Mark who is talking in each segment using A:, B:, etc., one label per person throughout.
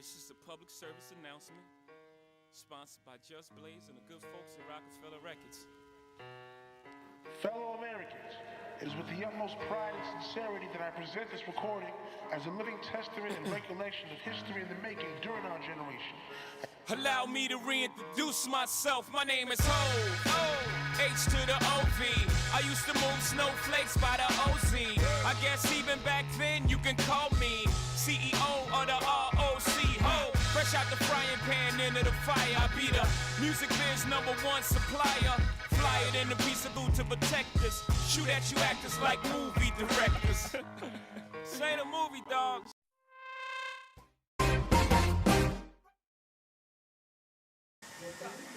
A: This is a public service announcement sponsored by Just Blaze and the good folks at Rockefeller Records.
B: Fellow Americans, it is with the utmost pride and sincerity that I present this recording as a living testament and recollection of history in the making during our generation.
A: Allow me to reintroduce myself. My name is Ho, H to the OV. I used to move snowflakes by the OZ. I guess even back then you can call me CEO of the ROC. Ho, fresh out the frying pan into the fire. I be the music biz #1 supplier. Fly it in a piece of glue to protect us. Shoot at you actors like movie directors. This ain't a movie, dog.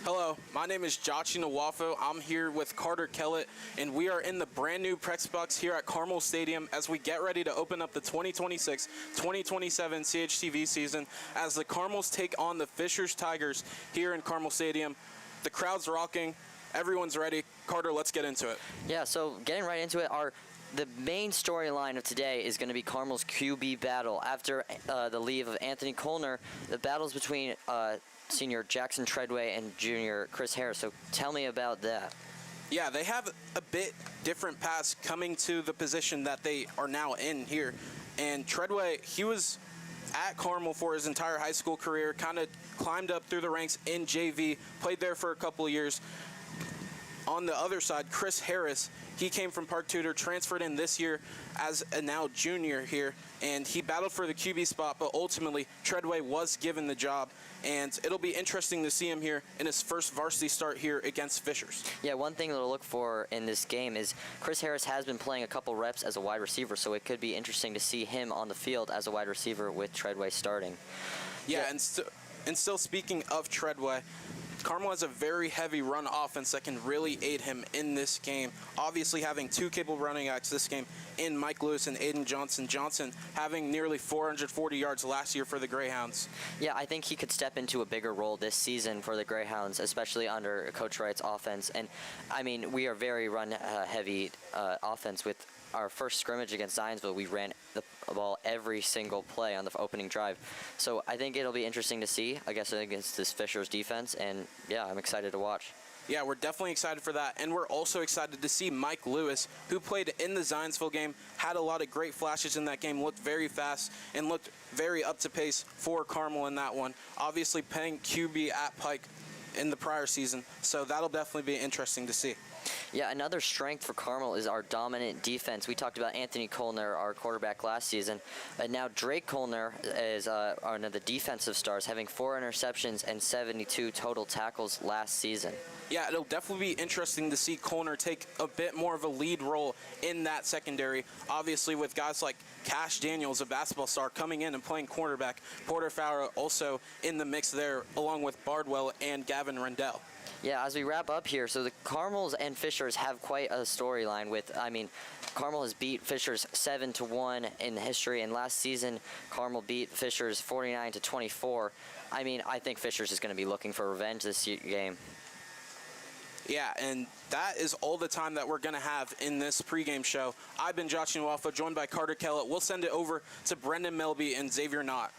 C: Hello, my name is Jachike Nwafo. I'm here with Carter Kellett, and we are in the brand new press box here at Carmel Stadium as we get ready to open up the 2026-2027 CHTV season as the Carmels take on the Fishers Tigers here in Carmel Stadium. The crowd's rocking. Everyone's ready. Carter, let's get into it.
D: Yeah, so getting right into it, the main storyline of today is going to be Carmel's QB battle. After the leave of Anthony Colner, the battles between senior Jackson Treadway and junior Chris Harris. So tell me about that.
C: Yeah, they have a bit different paths coming to the position that they are now in here. And Treadway, he was at Carmel for his entire high school career, kind of climbed up through the ranks in JV, played there for a couple of years. On the other side, Chris Harris, he came from Park Tudor, transferred in this year as a now junior here, and he battled for the QB spot, but ultimately Treadway was given the job, and it'll be interesting to see him here in his first varsity start here against Fishers.
D: Yeah, one thing to look for in this game is Chris Harris has been playing a couple reps as a wide receiver, so it could be interesting to see him on the field as a wide receiver with Treadway starting.
C: Yeah. And still speaking of Treadway, Carmel has a very heavy run offense that can really aid him in this game. Obviously having two capable running backs this game in Mike Lewis and Aiden Johnson. Johnson having nearly 440 yards last year for the Greyhounds.
D: Yeah, I think he could step into a bigger role this season for the Greyhounds, especially under Coach Wright's offense. And, I mean, we are very run-heavy offense. With our first scrimmage against Zionsville, we ran the ball every single play on the opening drive. So I think it'll be interesting to see, I guess, against this Fishers defense. And, yeah, I'm excited to watch.
C: Yeah, we're definitely excited for that, and we're also excited to see Mike Lewis, who played in the Zionsville game, had a lot of great flashes in that game, looked very fast, and looked very up to pace for Carmel in that one. Obviously playing QB at Pike in the prior season, so that'll definitely be interesting to see.
D: Yeah, another strength for Carmel is our dominant defense. We talked about Anthony Colner, our quarterback last season, and now Drake Colner is one of the defensive stars, having 4 interceptions and 72 total tackles last season.
C: Yeah, it'll definitely be interesting to see Colner take a bit more of a lead role in that secondary. Obviously, with guys like Cash Daniels, a basketball star, coming in and playing quarterback. Porter Farrow also in the mix there, along with Bardwell and Gavin Rendell.
D: Yeah, as we wrap up here, so the Carmels and Fishers have quite a storyline with, I mean, Carmel has beat Fishers 7-1 in history, and last season Carmel beat Fishers 49-24. I mean, I think Fishers is going to be looking for revenge this game.
C: Yeah, and that is all the time that we're going to have in this pregame show. I've been Jachike Nwafo, joined by Carter Kellett. We'll send it over to Brendan Melby and Xavier Knott.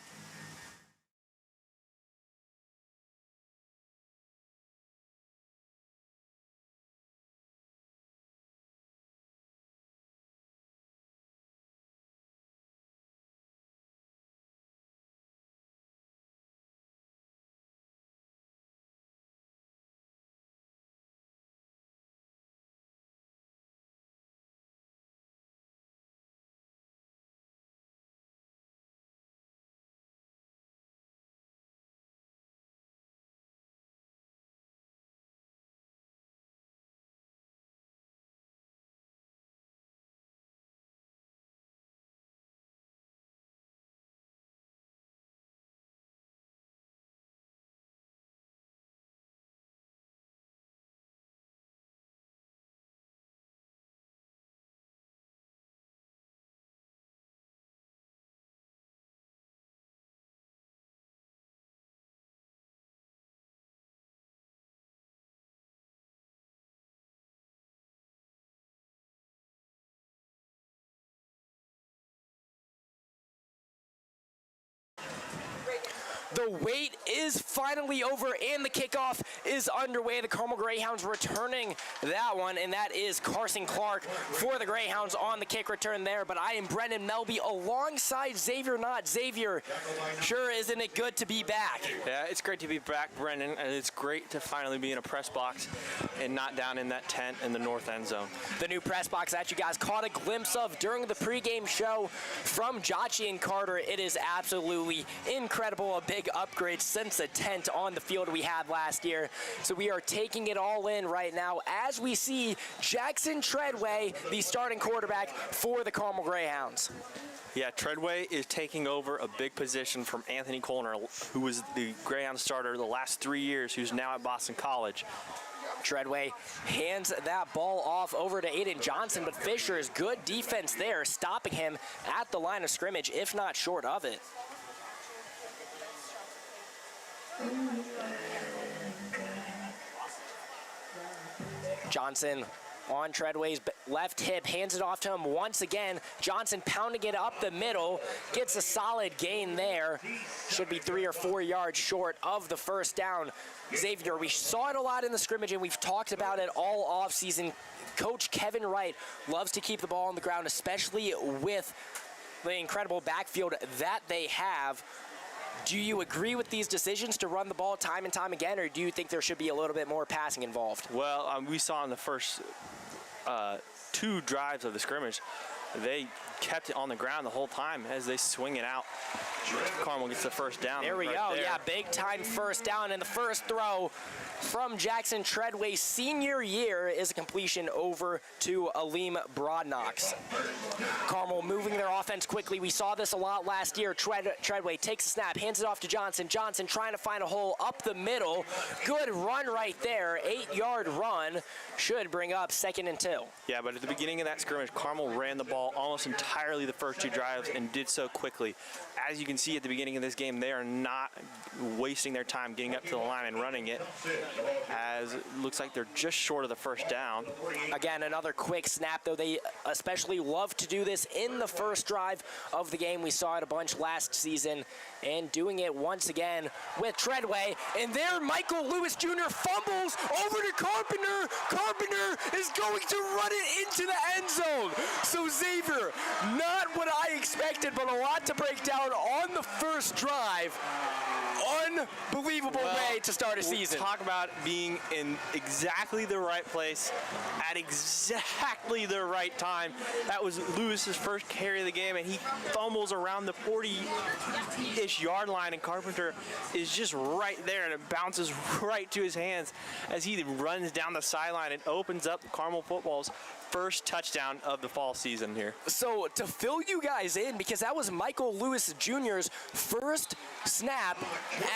E: The wait is finally over and the kickoff is underway. The Carmel Greyhounds returning that one, and that is Carson Clark for the Greyhounds on the kick return there. But I am Brendan Melby alongside Xavier Knott. Xavier, sure isn't it good to be back?
F: Yeah, it's great to be back, Brendan, and it's great to finally be in a press box and not down in that tent in the north end zone.
E: The new press box that you guys caught a glimpse of during the pregame show from Jachike and Carter. It is absolutely incredible. A big upgrade since the tent on the field we had last year. So we are taking it all in right now as we see Jackson Treadway, the starting quarterback for the Carmel Greyhounds.
F: Yeah, Treadway is taking over a big position from Anthony Colner, who was the Greyhound starter the last 3 years, who's now at Boston College.
E: Treadway hands that ball off over to Aiden Johnson, but Fisher's good defense there, stopping him at the line of scrimmage, if not short of it. Johnson on Treadway's left hip, hands it off to him once again. Johnson pounding it up the middle, gets a solid gain there. Should be 3 or 4 yards short of the first down. Xavier, we saw it a lot in the scrimmage, and we've talked about it all offseason. Coach Kevin Wright loves to keep the ball on the ground, especially with the incredible backfield that they have. Do you agree with these decisions to run the ball time and time again, or do you think there should be a little bit more passing involved?
F: Well, we saw in the first 2 drives of the scrimmage, they kept it on the ground the whole time as they swing it out. Carmel gets the first down.
E: There we go. Yeah, big time first down, and the first throw from Jackson Treadway's senior year is a completion over to Aleem Broadnox. Carmel moving their offense quickly. We saw this a lot last year. Treadway takes a snap, hands it off to Johnson. Johnson trying to find a hole up the middle. Good run right there. 8-yard run should bring up 2nd and 2.
F: Yeah, but at the beginning of that scrimmage, Carmel ran the ball almost entirely the first 2 drives and did so quickly. As you can see at the beginning of this game, they are not wasting their time getting up to the line and running it, as it looks like they're just short of the first down.
E: Again, another quick snap, though. They especially love to do this in the first drive of the game. We saw it a bunch last season, and doing it once again with Treadway. And there, Michael Lewis Jr. fumbles over to Carpenter. Carpenter is going to run it into the end zone. So Xavier, not what I expected, but a lot to break down on the first drive. Unbelievable way to start a season.
F: Talk about being in exactly the right place at exactly the right time. That was Lewis's first carry of the game, and he fumbles around the 40-ish yard line, and Carpenter is just right there, and it bounces right to his hands as he runs down the sideline and opens up Carmel football's first touchdown of the fall season here.
E: So to fill you guys in, because that was Michael Lewis Jr.'s first snap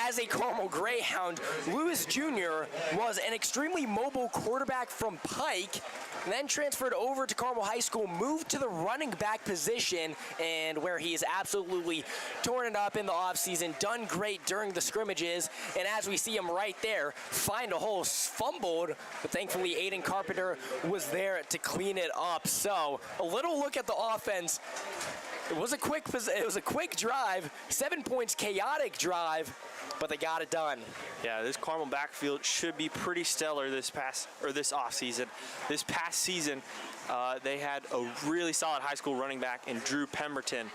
E: as a Carmel Greyhound. Lewis Jr. was an extremely mobile quarterback from Pike, then transferred over to Carmel High School, moved to the running back position, and where he is absolutely torn it up in the offseason, done great during the scrimmages, and as we see him right there, find a hole, fumbled, but thankfully Aiden Carpenter was there to clean it up. So a little look at the offense. It was a quick drive, 7 points, chaotic drive, but they got it done.
F: Yeah, this Carmel backfield should be pretty stellar this off season. This past season, they had a really solid high school running back in Drew Pemberton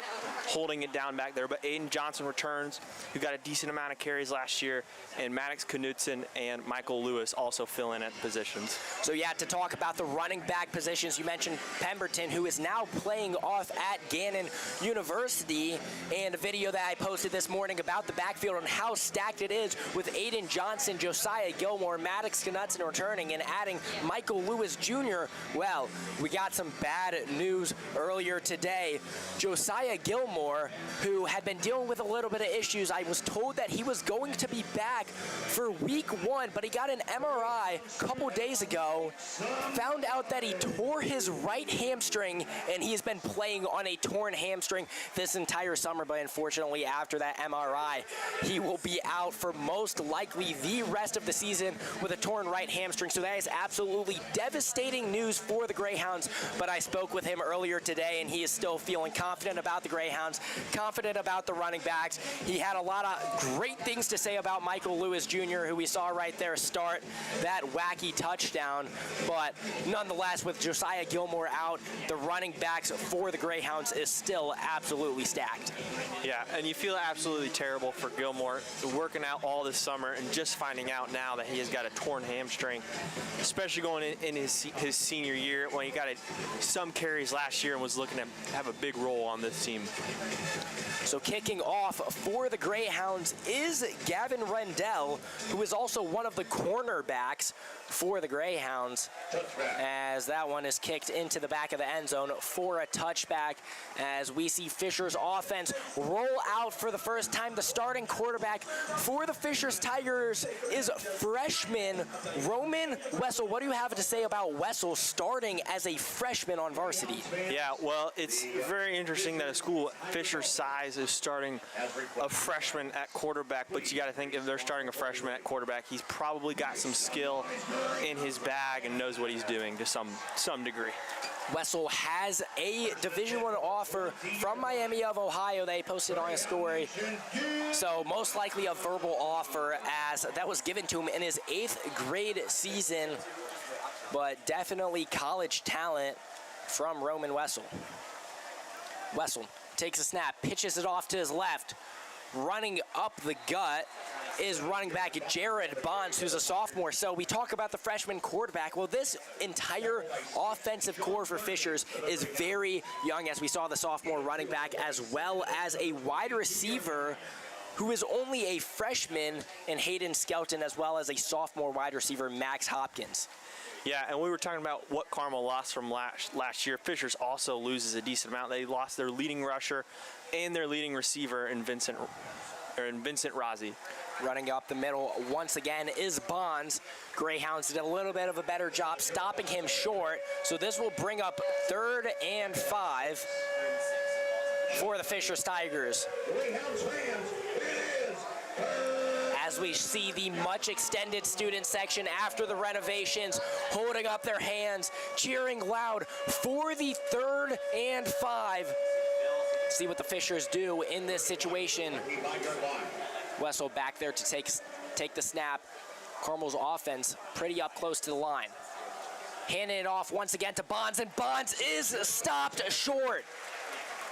F: holding it down back there. But Aiden Johnson returns, who got a decent amount of carries last year, and Maddox Knudsen and Michael Lewis also fill in at positions.
E: So yeah, to talk about the running back positions, you mentioned Pemberton, who is now playing off at Gannon University, and a video that I posted this morning about the backfield and how stacked it is with Aiden Johnson, Josiah Gilmore, Maddox Knudsen returning, and adding Michael Lewis Jr. Well, we got some bad news earlier today. Josiah Gilmore, who had been dealing with a little bit of issues, I was told that he was going to be back for week 1, but he got an MRI a couple days ago, found out that he tore his right hamstring, and he has been playing on a torn hamstring this entire summer, but unfortunately after that MRI, he will be out for most likely the rest of the season with a torn right hamstring. So that is absolutely devastating news for the Greyhounds. Greyhounds, but I spoke with him earlier today, and he is still feeling confident about the Greyhounds, confident about the running backs. He had a lot of great things to say about Michael Lewis Jr., who we saw right there start that wacky touchdown, but nonetheless, with Josiah Gilmore out, the running backs for the Greyhounds is still absolutely stacked.
F: Yeah, and you feel absolutely terrible for Gilmore, working out all this summer and just finding out now that he has got a torn hamstring, especially going in his senior year when he got some carries last year and was looking to have a big role on this team.
E: So kicking off for the Greyhounds is Gavin Rendell, who is also one of the cornerbacks for the Greyhounds, as that one is kicked into the back of the end zone for a touchback, as we see Fisher's offense roll out for the first time. The starting quarterback for the Fisher's Tigers is freshman Roman Wessel. What do you have to say about Wessel starting as a freshman on varsity?
F: Yeah, well, it's very interesting that a school Fisher's size is starting a freshman at quarterback, but you got to think if they're starting a freshman at quarterback, he's probably got some skill in his bag and knows what he's doing to some degree.
E: Wessel has a Division I offer from Miami of Ohio. They posted on his story. So most likely a verbal offer, as that was given to him in his 8th grade season, but definitely college talent from Roman Wessel. Wessel takes a snap, pitches it off to his left. Running up the gut is running back Jared Bonds, who's a sophomore. So we talk about the freshman quarterback. Well, this entire offensive core for Fishers is very young, as we saw the sophomore running back, as well as a wide receiver who is only a freshman in Hayden Skelton, as well as a sophomore wide receiver, Max Hopkins.
F: Yeah, and we were talking about what Carmel lost from last year. Fishers also loses a decent amount. They lost their leading rusher and their leading receiver in Vincent Rozzi.
E: Running up the middle once again is Bonds. Greyhounds did a little bit of a better job stopping him short, so this will bring up 3rd and 5 for the Fishers Tigers. As we see the much extended student section after the renovations holding up their hands, cheering loud for the 3rd and 5. See what the Fishers do in this situation. Wessel back there to take the snap. Carmel's offense pretty up close to the line. Handing it off once again to Bonds, and Bonds is stopped short.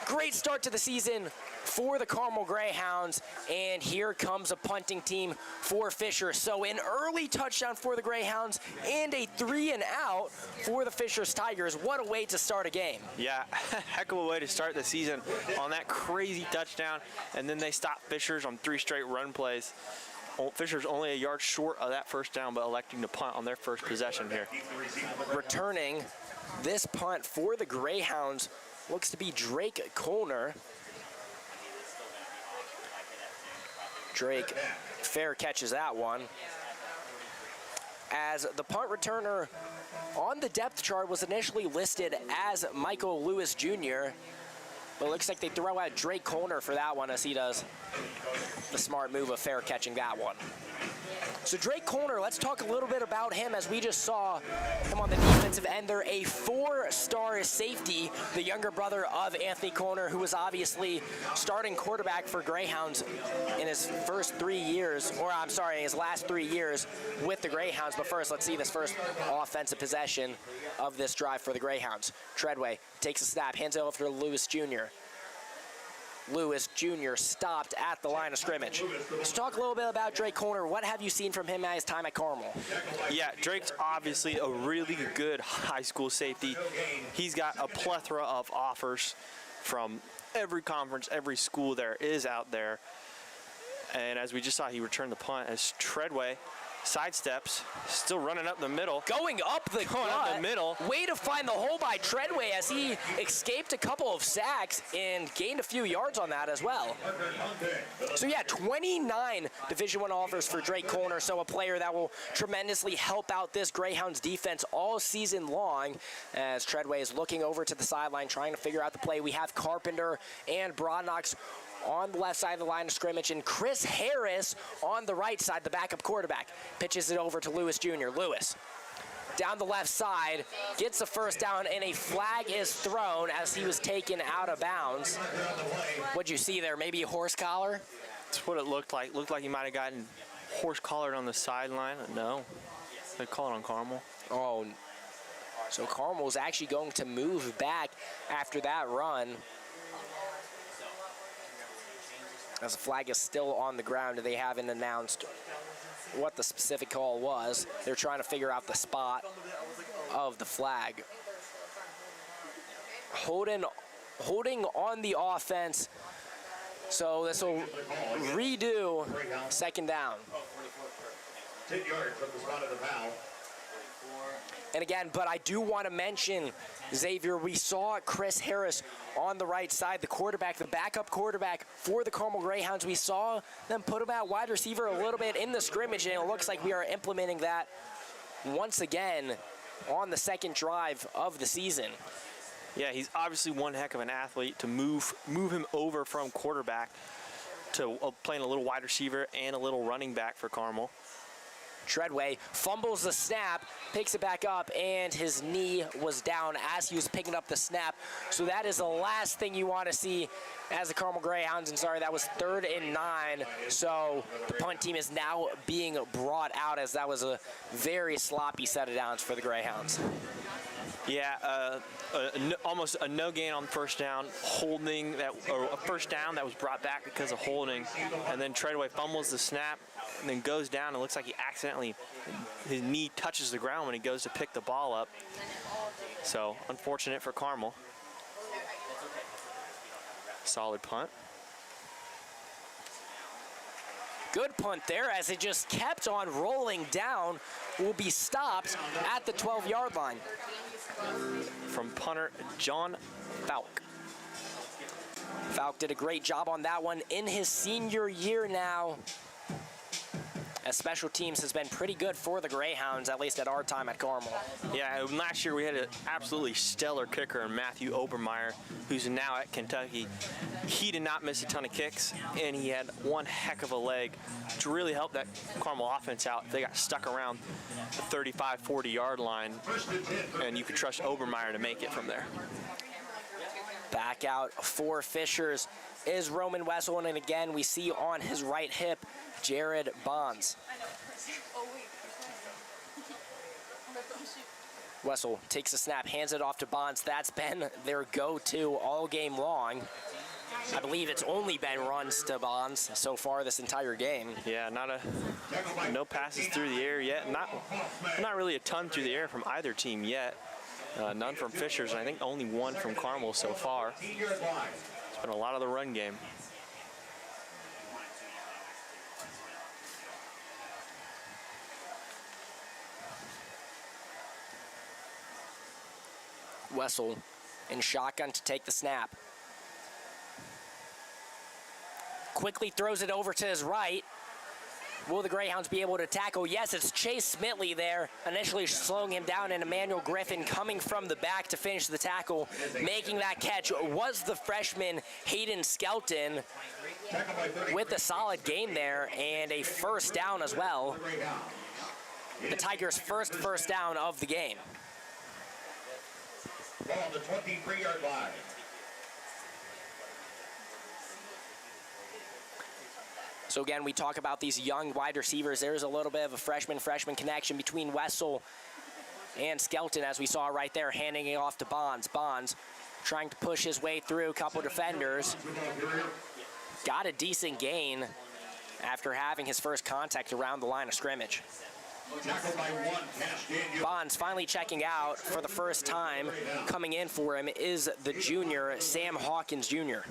E: Great start to the season for the Carmel Greyhounds, and here comes a punting team for Fisher. So an early touchdown for the Greyhounds and a 3-and-out for the Fishers Tigers. What a way to start a game.
F: Yeah, heck of a way to start the season on that crazy touchdown, and then they stop Fishers on 3 straight run plays. Fisher's only a yard short of that first down, but electing to punt on their first possession here.
E: Returning this punt for the Greyhounds looks to be Drake Colner. Drake fair catches that one. As the punt returner on the depth chart was initially listed as Michael Lewis Jr., but it looks like they throw out Drake Colner for that one, as he does the smart move of fair catching that one. So Drake Colner, let's talk a little bit about him, as we just saw him on the defensive end. They're a 4-star safety, the younger brother of Anthony Colner, who was obviously starting quarterback for Greyhounds in his first 3 years, or I'm sorry, his last 3 years with the Greyhounds. But first, let's see this first offensive possession of this drive for the Greyhounds. Treadway takes a snap, hands it over to Lewis Jr. Lewis Jr. stopped at the line of scrimmage. Let's talk a little bit about Drake Colner. What have you seen from him at his time at Carmel?
F: Yeah, Drake's obviously a really good high school safety. He's got a plethora of offers from every conference, every school there is out there. And as we just saw, he returned the punt as Treadway sidesteps, still running up the middle.
E: Going up the
F: middle.
E: Way to find the hole by Treadway, as he escaped a couple of sacks and gained a few yards on that as well. So yeah, 29 Division I offers for Drake Colner, so a player that will tremendously help out this Greyhounds defense all season long, as Treadway is looking over to the sideline trying to figure out the play. We have Carpenter and Broadnox on the left side of the line of scrimmage, and Chris Harris on the right side, the backup quarterback. Pitches it over to Lewis Jr. Lewis down the left side, gets the first down, and a flag is thrown as he was taken out of bounds. What'd you see there? Maybe a horse collar?
F: That's what it looked like. Looked like he might have gotten horse collared on the sideline. No, they call it on Carmel.
E: Oh, so Carmel's actually going to move back after that run. As the flag is still on the ground, they haven't announced what the specific call was. They're trying to figure out the spot of the flag. Holding on the offense. So this will redo second down.
G: 10 yards from the spot of the foul.
E: And again, but I do want to mention, Xavier, we saw Chris Harris on the right side, the quarterback, the backup quarterback for the Carmel Greyhounds. We saw them put him at wide receiver a little bit in the scrimmage, and it looks like we are implementing that once again on the second drive of the season.
F: Yeah, he's obviously one heck of an athlete to move him over from quarterback to playing a little wide receiver and a little running back for Carmel.
E: Treadway fumbles the snap, picks it back up, and his knee was down as he was picking up the snap. So that is the last thing you want to see as the Carmel Greyhounds. And sorry, that was 3rd and 9. So the punt team is now being brought out as that was a very sloppy set of downs for the Greyhounds.
F: Yeah, almost a no gain on first down, holding that, or a first down that was brought back because of holding, and then Treadway fumbles the snap, and then goes down. It looks like he accidentally, his knee touches the ground when he goes to pick the ball up. So unfortunate for Carmel. Solid punt.
E: Good punt there as it just kept on rolling down. Will be stopped at the 12-yard line.
F: From punter John Falk.
E: Falk did a great job on that one in his senior year now. As special teams has been pretty good for the Greyhounds, at least at our time at Carmel.
F: Yeah, last year we had an absolutely stellar kicker in Matthew Obermeyer, who's now at Kentucky. He did not miss a ton of kicks, and he had one heck of a leg to really help that Carmel offense out. They got stuck around the 35, 40-yard line, and you could trust Obermeyer to make it from there.
E: Back out for Fishers is Roman Wessel, and again we see on his right hip Jared Bonds. Wessel takes a snap, hands it off to Bonds. That's been their go-to all game long. I believe it's only been runs to Bonds so far this entire game.
F: Yeah, no passes through the air yet. Not really a ton through the air from either team yet. None from Fishers, and I think only one from Carmel so far. It's been a lot of the run game.
E: Wessel in shotgun to take the snap. Quickly throws it over to his right. Will the Greyhounds be able to tackle? Yes, it's Chase Smitley there, initially slowing him down, and Emmanuel Griffin coming from the back to finish the tackle. Making that catch was the freshman Hayden Skelton with a solid game there and a first down as well. The Tigers' first down of the game.
G: Ball on the 23-yard line.
E: So again, we talk about these young wide receivers. There's a little bit of a freshman connection between Wessel and Skelton, as we saw right there, handing it off to Bonds. Bonds trying to push his way through a couple defenders. Got a decent gain after having his first contact around the line of scrimmage. Bonds finally checking out for the first time. Coming in for him is the junior, Sam Hawkins Jr.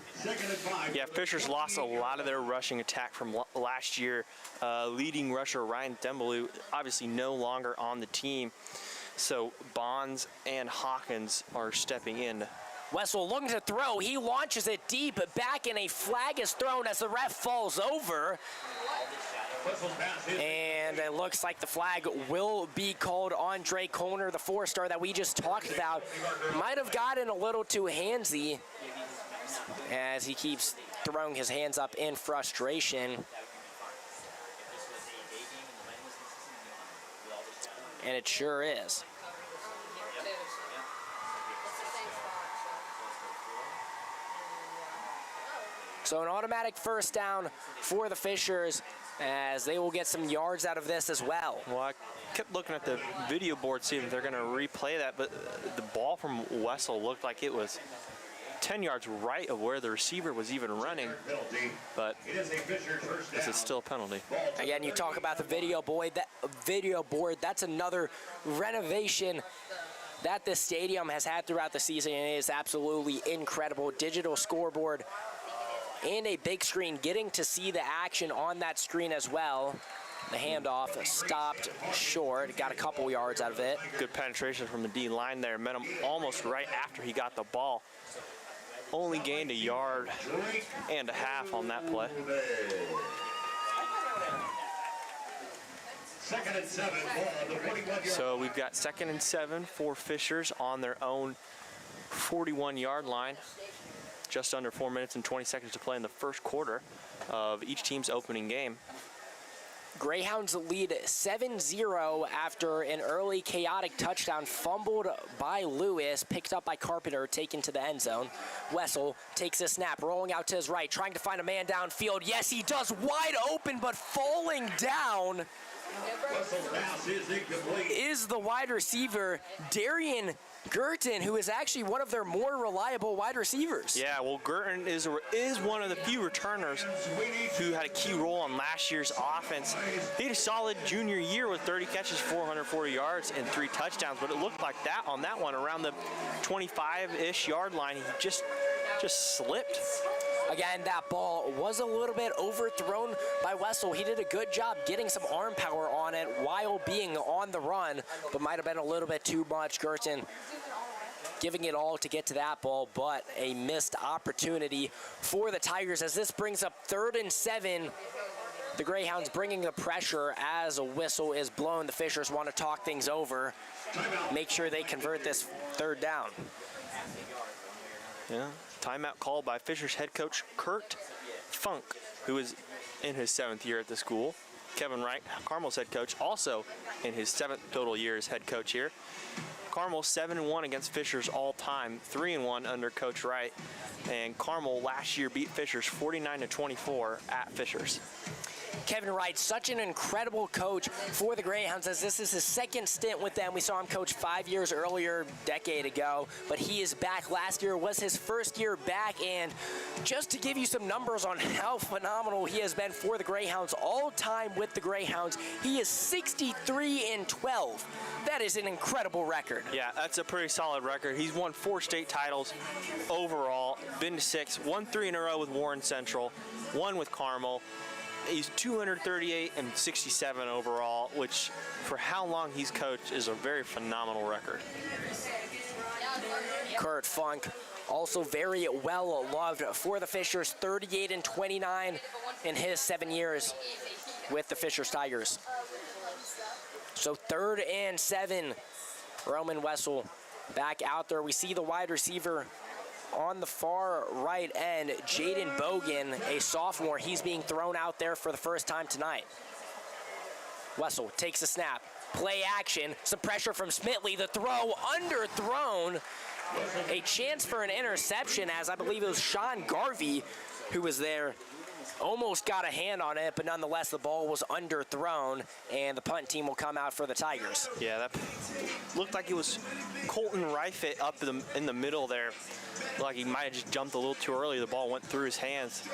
F: Yeah, Fishers lost a lot of their rushing attack from last year. Leading rusher Ryan Dembelou obviously no longer on the team. So Bonds and Hawkins are stepping in.
E: Wessel looking to throw. He launches it deep back, and a flag is thrown as the ref falls over. And it looks like the flag will be called on Dre Colner, the 4-star that we just talked about. Might have gotten a little too handsy as he keeps throwing his hands up in frustration. And it sure is. So an automatic first down for the Fishers, as they will get some yards out of this as well.
F: Well, I kept looking at the video board, seeing if they're going to replay that, but the ball from Wessel looked like it was 10 yards right of where the receiver was even running, but this is still a penalty.
E: Again, you talk about the video board. That's another renovation that this stadium has had throughout the season, and it is absolutely incredible. Digital scoreboard and a big screen, getting to see the action on that screen as well. The handoff stopped short, got a couple yards out of it.
F: Good penetration from the D line there, met him almost right after he got the ball. Only gained a yard and a half on that play.
G: Second and 7 for the 41-yard.
F: So we've got 2nd and 7 for Fishers on their own 41-yard line. Just under 4 minutes and 20 seconds to play in the first quarter of each team's opening game.
E: Greyhounds lead 7-0 after an early chaotic touchdown fumbled by Lewis, picked up by Carpenter, taken to the end zone. Wessel takes a snap, rolling out to his right, trying to find a man downfield. Yes, he does, wide open, but falling down is the wide receiver, Darian Girton, who is actually one of their more reliable wide receivers.
F: Yeah, well, Girton is one of the few returners who had a key role on last year's offense. He had a solid junior year with 30 catches, 440 yards, and 3 touchdowns, but it looked like that on that one around the 25-ish yard line. He just slipped.
E: Again, that ball was a little bit overthrown by Wessel. He did a good job getting some arm power on it while being on the run, but might have been a little bit too much. Girton giving it all to get to that ball, but a missed opportunity for the Tigers as this brings up 3rd and 7. The Greyhounds bringing the pressure as a whistle is blown. The Fishers want to talk things over, make sure they convert this 3rd down.
F: Yeah. Timeout called by Fishers head coach Kurt Funk, who is in his 7th year at the school. Kevin Wright, Carmel's head coach, also in his 7th total year as head coach here. Carmel 7-1 against Fishers all time, 3-1 under Coach Wright. And Carmel last year beat Fishers 49-24 at Fishers.
E: Kevin Wright, such an incredible coach for the Greyhounds, as this is his 2nd stint with them. We saw him coach 5 years earlier, decade ago, but he is back. Last year was his 1st year back, and just to give you some numbers on how phenomenal he has been for the Greyhounds all time with the Greyhounds, he is 63-12. That is an incredible record.
F: Yeah, that's a pretty solid record. He's won 4 state titles overall, been to 6, won 3 in a row with Warren Central, 1 with Carmel. He's 238-67 overall, which for how long he's coached is a very phenomenal record.
E: Kurt Funk, also very well loved for the Fishers, 38-29 in his 7 years with the Fishers Tigers. So 3rd and 7, Roman Wessel back out there. We see the wide receiver on the far right end, Jaden Bogan, a sophomore. He's being thrown out there for the first time tonight. Wessel takes a snap, play action, some pressure from Smitley, the throw underthrown. A chance for an interception, as I believe it was Sean Garvey who was there. Almost got a hand on it, but nonetheless the ball was underthrown, and the punt team will come out for the Tigers.
F: Yeah, that looked like it was Colton Reifit up in the middle there. Like he might have just jumped a little too early. The ball went through his hands.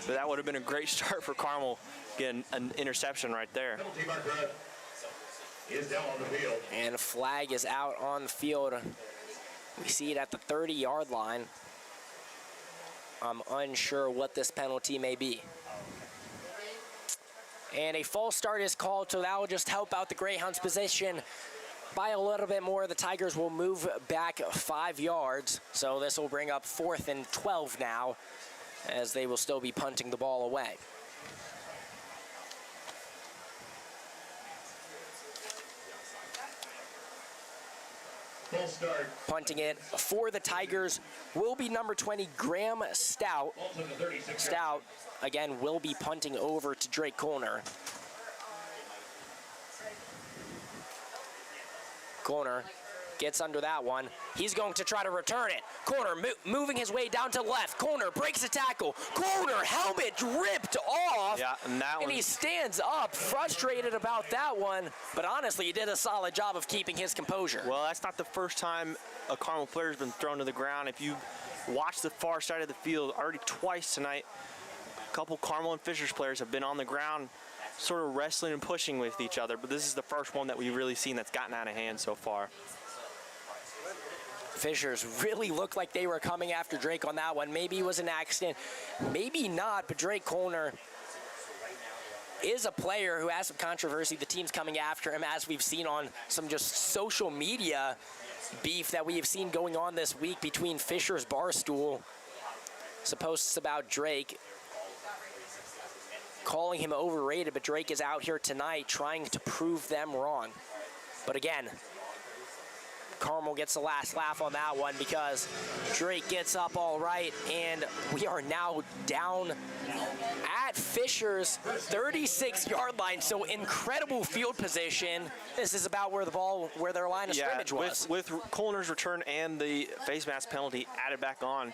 F: But that would have been a great start for Carmel, getting an interception right there.
E: And a flag is out on the field. We see it at the 30-yard line. I'm unsure what this penalty may be. And a false start is called, so that will just help out the Greyhounds' position by a little bit more. The Tigers will move back 5 yards, so this will bring up 4th and 12 now, as they will still be punting the ball away.
G: Full start.
E: Punting it for the Tigers will be number 20, Graham Stout. Stout, again, will be punting over to Drake Colner. Colner gets under that one. He's going to try to return it. Corner moving his way down to left. Corner breaks a tackle. Corner helmet ripped off.
F: Yeah, and
E: he stands up, frustrated about that one. But honestly, he did a solid job of keeping his composure.
F: Well, that's not the first time a Carmel player has been thrown to the ground. If you watch the far side of the field, already twice tonight, a couple Carmel and Fishers players have been on the ground sort of wrestling and pushing with each other. But this is the first one that we've really seen that's gotten out of hand so far.
E: Fishers really looked like they were coming after Drake on that one. Maybe it was an accident, maybe not, but Drake Kollner is a player who has some controversy. The team's coming after him, as we've seen on some just social media beef that we have seen going on this week between Fishers Barstool. Supposed about Drake, calling him overrated, but Drake is out here tonight trying to prove them wrong. But again, Carmel gets the last laugh on that one because Drake gets up all right, and we are now down at Fishers' 36-yard line. So incredible field position. This is about where their line of scrimmage was.
F: With Kollner's return and the face mask penalty added back on,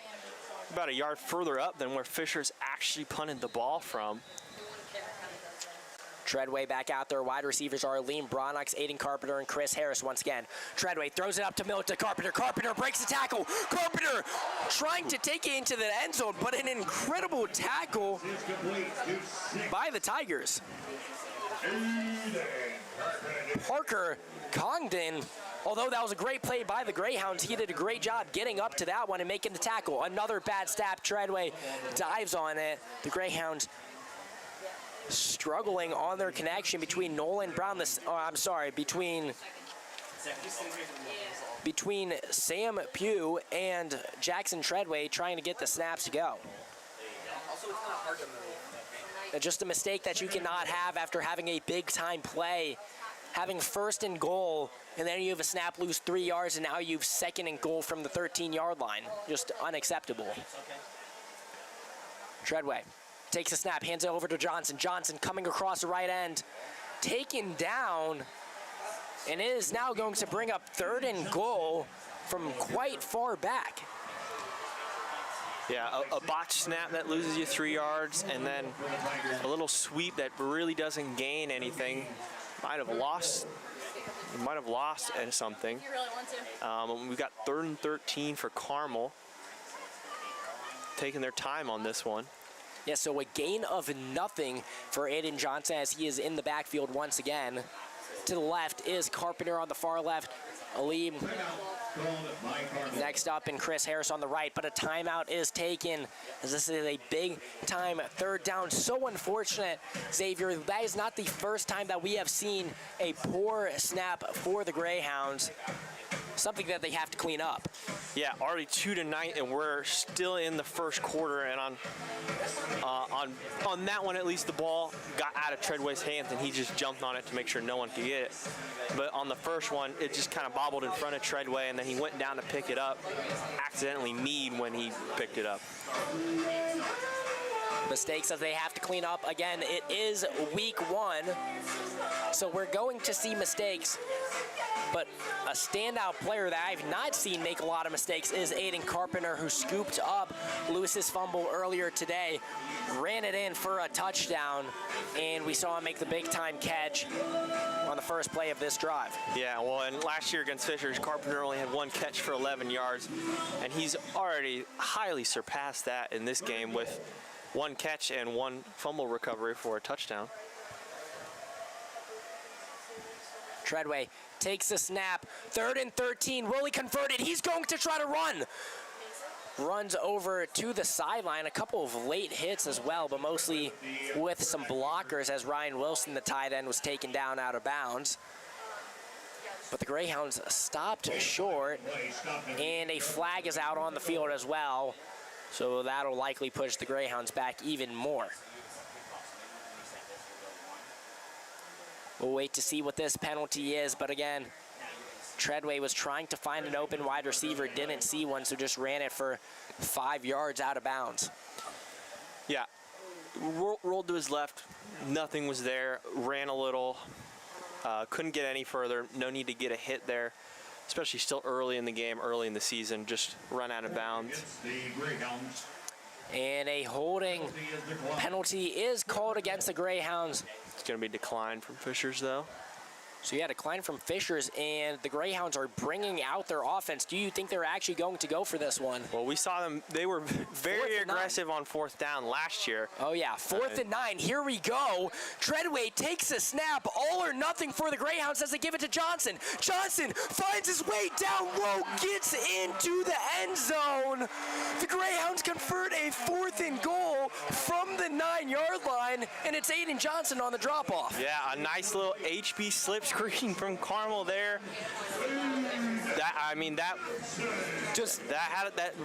F: about a yard further up than where Fishers actually punted the ball from.
E: Treadway back out there. Wide receivers are Liam Bronox, Aiden Carpenter, and Chris Harris once again. Treadway throws it up to Carpenter. Carpenter breaks the tackle. Carpenter trying to take it into the end zone, but an incredible tackle by the Tigers. Parker Congdon, although that was a great play by the Greyhounds, he did a great job getting up to that one and making the tackle. Another bad snap. Treadway dives on it. The Greyhounds struggling on their connection between Nolan Brown, between Sam Pugh and Jackson Treadway trying to get the snaps to go. Just a mistake that you cannot have after having a big-time play, having first and goal, and then you have a snap lose 3 yards, and now you have second and goal from the 13-yard line. Just unacceptable. Treadway takes a snap, hands it over to Johnson. Johnson coming across the right end, taken down, and it is now going to bring up third and goal from quite far back.
F: Yeah, a botched snap that loses you 3 yards, and then a little sweep that really doesn't gain anything. Might have lost at something.
H: You really want to.
F: We've got 3rd and 13 for Carmel. Taking their time on this one.
E: Yeah, so a gain of nothing for Aiden Johnson as he is in the backfield once again. To the left is Carpenter on the far left. Aleem next up, and Chris Harris on the right, but a timeout is taken as this is a big-time third down. So unfortunate, Xavier. That is not the first time that we have seen a poor snap for the Greyhounds. Something that they have to clean up.
F: Yeah, already 2-9, and we're still in the first quarter. And on that one, at least the ball got out of Treadway's hands, and he just jumped on it to make sure no one could get it. But on the first one, it just kind of bobbled in front of Treadway, and then he went down to pick it up, accidentally kneed when he picked it up.
E: Mistakes that they have to clean up. Again, it is week 1, so we're going to see mistakes. But a standout player that I've not seen make a lot of mistakes is Aiden Carpenter, who scooped up Lewis's fumble earlier today, ran it in for a touchdown, and we saw him make the big-time catch on the first play of this drive.
F: Yeah, well, and last year against Fishers, Carpenter only had 1 catch for 11 yards, and he's already highly surpassed that in this game with 1 catch and 1 fumble recovery for a touchdown.
E: Treadway takes the snap. 3rd and 13. Will he convert it? He's going to try to run. Runs over to the sideline. A couple of late hits as well, but mostly with some blockers as Ryan Wilson, the tight end, was taken down out of bounds. But the Greyhounds stopped short, and a flag is out on the field as well. So that'll likely push the Greyhounds back even more. We'll wait to see what this penalty is, but again, Treadway was trying to find an open wide receiver, didn't see one, so just ran it for 5 yards out of bounds.
F: Yeah, rolled to his left, nothing was there, ran a little, couldn't get any further, no need to get a hit there. especially still early in the game, early in the season, just run out of bounds.
G: The Greyhounds.
E: And a holding penalty is called against the Greyhounds.
F: It's going to be declined from Fishers, though.
E: So yeah, decline from Fishers, and the Greyhounds are bringing out their offense. Do you think they're actually going to go for this one?
F: Well, we saw them. They were very aggressive on 4th down last year.
E: Oh yeah, 4th and 9. Here we go. Treadway takes a snap. All or nothing for the Greyhounds as they give it to Johnson. Johnson finds his way down low, gets into the end zone. The Greyhounds convert a 4th and goal from the 9-yard line, and it's Aiden Johnson on the drop-off.
F: Yeah, a nice little HB slip screen from Carmel there. That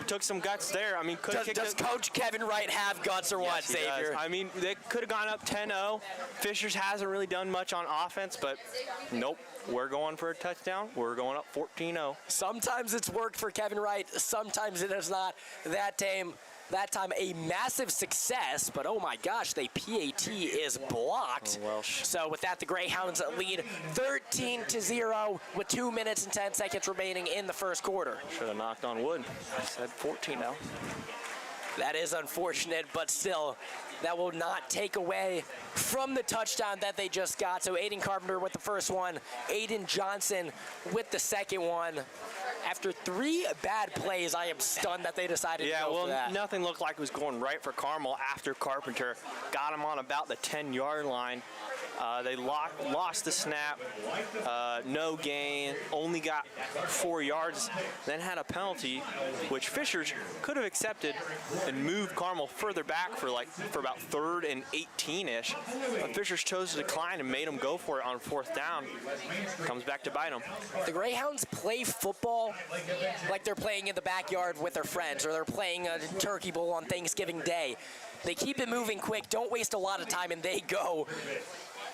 F: took some guts there. I mean,
E: does Coach Kevin Wright have guts or what,
F: yes,
E: Xavier?
F: I mean, they could have gone up 10-0. Fishers hasn't really done much on offense, but nope. We're going for a touchdown. We're going up 14-0.
E: Sometimes it's worked for Kevin Wright. Sometimes it has not. That time a massive success, but oh my gosh, the PAT is blocked.
F: Oh, well.
E: So with that, the Greyhounds lead 13-0 with 2 minutes and 10 seconds remaining in the first quarter.
F: Should have knocked on wood. I said 14-0.
E: That is unfortunate, but still, that will not take away from the touchdown that they just got. So Aiden Carpenter with the first one, Aiden Johnson with the second one. After 3 bad plays, I am stunned that they decided to go for that.
F: Nothing looked like it was going right for Carmel after Carpenter got him on about the 10-yard line. They lost the snap, no gain, only got 4 yards, then had a penalty, which Fishers could have accepted and moved Carmel further back for about 3rd and 18-ish. But Fishers chose to decline and made them go for it on 4th down. Comes back to bite them.
E: The Greyhounds play football like they're playing in the backyard with their friends, or they're playing a turkey bowl on Thanksgiving Day. They keep it moving quick, don't waste a lot of time, and they go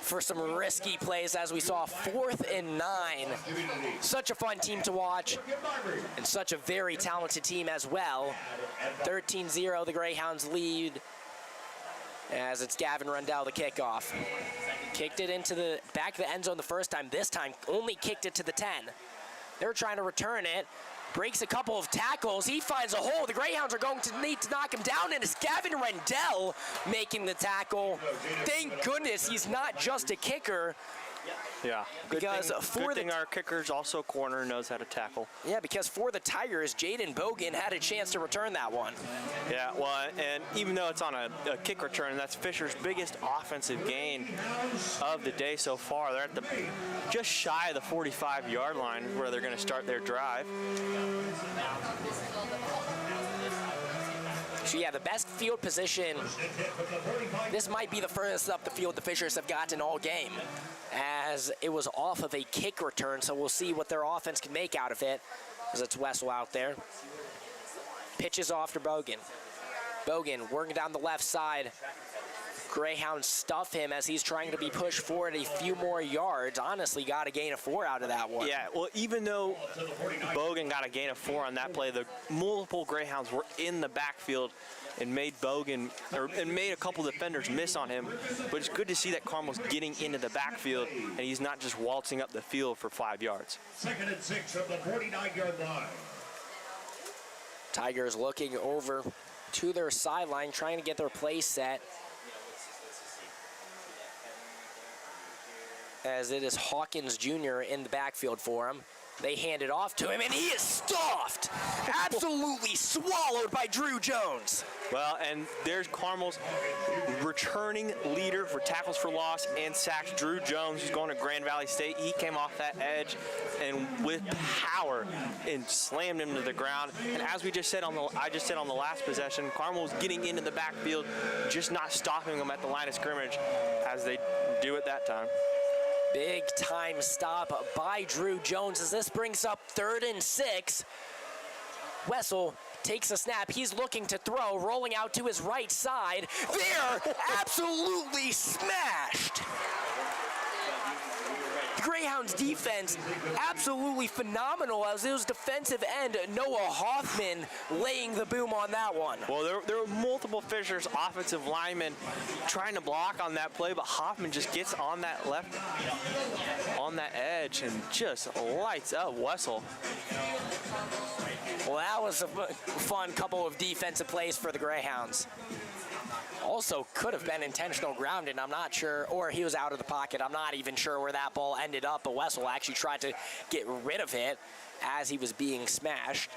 E: for some risky plays, as we saw 4th and 9. Such a fun team to watch, and such a very talented team as well. 13-0, the Greyhounds lead, as it's Gavin Rundell, the kickoff. Kicked it into the back of the end zone the first time. This time, only kicked it to the 10. They're trying to return it. Breaks a couple of tackles. He finds a hole. The Greyhounds are going to need to knock him down, and it's Gavin Rendell making the tackle. Thank goodness he's not just a kicker.
F: Yeah, good thing
E: the
F: our kicker's also corner, knows how to tackle.
E: Yeah, because for the Tigers, Jaden Bogan had a chance to return that one.
F: Yeah, well, and even though it's on a kick return, that's Fisher's biggest offensive gain of the day so far. They're at the just shy of the 45-yard line where they're going to start their drive.
E: So yeah, the best field position, this might be the furthest up the field the Fishers have gotten all game, as it was off of a kick return, so we'll see what their offense can make out of it, as it's Wessel out there. Pitches off to Bogan. Bogan working down the left side. Greyhounds stuff him as he's trying to be pushed forward a few more yards. Honestly, got a gain of 4 out of that one.
F: Yeah, well, even though Bogan got a gain of 4 on that play, the multiple Greyhounds were in the backfield and made a couple defenders miss on him. But it's good to see that Carmel's getting into the backfield and he's not just waltzing up the field for 5 yards.
G: 2nd and 6 from the 49-yard line.
E: Tigers looking over to their sideline, trying to get their play set, as it is Hawkins Jr. in the backfield for him. They hand it off to him, and he is stuffed, absolutely swallowed by Drew Jones.
F: Well, and there's Carmel's returning leader for tackles for loss and sacks, Drew Jones, who's going to Grand Valley State. He came off that edge and with power and slammed him to the ground. And as I just said on the last possession, Carmel was getting into the backfield, just not stopping them at the line of scrimmage as they do at that time.
E: Big time stop by Drew Jones as this brings up 3rd and 6. Wessel takes a snap. He's looking to throw, rolling out to his right side. They're absolutely smashed The Greyhounds defense, absolutely phenomenal as it was defensive end Noah Hoffman laying the boom on that one.
F: Well, there were multiple Fishers offensive linemen trying to block on that play, but Hoffman just gets on that edge and just lights up Wessel.
E: Well, that was a fun couple of defensive plays for the Greyhounds. Also could have been intentional grounding, I'm not sure, or he was out of the pocket. I'm not even sure where that ball ended up, but Wessel actually tried to get rid of it as he was being smashed.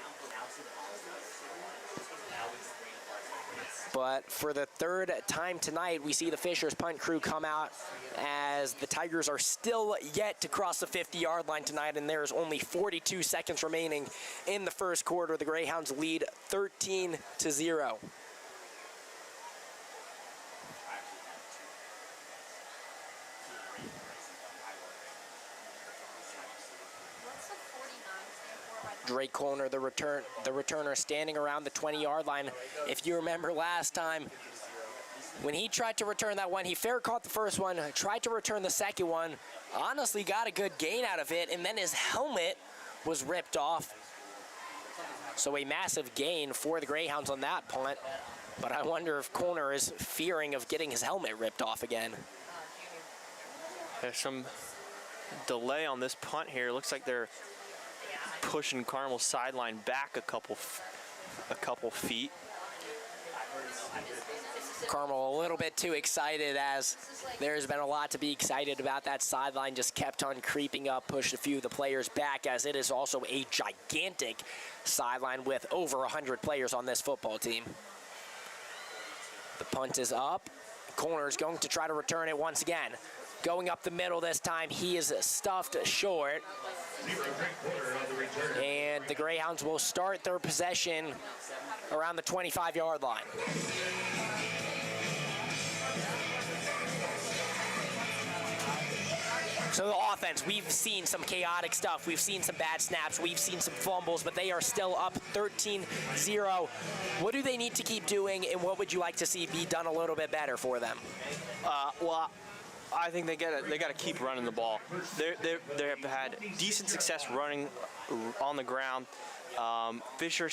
E: But for the third time tonight, we see the Fishers punt crew come out as the Tigers are still yet to cross the 50-yard line tonight, and there's only 42 seconds remaining in the first quarter. The Greyhounds lead 13-0. Drake Colner, the returner, standing around the 20-yard line. If you remember last time, when he tried to return that one, he fair caught the first one, tried to return the second one, honestly got a good gain out of it, and then his helmet was ripped off. So a massive gain for the Greyhounds on that punt, but I wonder if Colner is fearing of getting his helmet ripped off again.
F: There's some delay on this punt here. Looks like they're pushing Carmel's sideline back a couple feet.
E: Carmel a little bit too excited, as there's been a lot to be excited about. That sideline just kept on creeping up, pushed a few of the players back, as it is also a gigantic sideline with over 100 players on this football team. The punt is up. Colner is going to try to return it once again. Going up the middle this time, he is stuffed short. And the Greyhounds will start their possession around the 25-yard line. So the offense, we've seen some chaotic stuff. We've seen some bad snaps. We've seen some fumbles, but they are still up 13-0. What do they need to keep doing, and what would you like to see be done a little bit better for them?
F: Well, I think they got to keep running the ball. They have had decent success running on the ground. Fisher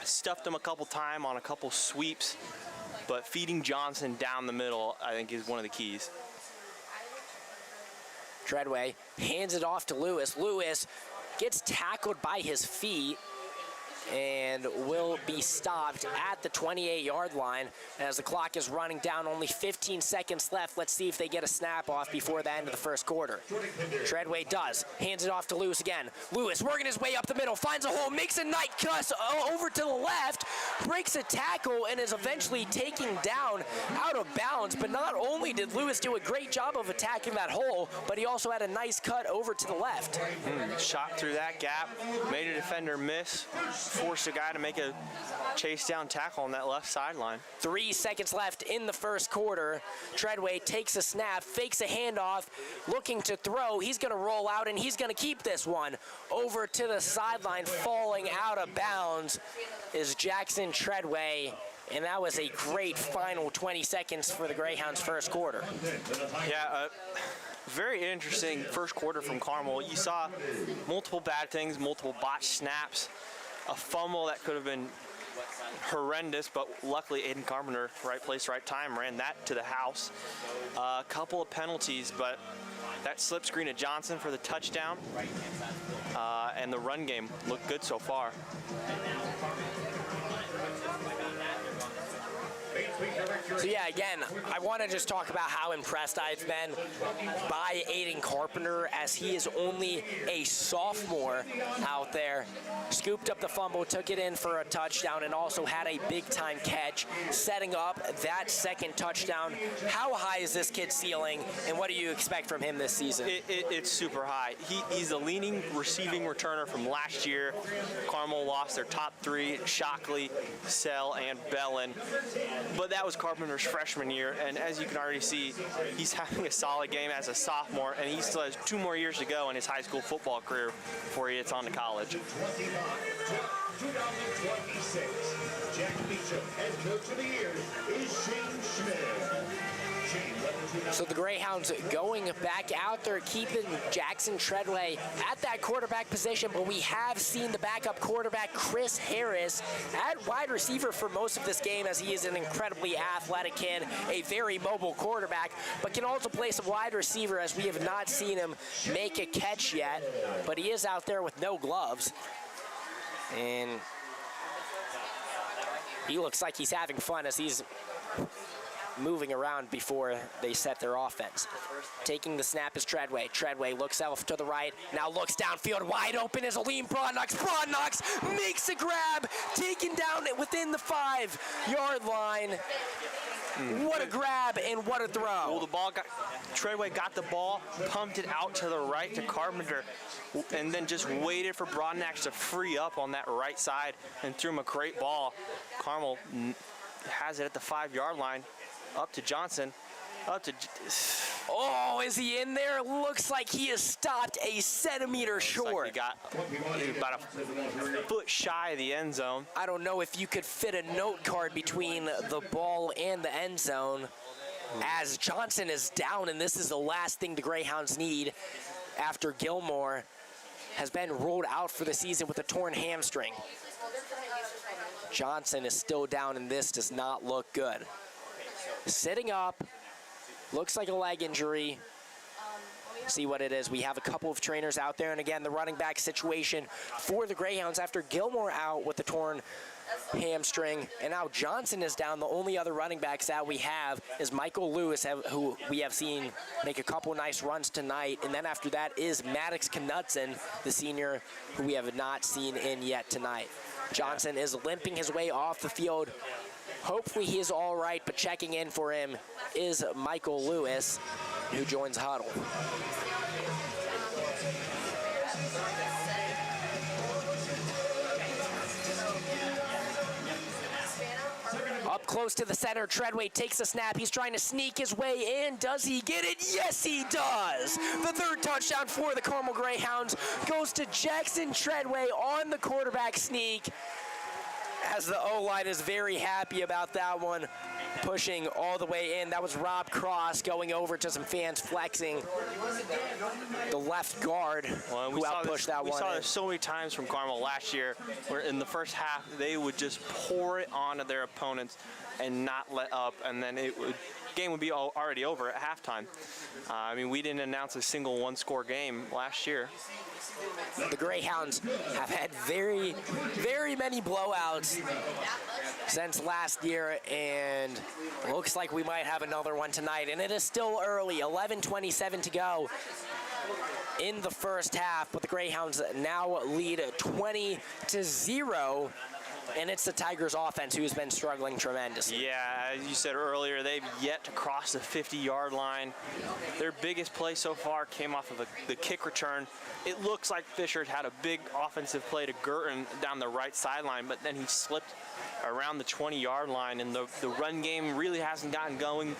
F: stuffed them a couple times on a couple sweeps, but feeding Johnson down the middle, I think, is one of the keys.
E: Treadway hands it off to Lewis. Lewis gets tackled by his feet and will be stopped at the 28-yard line as the clock is running down. Only 15 seconds left. Let's see if they get a snap off before the end of the first quarter. Treadway does. Hands it off to Lewis again. Lewis working his way up the middle, finds a hole, makes a night cuss over to the left, breaks a tackle, and is eventually taken down out of bounds. But not only did Lewis do a great job of attacking that hole, but he also had a nice cut over to the left.
F: Shot through that gap, made a defender miss, forced a guy to make a chase down tackle on that left sideline.
E: 3 seconds left in the first quarter. Treadway takes a snap, fakes a handoff, looking to throw. He's going to roll out, and he's going to keep this one. Over to the sideline, falling out of bounds is Jackson Treadway. And that was a great final 20 seconds for the Greyhounds' first quarter.
F: Yeah, very interesting first quarter from Carmel. You saw multiple bad things, multiple botched snaps, a fumble that could have been horrendous, but luckily Aiden Carpenter, right place, right time, ran that to the house. A couple of penalties, but that slip screen to Johnson for the touchdown, and the run game looked good so far.
E: So yeah, again, I want to just talk about how impressed I've been by Aiden Carpenter, as he is only a sophomore out there. Scooped up the fumble, took it in for a touchdown, and also had a big-time catch, setting up that second touchdown. How high is this kid's ceiling, and what do you expect from him this season?
F: It's super high. He's a leading receiving returner from last year. Carmel lost their top three, Jachike, Sell, and Belle. But that was Carpenter's freshman year, and as you can already see, he's having a solid game as a sophomore, and he still has 2 more years to go in his high school football career before he gets on to college.
G: 2026, Jack Beecham, head coach of the year, is Shane Schmidt. Shane led the
E: So the Greyhounds going back out there, keeping Jackson Treadway at that quarterback position, but we have seen the backup quarterback, Chris Harris, at wide receiver for most of this game, as he is an incredibly athletic kid, a very mobile quarterback, but can also play some wide receiver, as we have not seen him make a catch yet, but he is out there with no gloves. And he looks like he's having fun as he's moving around before they set their offense. Taking the snap is Treadway. Treadway looks off to the right, now looks downfield. Wide open is Aleem Broadnox. Broadnox makes a grab, taken down within the 5-yard line. What a grab and what a throw.
F: Well, Treadway got the ball, pumped it out to the right to Carpenter, and then just waited for Broadnox to free up on that right side and threw him a great ball. Carmel has it at the 5-yard line. Up to Johnson,
E: Oh, is he in there? Looks like he is stopped a centimeter short.
F: Like he about a foot shy of the end zone.
E: I don't know if you could fit a note card between the ball and the end zone, as Johnson is down, and this is the last thing the Greyhounds need after Gilmore has been ruled out for the season with a torn hamstring. Johnson is still down, and this does not look good. Sitting up, looks like a leg injury. See what it is. We have a couple of trainers out there, and again, the running back situation for the Greyhounds after Gilmore out with the torn hamstring, and now Johnson is down. The only other running backs that we have is Michael Lewis, who we have seen make a couple nice runs tonight, and then after that is Maddox Knudsen, the senior, who we have not seen in yet tonight. Johnson is limping his way off the field. Hopefully he is all right, but checking in for him is Michael Lewis, who joins huddle. Up close to the center, Treadway takes a snap. He's trying to sneak his way in. Does he get it? Yes, he does. The third touchdown for the Carmel Greyhounds goes to Jackson Treadway on the quarterback sneak, as the O-line is very happy about that one, pushing all the way in. That was Rob Cross going over to some fans flexing. The left guard who outpushed that one.
F: We saw this so many times from Carmel last year, where in the first half they would just pour it onto their opponents and not let up, and then game would be already over at halftime. I mean, we didn't announce a single one-score game last year.
E: The Greyhounds have had very, very many blowouts since last year, and looks like we might have another one tonight. And it is still early, 11:27 to go in the first half, but the Greyhounds now lead 20-0. And it's the Tigers offense who's been struggling tremendously.
F: Yeah, as you said earlier, they've yet to cross the 50-yard line. Their biggest play so far came off of the kick return. It looks like Fisher's had a big offensive play to Girton down the right sideline, but then he slipped around the 20-yard line, and the run game really hasn't gotten going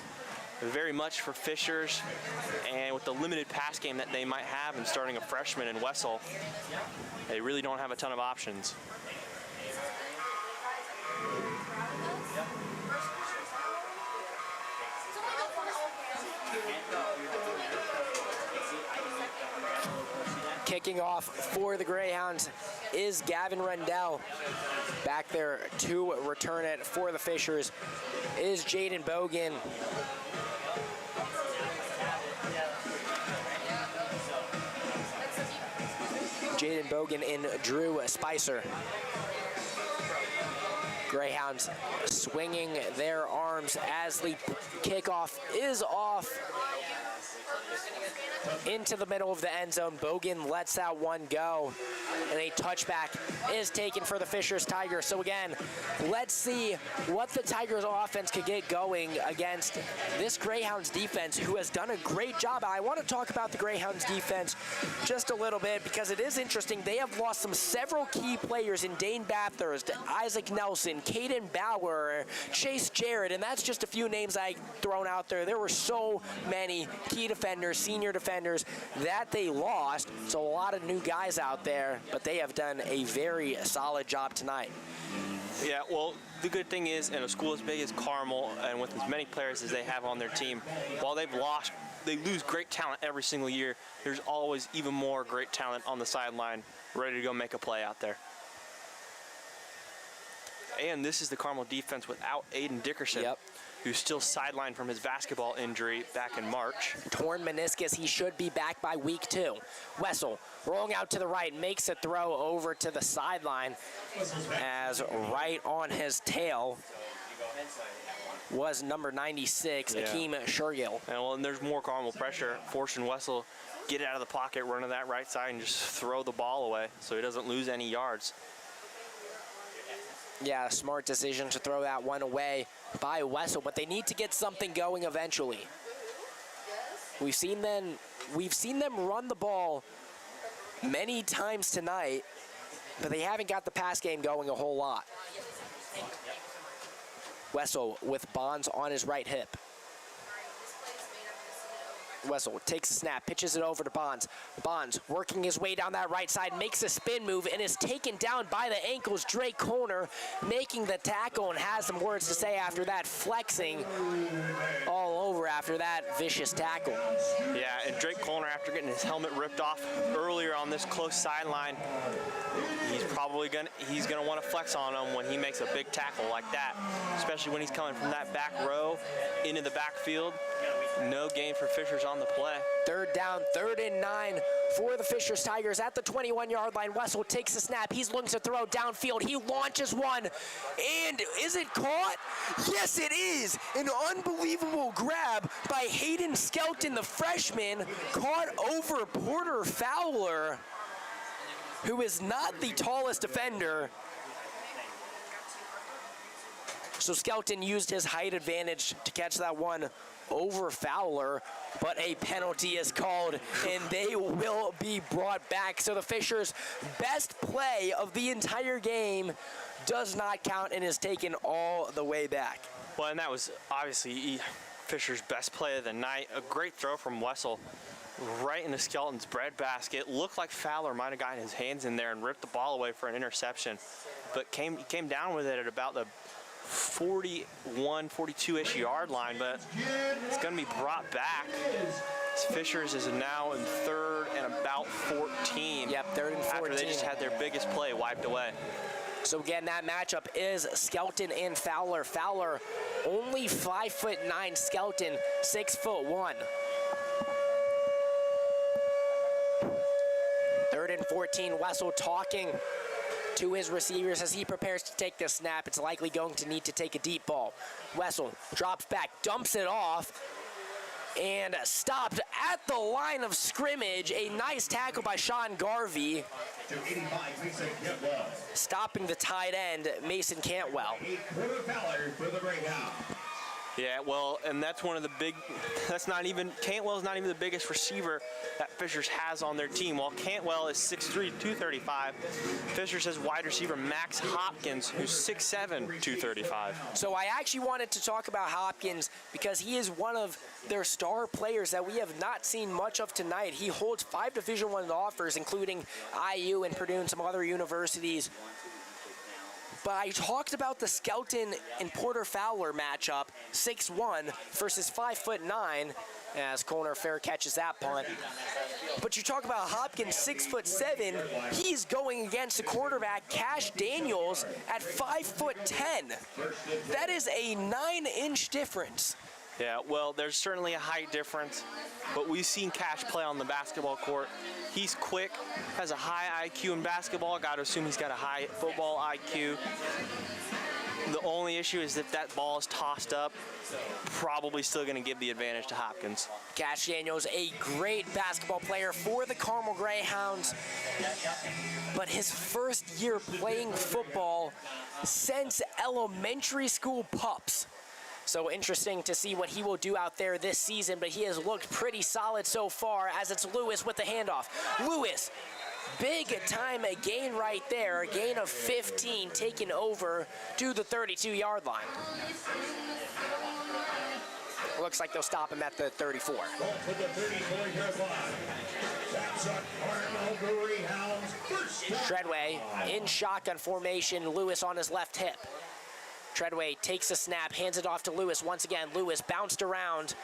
F: very much for Fishers. And with the limited pass game that they might have and starting a freshman in Wessel, they really don't have a ton of options.
E: Kicking off for the Greyhounds is Gavin Rendell. Back there to return it for the Fishers is Jaden Bogan. Jaden Bogan and Drew Spicer. Greyhounds swinging their arms as the kickoff is off into the middle of the end zone. Bogan lets that one go, and a touchback is taken for the Fishers Tigers. So again, let's see what the Tigers offense could get going against this Greyhounds defense, who has done a great job. I want to talk about the Greyhounds defense just a little bit, because it is interesting. They have lost several key players in Dane Bathurst, Isaac Nelson, Caden Bauer, Chase Jarrett, and that's just a few names I thrown out there. There were so many key defenders, senior defenders that they lost. So a lot of new guys out there, but they have done a very solid job tonight.
F: Yeah, well, the good thing is, in a school as big as Carmel and with as many players as they have on their team, while they lose great talent every single year, there's always even more great talent on the sideline ready to go make a play out there. And this is the Carmel defense without Aiden Dickerson, who's still sidelined from his basketball injury back in March.
E: Torn meniscus, he should be back by week 2. Wessel rolling out to the right, makes a throw over to the sideline as right on his tail was number 96, Akeem Shergill.
F: And there's more Carmel pressure, forcing Wessel get out of the pocket, run to that right side, and just throw the ball away so he doesn't lose any yards.
E: Yeah, smart decision to throw that one away by Wessel, but they need to get something going eventually. We've seen them run the ball many times tonight, but they haven't got the pass game going a whole lot. Wessel with Bonds on his right hip. Wessel takes a snap, pitches it over to Bonds. Bonds working his way down that right side, makes a spin move, and is taken down by the ankles. Drake Koner making the tackle and has some words to say after that, flexing all over after that vicious tackle.
F: Yeah, and Drake Koner, after getting his helmet ripped off earlier on this close sideline, he's gonna want to flex on him when he makes a big tackle like that, especially when he's coming from that back row into the backfield. No gain for Fishers on the play.
E: Third down, 3rd and 9 for the Fishers Tigers at the 21-yard line. Wessel takes a snap. He's looking to throw downfield. He launches one, and is it caught? Yes, it is. An unbelievable grab by Hayden Skelton, the freshman, caught over Porter Fowler, who is not the tallest defender. So Skelton used his height advantage to catch that one over Fowler, but a penalty is called and they will be brought back. So the Fishers' best play of the entire game does not count and is taken all the way back.
F: Well, and that was obviously Fisher's best play of the night. A great throw from Wessel right into Skelton's breadbasket. Looked like Fowler might have gotten his hands in there and ripped the ball away for an interception, but came down with it at about the 41, 42-ish yard line, but it's going to be brought back. Fishers is now in 3rd and about 14.
E: Yep, 3rd and 14.
F: After they just had their biggest play wiped away.
E: So again, that matchup is Skelton and Fowler. Fowler only 5'9", Skelton 6'1". 3rd and 14, Wessel talking to his receivers as he prepares to take the snap. It's likely going to need to take a deep ball. Wessel drops back, dumps it off, and stopped at the line of scrimmage. A nice tackle by Sean Garvey, stopping the tight end, Mason Cantwell.
F: Yeah, well, and that's one of the Cantwell's not even the biggest receiver that Fishers has on their team. While Cantwell is 6'3", 235, Fishers has wide receiver Max Hopkins, who's 6'7", 235.
E: So I actually wanted to talk about Hopkins because he is one of their star players that we have not seen much of tonight. He holds 5 Division I offers, including IU and Purdue and some other universities. But I talked about the Skelton and Porter Fowler matchup, 6'1" versus 5'9", as Koner fair catches that punt. But you talk about Hopkins, 6'7", he's going against the quarterback Cash Daniels at 5'10". That is a 9-inch difference.
F: Yeah, well, there's certainly a height difference, but we've seen Cash play on the basketball court. He's quick, has a high IQ in basketball. Got to assume he's got a high football IQ. The only issue is if that ball is tossed up, probably still going to give the advantage to Hopkins.
E: Cash Daniels, a great basketball player for the Carmel Greyhounds, but his first year playing football since elementary school pups. So interesting to see what he will do out there this season, but he has looked pretty solid so far as it's Lewis with the handoff. Lewis, big time a gain right there, a gain of 15, taken over to the 32-yard line. Looks like they'll stop him at the 34.
G: Ball to the 34-yard line. That's a Carmel Greyhounds first down.
E: Treadway in shotgun formation, Lewis on his left hip. Treadway takes a snap, hands it off to Lewis. Once again, Lewis bounced around,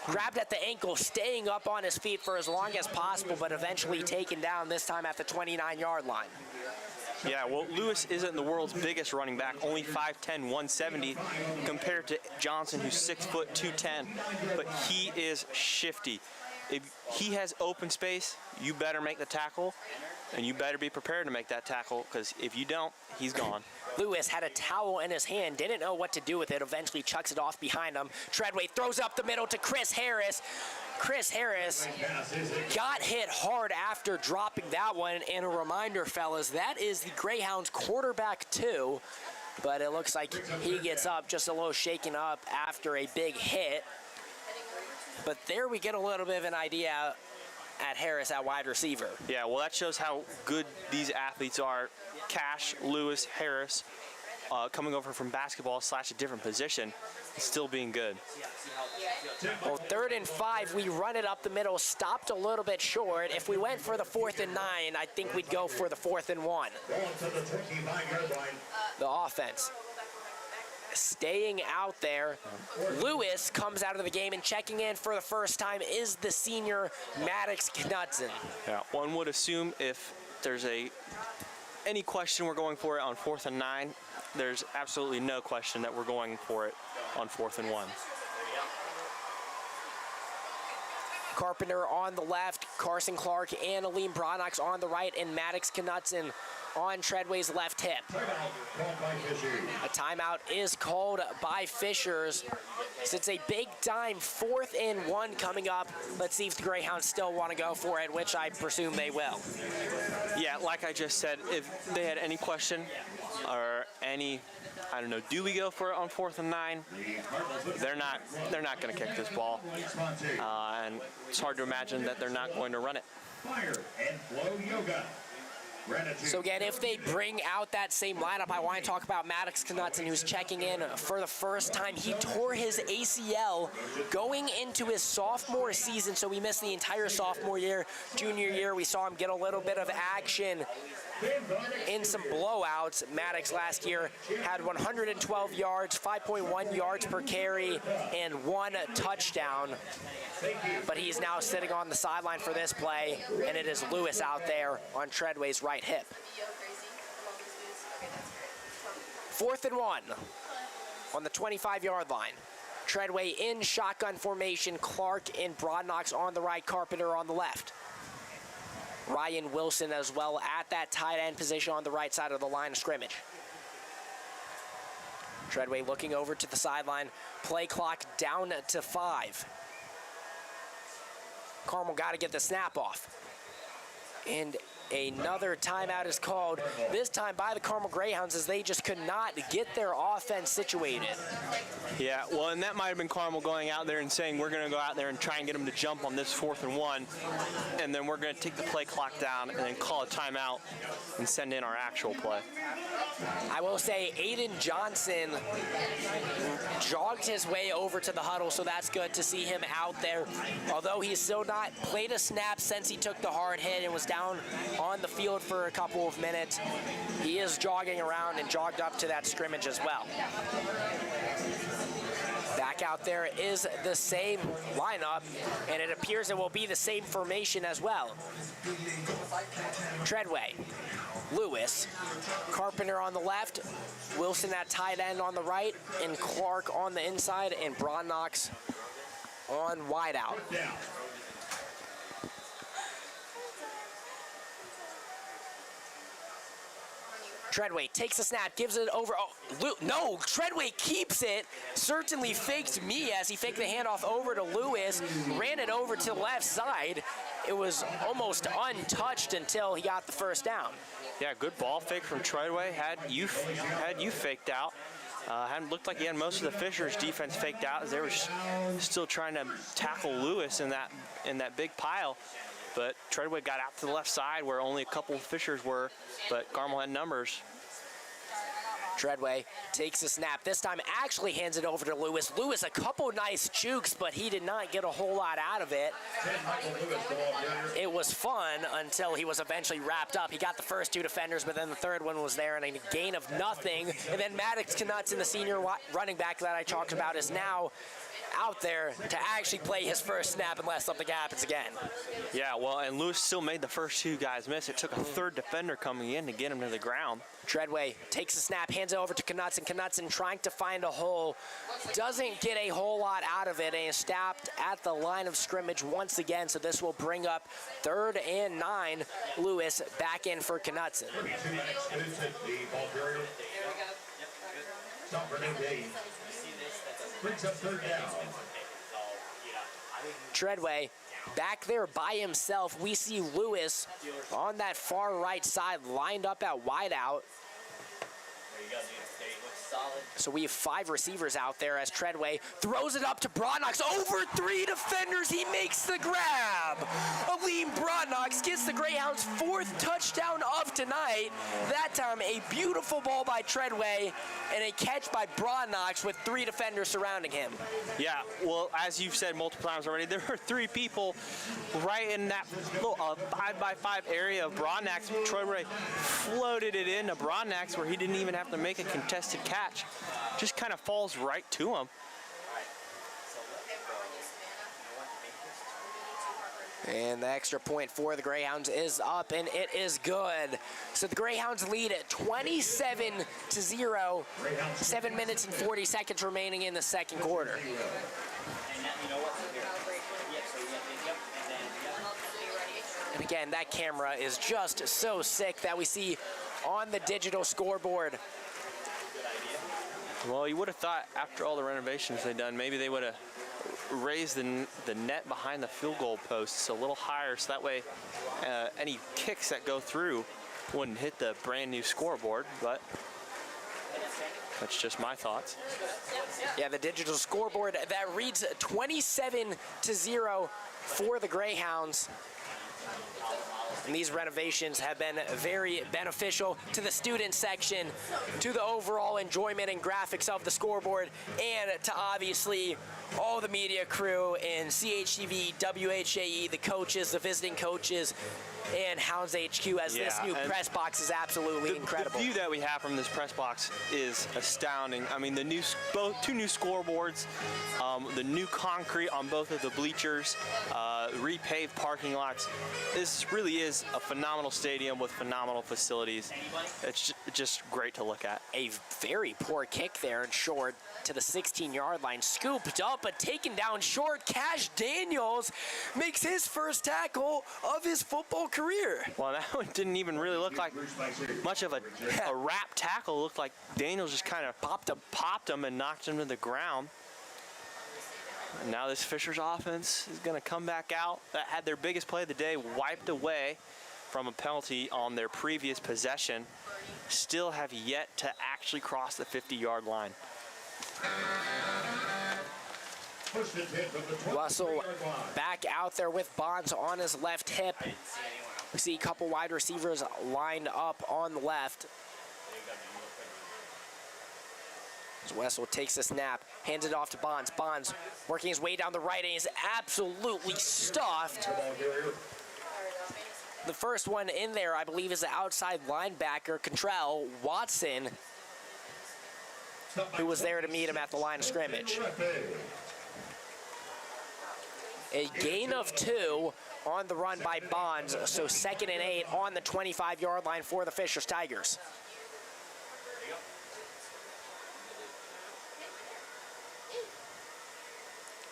E: grabbed at the ankle, staying up on his feet for as long as possible, but eventually taken down, this time at the 29-yard line.
F: Yeah, well, Lewis isn't the world's biggest running back, only 5'10", 170, compared to Johnson, who's 6 foot 210, but he is shifty. If he has open space, you better make the tackle, and you better be prepared to make that tackle, because if you don't, he's gone.
E: Lewis had a towel in his hand, didn't know what to do with it, eventually chucks it off behind him. Treadway throws up the middle to Chris Harris. Chris Harris got hit hard after dropping that one. And a reminder, fellas, that is the Greyhounds quarterback too, but it looks like he gets up just a little shaken up after a big hit. But there we get a little bit of an idea at Harris at wide receiver.
F: Yeah, well, that shows how good these athletes are. Cash, Lewis, Harris, coming over from basketball / a different position, still being good.
E: Well, 3rd and 5, we run it up the middle, stopped a little bit short. If we went for the 4th and 9, I think we'd go for the 4th and 1. The offense staying out there. Lewis comes out of the game, and checking in for the first time is the senior Maddox Knudsen.
F: Yeah, one would assume if there's any question we're going for it on 4th and 9, there's absolutely no question that we're going for it on 4th and 1.
E: Carpenter on the left, Carson Clark and Aleem Bronox on the right, and Maddox Knudsen on Treadway's left hip. A timeout is called by Fishers. It's a big time 4th and 1 coming up. Let's see if the Greyhounds still want to go for it, which I presume they will.
F: Yeah, like I just said, if they had any question or any, I don't know, do we go for it on 4th and 9? They're not going to kick this ball, and it's hard to imagine that they're not going to run it.
G: Fire and flow yoga.
E: So again, if they bring out that same lineup, I want to talk about Maddox Knudsen, who's checking in for the first time. He tore his ACL going into his sophomore season, so he missed the entire sophomore year. Junior year, we saw him get a little bit of action in some blowouts. Maddox last year had 112 yards, 5.1 yards per carry, and 1 touchdown. But he's now sitting on the sideline for this play, and it is Lewis out there on Treadway's right hip. 4th and 1 on the 25-yard line. Treadway in shotgun formation, Clark and Bronox on the right, Carpenter on the left. Ryan Wilson as well at that tight end position on the right side of the line of scrimmage. Treadway looking over to the sideline. Play clock down to 5. Carmel got to get the snap off. And another timeout is called, this time by the Carmel Greyhounds, as they just could not get their offense situated.
F: Yeah, well, and that might have been Carmel going out there and saying, we're going to go out there and try and get them to jump on this 4th and 1, and then we're going to take the play clock down and then call a timeout and send in our actual play.
E: I will say Aiden Johnson jogged his way over to the huddle, so that's good to see him out there. Although he's still not played a snap since he took the hard hit and was down on the field for a couple of minutes, he is jogging around and jogged up to that scrimmage as well. Back out there is the same lineup, and it appears it will be the same formation as well. Treadway, Lewis, Carpenter on the left, Wilson at tight end on the right, and Clark on the inside, and Bronox on wideout. Treadway takes a snap, gives it over. Oh, no, Treadway keeps it. Certainly faked me as he faked the handoff over to Lewis, ran it over to the left side. It was almost untouched until he got the first down.
F: Yeah, good ball fake from Treadway. Had you faked out. Hadn't looked like he had most of the Fishers defense faked out as they were still trying to tackle Lewis in that big pile. But Treadway got out to the left side where only a couple of Fishers were, but Carmel had numbers.
E: Treadway takes the snap. This time actually hands it over to Lewis. Lewis, a couple nice jukes, but he did not get a whole lot out of it. It was fun until he was eventually wrapped up. He got the first 2 defenders, but then the third one was there, and a gain of nothing. And then Maddox Knott, the senior running back that I talked about, is now out there to actually play his first snap unless something happens again.
F: Yeah, well, and Lewis still made the first 2 guys miss. It took a third defender coming in to get him to the ground.
E: Treadway takes the snap, hands it over to Knutson. Knutson trying to find a hole, doesn't get a whole lot out of it, and is stopped at the line of scrimmage once again, so this will bring up 3rd and 9. Lewis back in for Knutson.
G: Brings up 3rd down.
E: Treadway back there by himself. We see Lewis on that far right side lined up at wideout. So we have 5 receivers out there as Treadway throws it up to Broadnox. Over 3 defenders, he makes the grab. Aleem Broadnox gets the Greyhounds' 4th touchdown of tonight. That time a beautiful ball by Treadway and a catch by Broadnox with 3 defenders surrounding him.
F: Yeah, well, as you've said multiple times already, there were 3 people right in that little 5x5 area of Broadnox. Treadway floated it into Broadnox where he didn't even have to make a contested catch. Just kind of falls right to him.
E: And the extra point for the Greyhounds is up, and it is good. So the Greyhounds lead at 27-0. 7 minutes and 40 seconds remaining in the second quarter. And again, that camera is just so sick that we see on the digital scoreboard.
F: Well, you would have thought after all the renovations they've done, maybe they would have raised the net behind the field goal posts a little higher, so that way any kicks that go through wouldn't hit the brand new scoreboard, but that's just my thoughts.
E: Yeah, the digital scoreboard that reads 27-0 for the Greyhounds. And these renovations have been very beneficial to the student section, to the overall enjoyment and graphics of the scoreboard, and to obviously all the media crew in CHTV, WHAE, the coaches, the visiting coaches, and Hounds HQ, as this new press box is absolutely incredible.
F: The view that we have from this press box is astounding. I mean, the new 2 new scoreboards, the new concrete on both of the bleachers, repaved parking lots. This really is a phenomenal stadium with phenomenal facilities. It's just great to look at.
E: A very poor kick there and short to the 16-yard line, scooped up but taken down short. Cash Daniels makes his first tackle of his football career.
F: Well, that one didn't even really look like much of a wrap tackle. It looked like Daniels just kind of popped him and knocked him to the ground. And now this Fisher's offense is going to come back out. That had their biggest play of the day wiped away from a penalty on their previous possession. Still have yet to actually cross the 50-yard line.
E: Russell back out there with Bonds on his left hip. We see a couple wide receivers lined up on the left. As Wessel takes the snap, hands it off to Bonds. Bonds working his way down the right, and he's absolutely stuffed. The first one in there, I believe, is the outside linebacker, Contrell Watson, who was there to meet him at the line of scrimmage. A gain of 2 on the run by Bonds, so 2nd and 8 on the 25-yard line for the Fishers Tigers.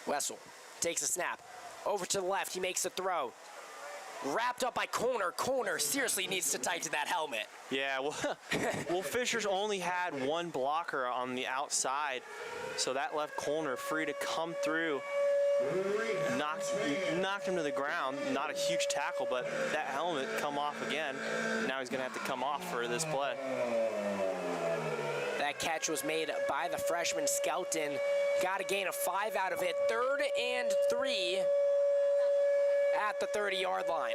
E: Wessel takes a snap. Over to the left, he makes a throw. Wrapped up by Corner. Corner seriously needs to tighten that helmet.
F: Yeah, well, Fishers only had 1 blocker on the outside, so that left Corner free to come through. Knocked him to the ground. Not a huge tackle, but that helmet come off again. Now he's going to have to come off for this play.
E: That catch was made by the freshman Skelton. Got a gain of 5 out of it. 3rd and 3 at the 30-yard line.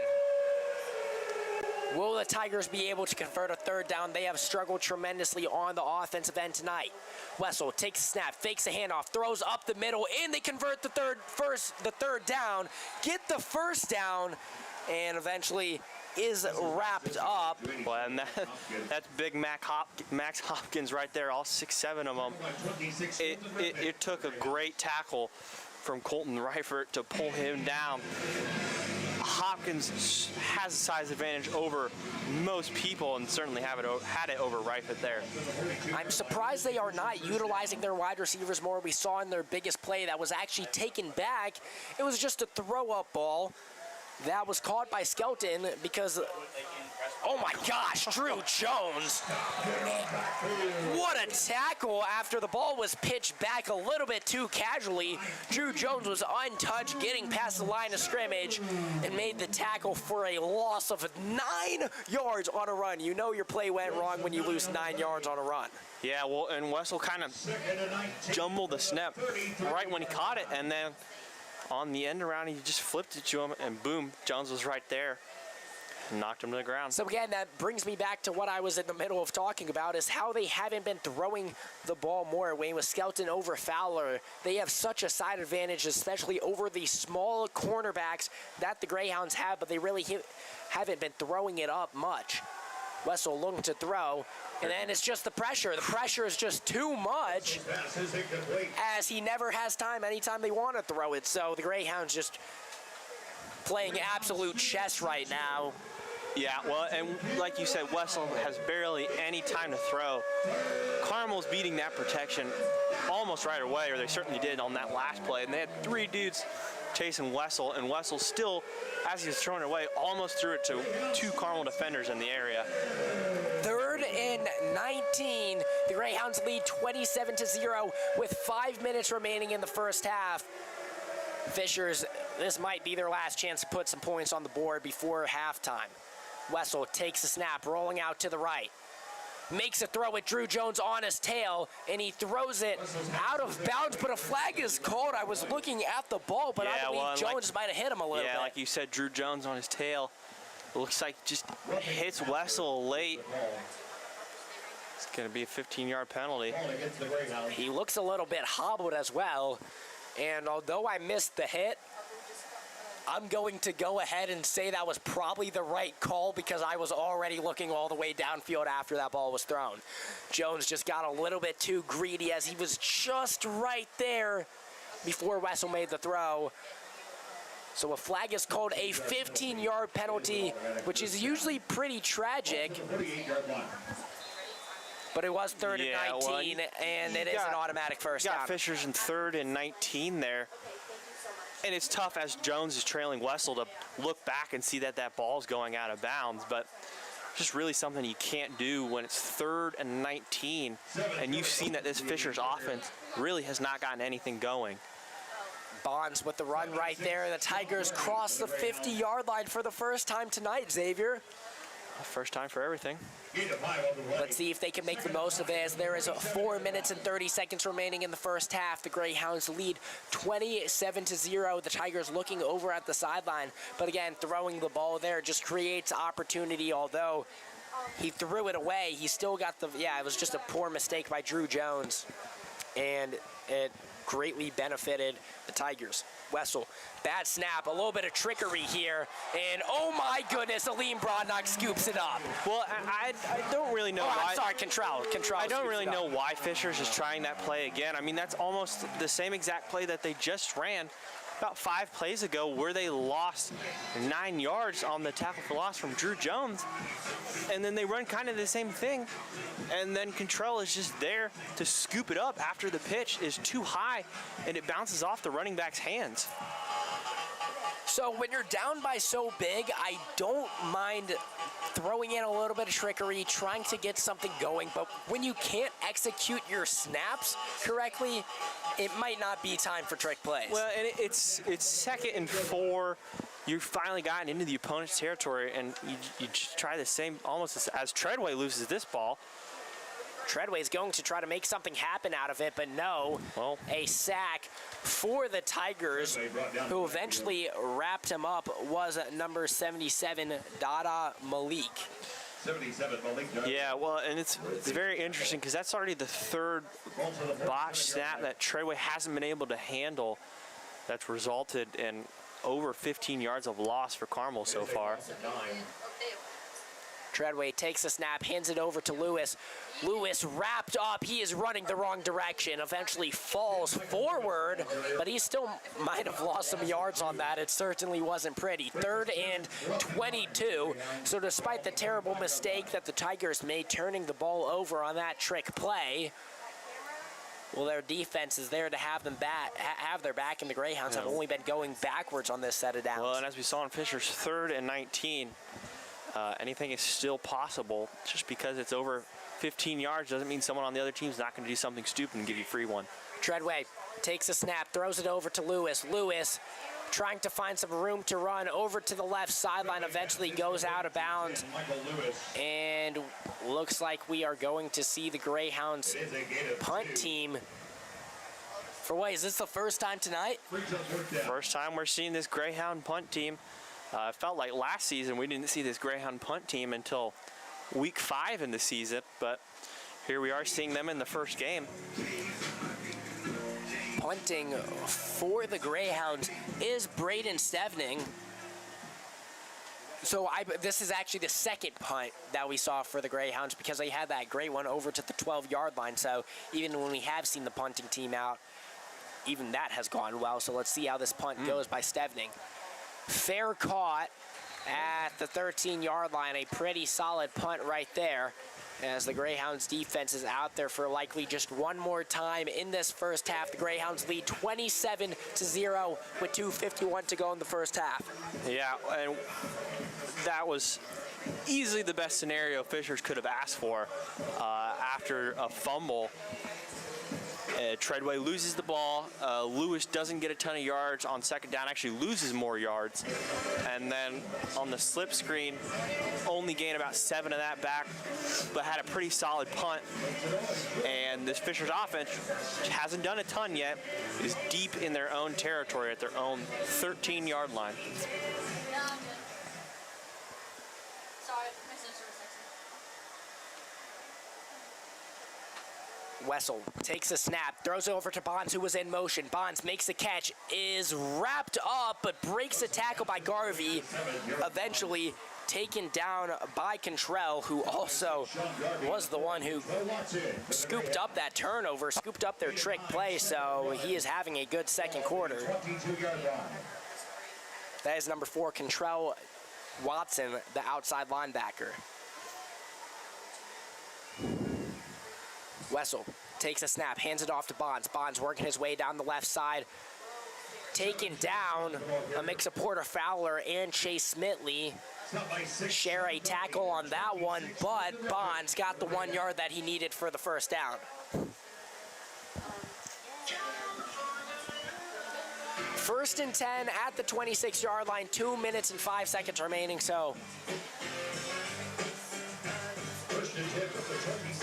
E: Will the Tigers be able to convert a third down? They have struggled tremendously on the offensive end tonight. Wessel takes a snap, fakes a handoff, throws up the middle, and they convert the third down, get the first down, and eventually is wrapped up.
F: Well, and that's big Max Hopkins right there, all 6'7" of them. It took a great tackle from Colton Reifert to pull him down. Hopkins has a size advantage over most people and certainly had it over Reifert there.
E: I'm surprised they are not utilizing their wide receivers more. We saw in their biggest play that was actually taken back. It was just a throw-up ball that was caught by Skelton because, oh my gosh, Drew Jones. What a tackle after the ball was pitched back a little bit too casually. Drew Jones was untouched, getting past the line of scrimmage and made the tackle for a loss of 9 yards on a run. You know your play went wrong when you lose 9 yards on a run.
F: Yeah, well, and Wessel kind of jumbled the snap right when he caught it, and then on the end around, he just flipped it to him, and boom, Jones was right there and knocked him to the ground.
E: So again, that brings me back to what I was in the middle of talking about, is how they haven't been throwing the ball more. Wayne, with Skelton over Fowler, they have such a side advantage, especially over the small cornerbacks that the Greyhounds have, but they really haven't been throwing it up much. Wessel looking to throw, and then it's just the pressure. The pressure is just too much, as he never has time anytime they want to throw it. So the Greyhounds just playing absolute chess right now.
F: Yeah, well, and like you said, Wessel has barely any time to throw. Carmel's beating that protection almost right away, or they certainly did on that last play, and they had 3 dudes chasing Wessel, and Wessel still, as he was throwing it away, almost threw it to 2 Carmel defenders in the area.
E: 3rd and 19. The Greyhounds lead 27-0 with 5 minutes remaining in the first half. Fishers, this might be their last chance to put some points on the board before halftime. Wessel takes a snap, rolling out to the right. Makes a throw with Drew Jones on his tail, and he throws it out of bounds, but a flag is called. I was looking at the ball, but I believe Jones might have hit him a little bit.
F: Yeah, like you said, Drew Jones on his tail. It looks like just hits Wessel late. It's going to be a 15-yard penalty.
E: He looks a little bit hobbled as well, and although I missed the hit, I'm going to go ahead and say that was probably the right call because I was already looking all the way downfield after that ball was thrown. Jones just got a little bit too greedy as he was just right there before Wessel made the throw. So a flag is called, a 15-yard penalty, which is usually pretty tragic. But it was 3rd and 19, and it is an automatic first down.
F: Got Fishers in 3rd and 19 there. And it's tough as Jones is trailing Wessel to look back and see that that ball's going out of bounds, but just really something you can't do when it's 3rd and 19, and you've seen that this Fishers offense really has not gotten anything going.
E: Bonds with the run right there. The Tigers cross the 50-yard line for the first time tonight, Xavier.
F: First time for everything.
E: Let's see if they can make the most of it, as there is 4 minutes and 30 seconds remaining in the first half. The Greyhounds lead 27-0. The Tigers looking over at the sideline. But again, throwing the ball there just creates opportunity. Although he threw it away, he still got the, it was just a poor mistake by Drew Jones. And it greatly benefited the Tigers. Wessel, bad snap, a little bit of trickery here, and oh my goodness, Aleem Brodnock scoops it up.
F: Well, I don't really know why.
E: I'm sorry, Contrell.
F: I don't really know why Fishers is trying that play again. I mean, that's almost the same exact play that they just ran about 5 plays ago, where they lost 9 yards on the tackle for loss from Drew Jones. And then they run kind of the same thing. And then Contrell is just there to scoop it up after the pitch is too high and it bounces off the running back's hands.
E: So when you're down by so big, I don't mind throwing in a little bit of trickery, trying to get something going, but when you can't execute your snaps correctly, it might not be time for trick plays.
F: Well, and it's 2nd and 4. You've finally gotten into the opponent's territory, and you just try the same, almost as Treadway loses this ball.
E: Treadway's going to try to make something happen out of it, but no.
F: Well,
E: a sack for the Tigers, who eventually wrapped him up, was number 77, Dada Malik.
G: 77, Malik.
F: yeah, well, and it's very interesting because that's already the third botch snap that Treadway hasn't been able to handle that's resulted in over 15 yards of loss for Carmel so far.
E: Treadway takes a snap, hands it over to Lewis. Lewis wrapped up. He is running the wrong direction. Eventually falls forward, but he still might have lost some yards on that. It certainly wasn't pretty. 3rd and 22. So despite the terrible mistake that the Tigers made turning the ball over on that trick play, well, their defense is there to have them have their back, and the Greyhounds have only been going backwards on this set of downs.
F: Well, and as we saw in Fisher's 3rd and 19, anything is still possible. Just because it's over 15 yards doesn't mean someone on the other team is not going to do something stupid and give you a free one.
E: Treadway takes a snap, throws it over to Lewis. Lewis trying to find some room to run over to the left sideline, eventually goes out of bounds. And looks like we are going to see the Greyhounds punt team. For what, is this the first time tonight?
F: First time we're seeing this Greyhound punt team. It felt like last season we didn't see this Greyhound punt team until week 5 in the season, but here we are seeing them in the first game.
E: Punting for the Greyhounds is Braden Stevning. So this is actually the second punt that we saw for the Greyhounds, because they had that great one over to the 12-yard line. So even when we have seen the punting team out, even that has gone well. So let's see how this punt goes by Stevning. Fair caught at the 13-yard line. A pretty solid punt right there, as the Greyhounds defense is out there for likely just one more time in this first half. The Greyhounds lead 27-0 with 2:51 to go in the first half.
F: Yeah, and that was easily the best scenario Fishers could have asked for after a fumble. Treadway loses the ball. Lewis doesn't get a ton of yards on second down, actually loses more yards. And then on the slip screen, only gained about 7 of that back, but had a pretty solid punt. And this Fishers offense, which hasn't done a ton yet, is deep in their own territory at their own 13-yard line.
E: Wessel takes a snap, throws it over to Bonds, who was in motion. Bonds makes the catch, is wrapped up, but breaks a tackle by Garvey. Eventually taken down by Contrell, who also was the one who scooped up that turnover, scooped up their trick play, so he is having a good second quarter. That is number 4, Contrell Watson, the outside linebacker. Wessel takes a snap, hands it off to Bonds. Bonds working his way down the left side. Taken down, a mix of Porter Fowler and Chase Smitley share a tackle on that one, but Bonds got the 1 yard that he needed for the first down. First and 10 at the 26-yard line, 2 minutes and 5 seconds remaining, so.
G: First and 10 from the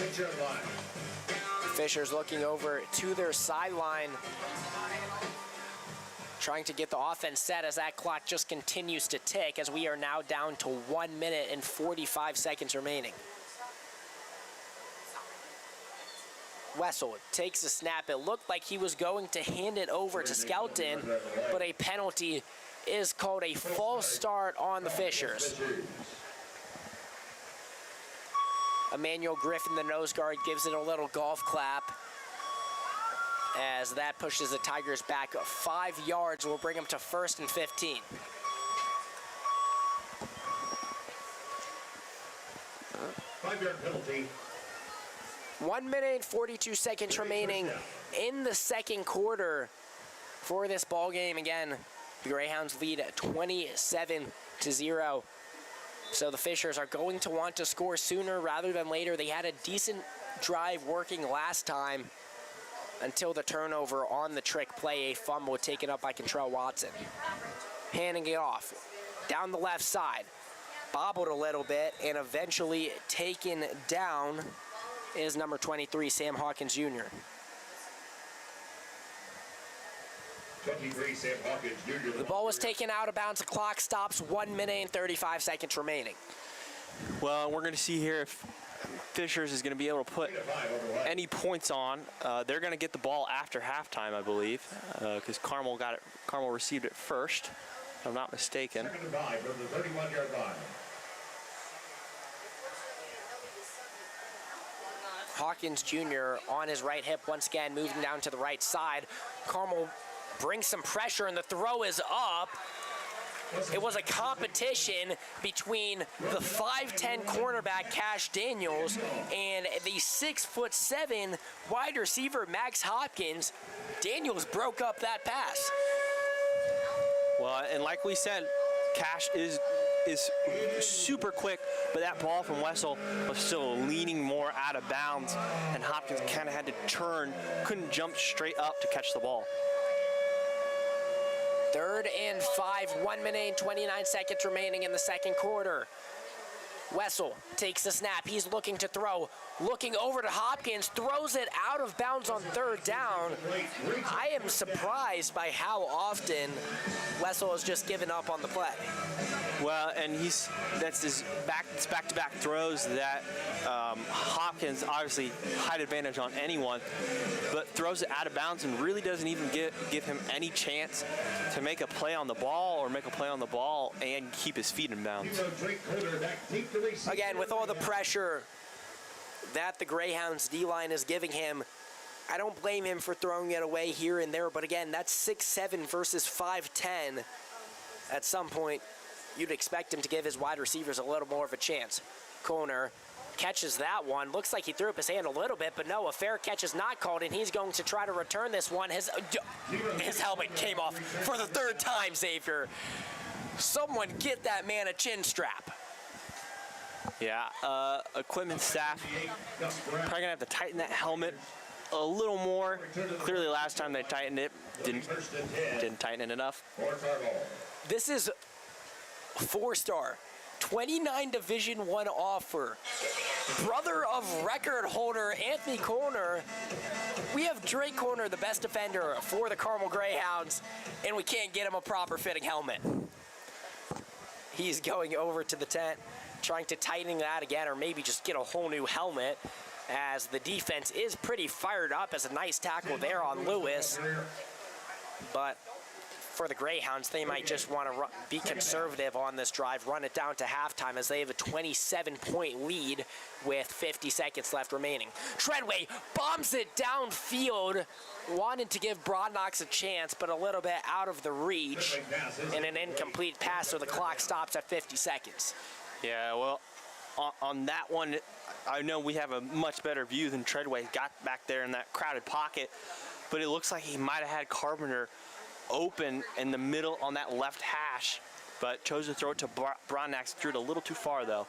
G: 26-yard line.
E: Fishers looking over to their sideline, trying to get the offense set as that clock just continues to tick, as we are now down to 1 minute and 45 seconds remaining. Wessel takes a snap. It looked like he was going to hand it over to Skelton, but a penalty is called, a false start on the Fishers. Emmanuel Griffin, the nose guard, gives it a little golf clap, as that pushes the Tigers back 5 yards. Will bring them to 1st and 15.
G: Five-yard penalty.
E: 1 minute and 42 seconds remaining in the second quarter for this ball game. Again, the Greyhounds lead 27-0. So the Fishers are going to want to score sooner rather than later. They had a decent drive working last time until the turnover on the trick play, a fumble taken up by Contrell Watson. Handing it off down the left side, bobbled a little bit and eventually taken down is number 23, Sam Hawkins Jr.
G: 23, Sam Hawkins Jr.
E: The ball was taken out of bounds. The clock stops. 1 minute and 35 seconds remaining.
F: Well, we're going to see here if Fishers is going to be able to put any points on. They're going to get the ball after halftime, I believe, because Carmel received it first, if I'm not mistaken.
G: Second and 5 from the 31-yard line.
E: Hawkins Jr. on his right hip once again, moving down to the right side. Carmel brings some pressure, and the throw is up. It was a competition between the 5'10" cornerback Cash Daniels and the 6'7" wide receiver Max Hopkins. Daniels broke up that pass.
F: Well, and like we said, Cash is super quick, but that ball from Wessel was still leaning more out of bounds, and Hopkins kind of had to turn, couldn't jump straight up to catch the ball.
E: 3rd and 5, 1 minute and 29 seconds remaining in the second quarter. Wessel takes the snap. He's looking to throw. Looking over to Hopkins, throws it out of bounds on 3rd down. I am surprised by how often Wessel has just given up on the play.
F: Well, and that's his back-to-back throws that Hopkins obviously height advantage on anyone, but throws it out of bounds and really doesn't even give him any chance to make a play on the ball and keep his feet in bounds.
E: Again, with all the pressure that the Greyhounds D-line is giving him, I don't blame him for throwing it away here and there, but again, that's 6'7" versus 5'10". At some point, you'd expect him to give his wide receivers a little more of a chance. Corner catches that one. Looks like he threw up his hand a little bit, but no, a fair catch is not called, and he's going to try to return this one. His helmet came off for the 3rd time, Xavier. Someone get that man a chin strap.
F: Yeah, equipment staff probably going to have to tighten that helmet a little more. Clearly last time they tightened it, didn't tighten it enough.
E: This is 4-star, 29 Division I offer, brother of record holder Anthony Corner. We have Drake Corner, the best defender for the Carmel Greyhounds, and we can't get him a proper fitting helmet. He's going over to the tent, trying to tighten that again, or maybe just get a whole new helmet, as the defense is pretty fired up. As a nice tackle there on Lewis. But for the Greyhounds, they might just want to be conservative on this drive, run it down to halftime, as they have a 27-point lead with 50 seconds left remaining. Treadway bombs it downfield, wanted to give Broadnox a chance, but a little bit out of the reach, and an incomplete pass, so the clock stops at 50 seconds.
F: Yeah, well, on that one, I know we have a much better view than Treadway got back there in that crowded pocket, but it looks like he might have had Carpenter open in the middle on that left hash, but chose to throw it to Broadnox. Threw it a little too far, though.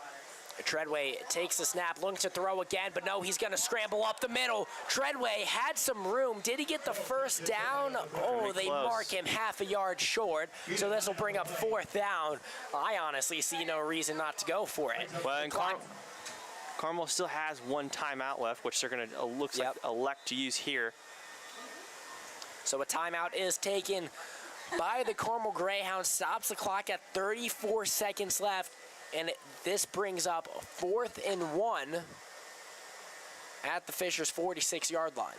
E: Treadway takes the snap, looking to throw again, but no, he's going to scramble up the middle. Treadway had some room. Did he get the first down? Oh, they mark him half a yard short, so this will bring up 4th down. I honestly see no reason not to go for it.
F: Well, and Carmel still has 1 timeout left, which they're going to like elect to use here.
E: So a timeout is taken by the Carmel Greyhounds, stops the clock at 34 seconds left, and this brings up 4th and 1 at the Fishers' 46-yard line.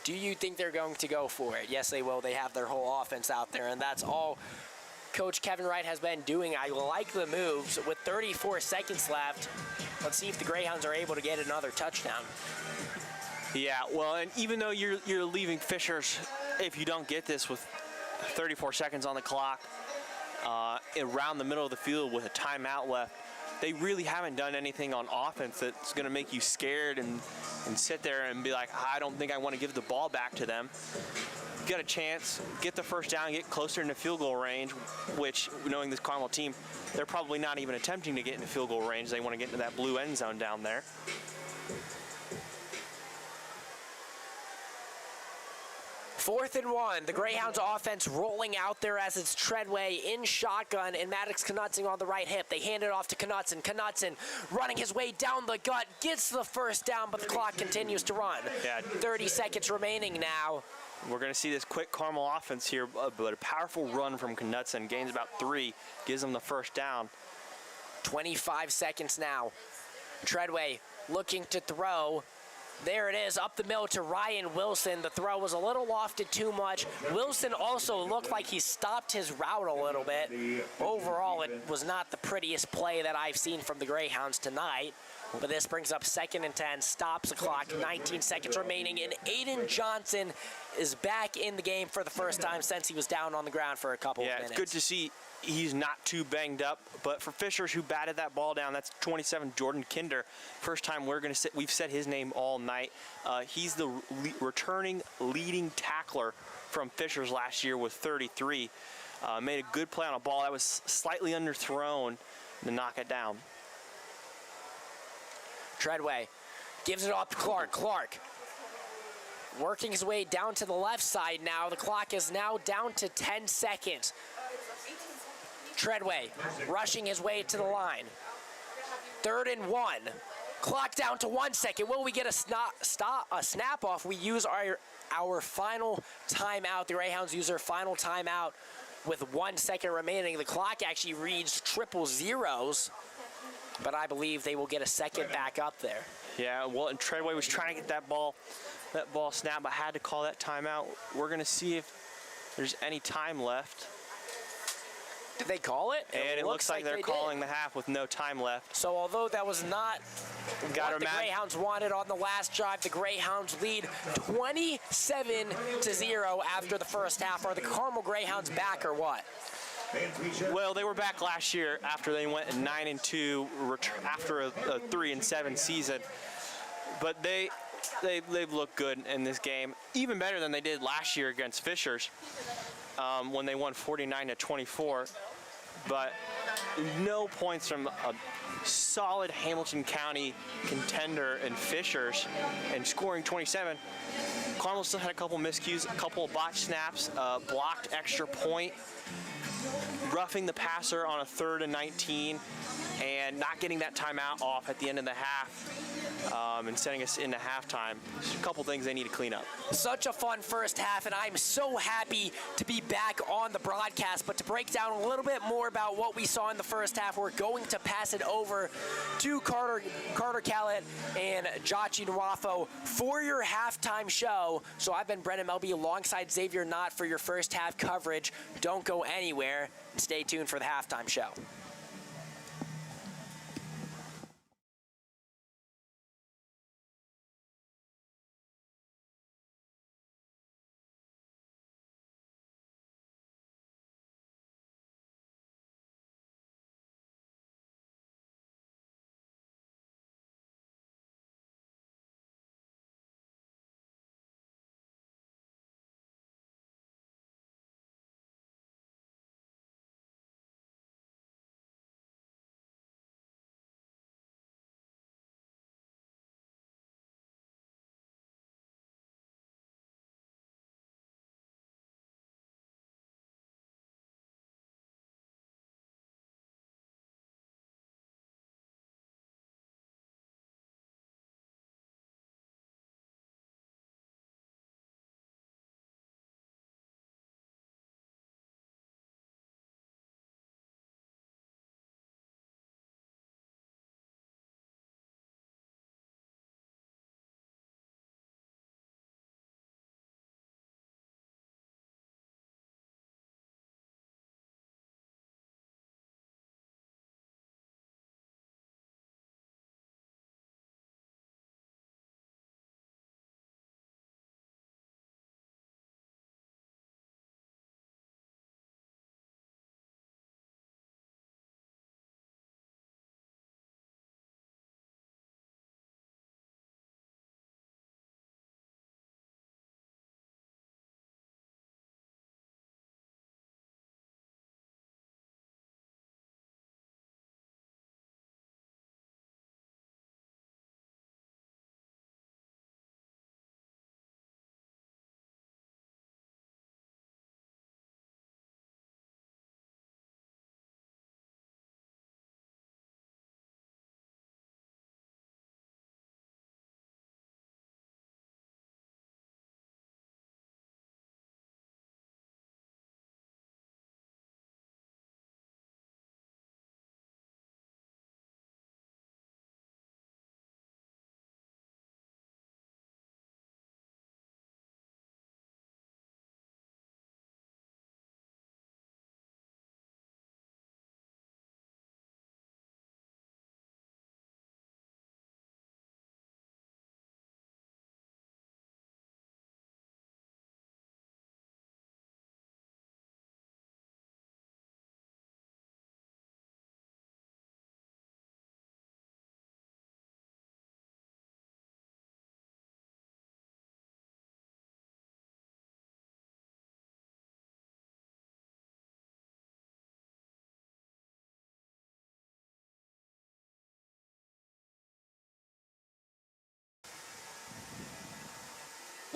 E: Do you think they're going to go for it? Yes, they will. They have their whole offense out there, and that's all Coach Kevin Wright has been doing. I like the moves. With 34 seconds left, let's see if the Greyhounds are able to get another touchdown.
F: Yeah, well, and even though you're leaving Fishers, if you don't get this with 34 seconds on the clock, around the middle of the field with a timeout left, they really haven't done anything on offense that's going to make you scared and sit there and be like, I don't think I want to give the ball back to them. Get a chance, get the first down, get closer into field goal range, which, knowing this Carmel team, they're probably not even attempting to get into field goal range. They want to get into that blue end zone down there.
E: 4th and 1. The Greyhounds offense rolling out there as it's Treadway in shotgun and Maddox Knutson on the right hip. They hand it off to Knutson. Knutson running his way down the gut, gets the first down, but the clock continues to run.
F: Yeah.
E: 30 seconds remaining now.
F: We're going to see this quick Carmel offense here, but a powerful run from Knutson. Gains about 3, gives them the first down.
E: 25 seconds now. Treadway looking to throw. There it is, up the middle to Ryan Wilson. The throw was a little lofted too much. Wilson also looked like he stopped his route a little bit. Overall, it was not the prettiest play that I've seen from the Greyhounds tonight. But this brings up 2nd and 10, stops the clock, 19 seconds remaining, and Aiden Johnson is back in the game for the first time since he was down on the ground for a couple of minutes.
F: Yeah, it's good to see he's not too banged up, but for Fishers, who batted that ball down, that's 27, Jordan Kinder. First time we've said his name all night. He's the returning leading tackler from Fishers last year with 33. Made a good play on a ball that was slightly underthrown to knock it down.
E: Treadway gives it off to Clark. Clark working his way down to the left side now. The clock is now down to 10 seconds. Treadway rushing his way to the line. 3rd and 1. Clock down to 1 second. Will we get a snap off? We use our final timeout. The Greyhounds use their final timeout with 1 second remaining. The clock actually reads triple zeros, but I believe they will get a second back up there.
F: Yeah, well, and Treadway was trying to get that ball snapped, but had to call that timeout. We're going to see if there's any time left.
E: Did they call it?
F: And it looks like they're calling the half with no time left.
E: So although that was not what the Greyhounds wanted on the last drive, the Greyhounds lead 27-0 after the first half. Are the Carmel Greyhounds back or what?
F: Well, they were back last year after they went 9-2 after a 3-7 season. But they've looked good in this game, even better than they did last year against Fishers when they won 49-24. But no points from a solid Hamilton County contender in Fishers and scoring 27. Carmel still had a couple miscues, a couple of botched snaps, blocked extra point, roughing the passer on a 3rd and 19, and not getting that timeout off at the end of the half, and sending us into halftime. There's a couple things they need to clean up.
E: Such a fun first half, and I'm so happy to be back on the broadcast. But to break down a little bit more about what we saw in the first half, we're going to pass it over to Carter Kellett and Jachike Nwafo for your halftime show. So I've been Brennan Melby alongside Xavier Knott for your first half coverage. Don't go anywhere. Stay tuned for the halftime show.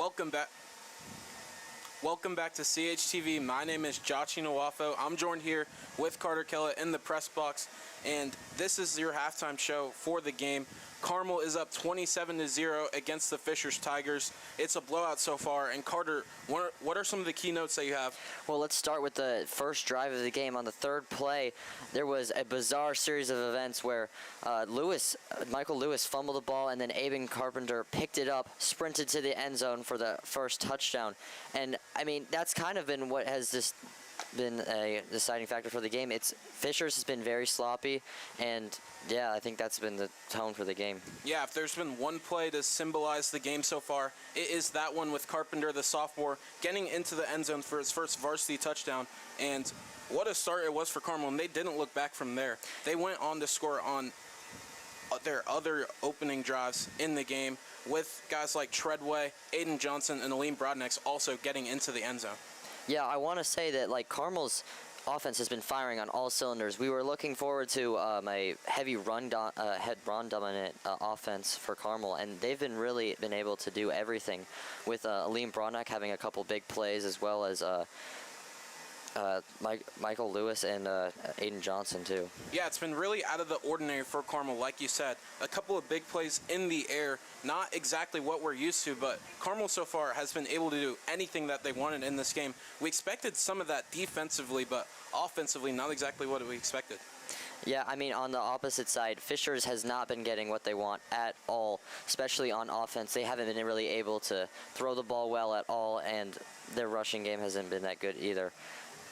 C: Welcome back. Welcome back to CHTV. My name is Jachike Nwafo. I'm joined here with Carter Kellett in the press box, and this is your halftime show for the game. Carmel is up 27-0 against the Fishers Tigers. It's a blowout so far. And Carter, what are some of the key notes that you have?
D: Well, let's start with the first drive of the game. On the third play, there was a bizarre series of events where Michael Lewis fumbled the ball, and then Aben Carpenter picked it up, sprinted to the end zone for the first touchdown. And, I mean, that's kind of been what has just been a deciding factor for the game. Fishers has been very sloppy, and yeah, I think that's been the tone for the game.
C: Yeah, if there's been one play to symbolize the game so far, it is that one with Carpenter, the sophomore, getting into the end zone for his first varsity touchdown. And what a start it was for Carmel, and they didn't look back from there. They went on to score on their other opening drives in the game with guys like Treadway, Aiden Johnson, and Aleem Brodniks also getting into the end zone.
D: Yeah, I want to say that Carmel's offense has been firing on all cylinders. We were looking forward to a heavy run-dominant offense for Carmel, and they've really been able to do everything with Aleem Brodnik having a couple big plays, as well as Michael Lewis and Aiden Johnson too.
C: Yeah, it's been really out of the ordinary for Carmel, like you said. A couple of big plays in the air, not exactly what we're used to, but Carmel so far has been able to do anything that they wanted in this game. We expected some of that defensively, but offensively, not exactly what we expected.
D: Yeah, I mean, on the opposite side, Fishers has not been getting what they want at all, especially on offense. They haven't been really able to throw the ball well at all, and their rushing game hasn't been that good either.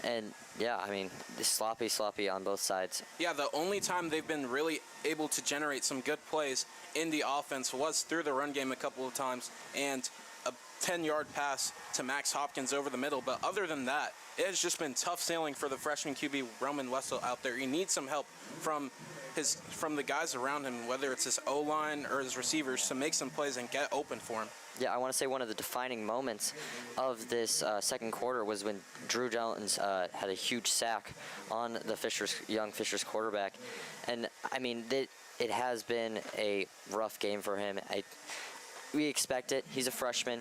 D: And yeah, I mean, sloppy on both sides.
C: Yeah, the only time they've been really able to generate some good plays in the offense was through the run game a couple of times, and a 10-yard pass to Max Hopkins over the middle. But other than that, it has just been tough sailing for the freshman QB Roman Wessel out there. He needs some help from the guys around him, whether it's his O-line or his receivers, to make some plays and get open for him.
D: Yeah, I want to say one of the defining moments of this second quarter was when Drew Jones had a huge sack on the young Fishers quarterback. And, I mean, it has been a rough game for him. We expect it. He's a freshman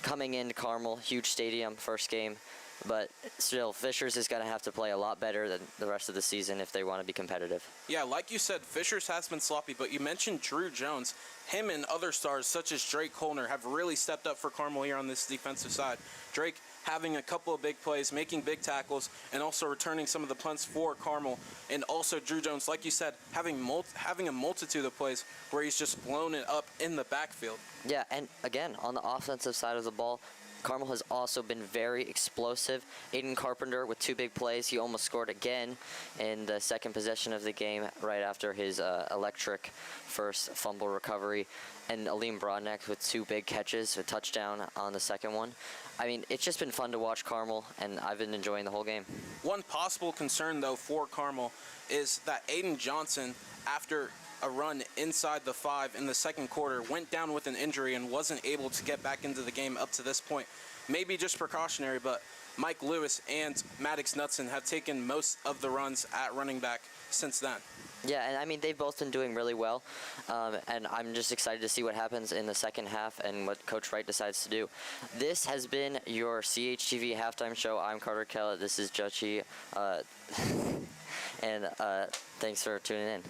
D: coming into Carmel, huge stadium, first game. But still, Fishers is going to have to play a lot better than the rest of the season if they want to be competitive.
C: Yeah, like you said, Fishers has been sloppy, but you mentioned Drew Jones. Him and other stars such as Drake Colner have really stepped up for Carmel here on this defensive side. Drake having a couple of big plays, making big tackles, and also returning some of the punts for Carmel. And also Drew Jones, like you said, having a multitude of plays where he's just blown it up in the backfield.
D: Yeah, and again, on the offensive side of the ball, Carmel has also been very explosive. Aiden Carpenter with two big plays. He almost scored again in the second possession of the game right after his electric first fumble recovery. And Aleem Brodnik with two big catches, a touchdown on the second one. I mean, it's just been fun to watch Carmel, and I've been enjoying the whole game.
C: One possible concern, though, for Carmel is that Aiden Johnson, after a run inside the 5 in the second quarter, went down with an injury and wasn't able to get back into the game up to this point. Maybe just precautionary, but Mike Lewis and Maddox Knudsen have taken most of the runs at running back since then.
D: Yeah, and I mean, they've both been doing really well, and I'm just excited to see what happens in the second half and what Coach Wright decides to do. This has been your CHTV halftime show. I'm Carter Kellett. This is Jachike, and thanks for tuning in.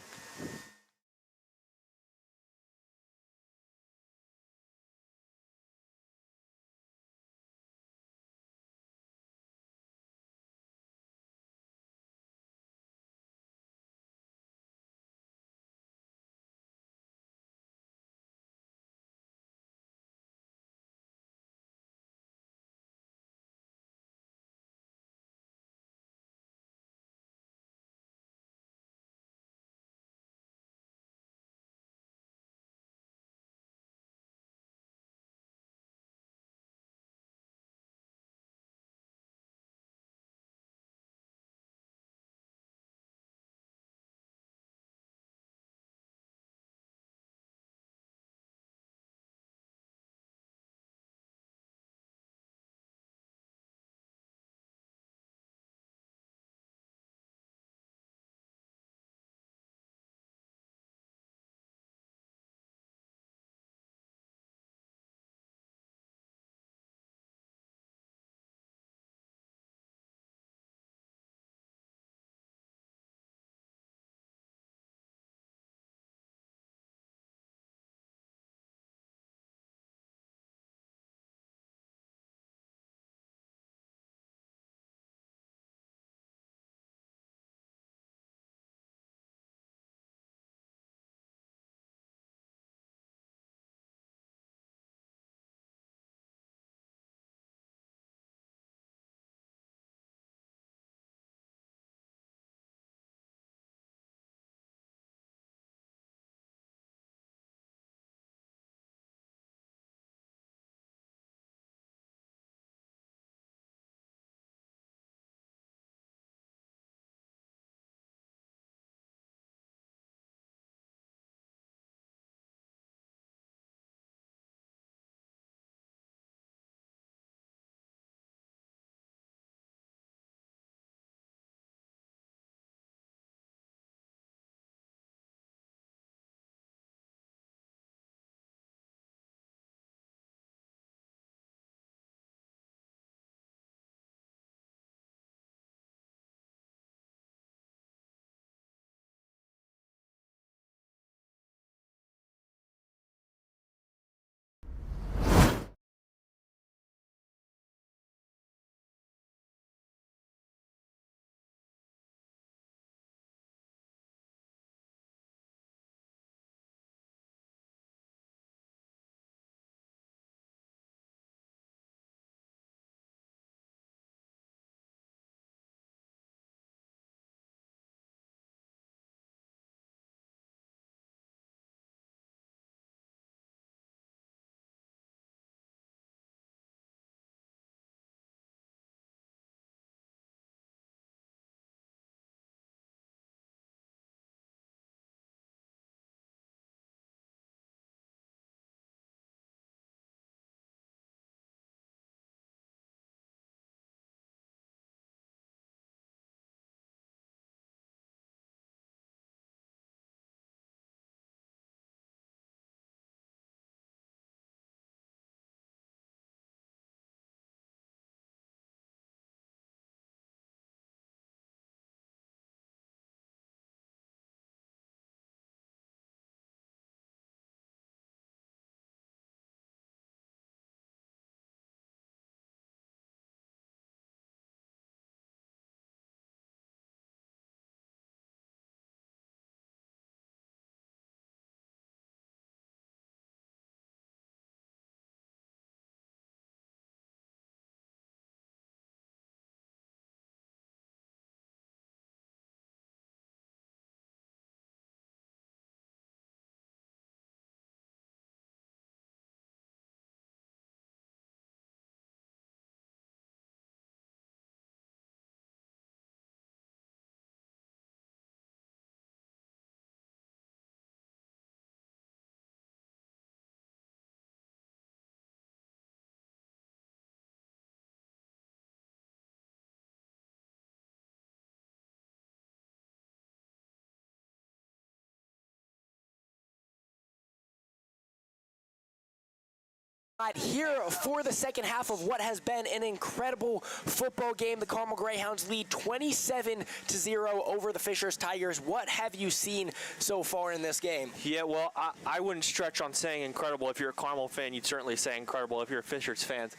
E: Here for the second half of what has been an incredible football game. The Carmel Greyhounds lead 27-0 over the Fishers Tigers. What have you seen so far in this game?
F: Yeah, well, I wouldn't stretch on saying incredible. If you're a Carmel fan, you'd certainly say incredible. If you're a Fishers fan,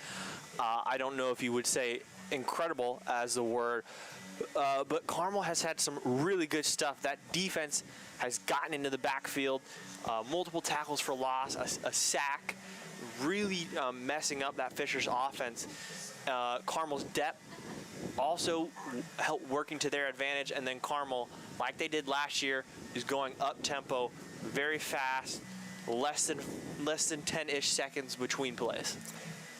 F: I don't know if you would say incredible as the word. But Carmel has had some really good stuff. That defense has gotten into the backfield, multiple tackles for loss, a sack, really messing up that Fishers offense. Carmel's depth also helped working to their advantage, and then Carmel, like they did last year, is going up tempo, very fast, less than 10-ish seconds between plays.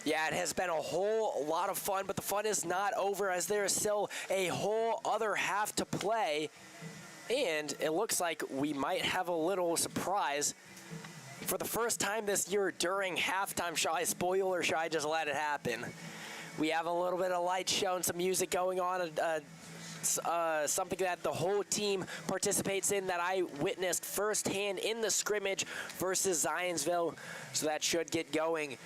E: Yeah, it has been a whole lot of fun, but the fun is not over as there is still a whole other half to play. And it looks like we might have a little surprise for the first time this year during halftime. Shall I spoil or shall I just let it happen? We have a little bit of light show and some music going on, something that the whole team participates in that I witnessed firsthand in the scrimmage versus Zionsville. So that should get going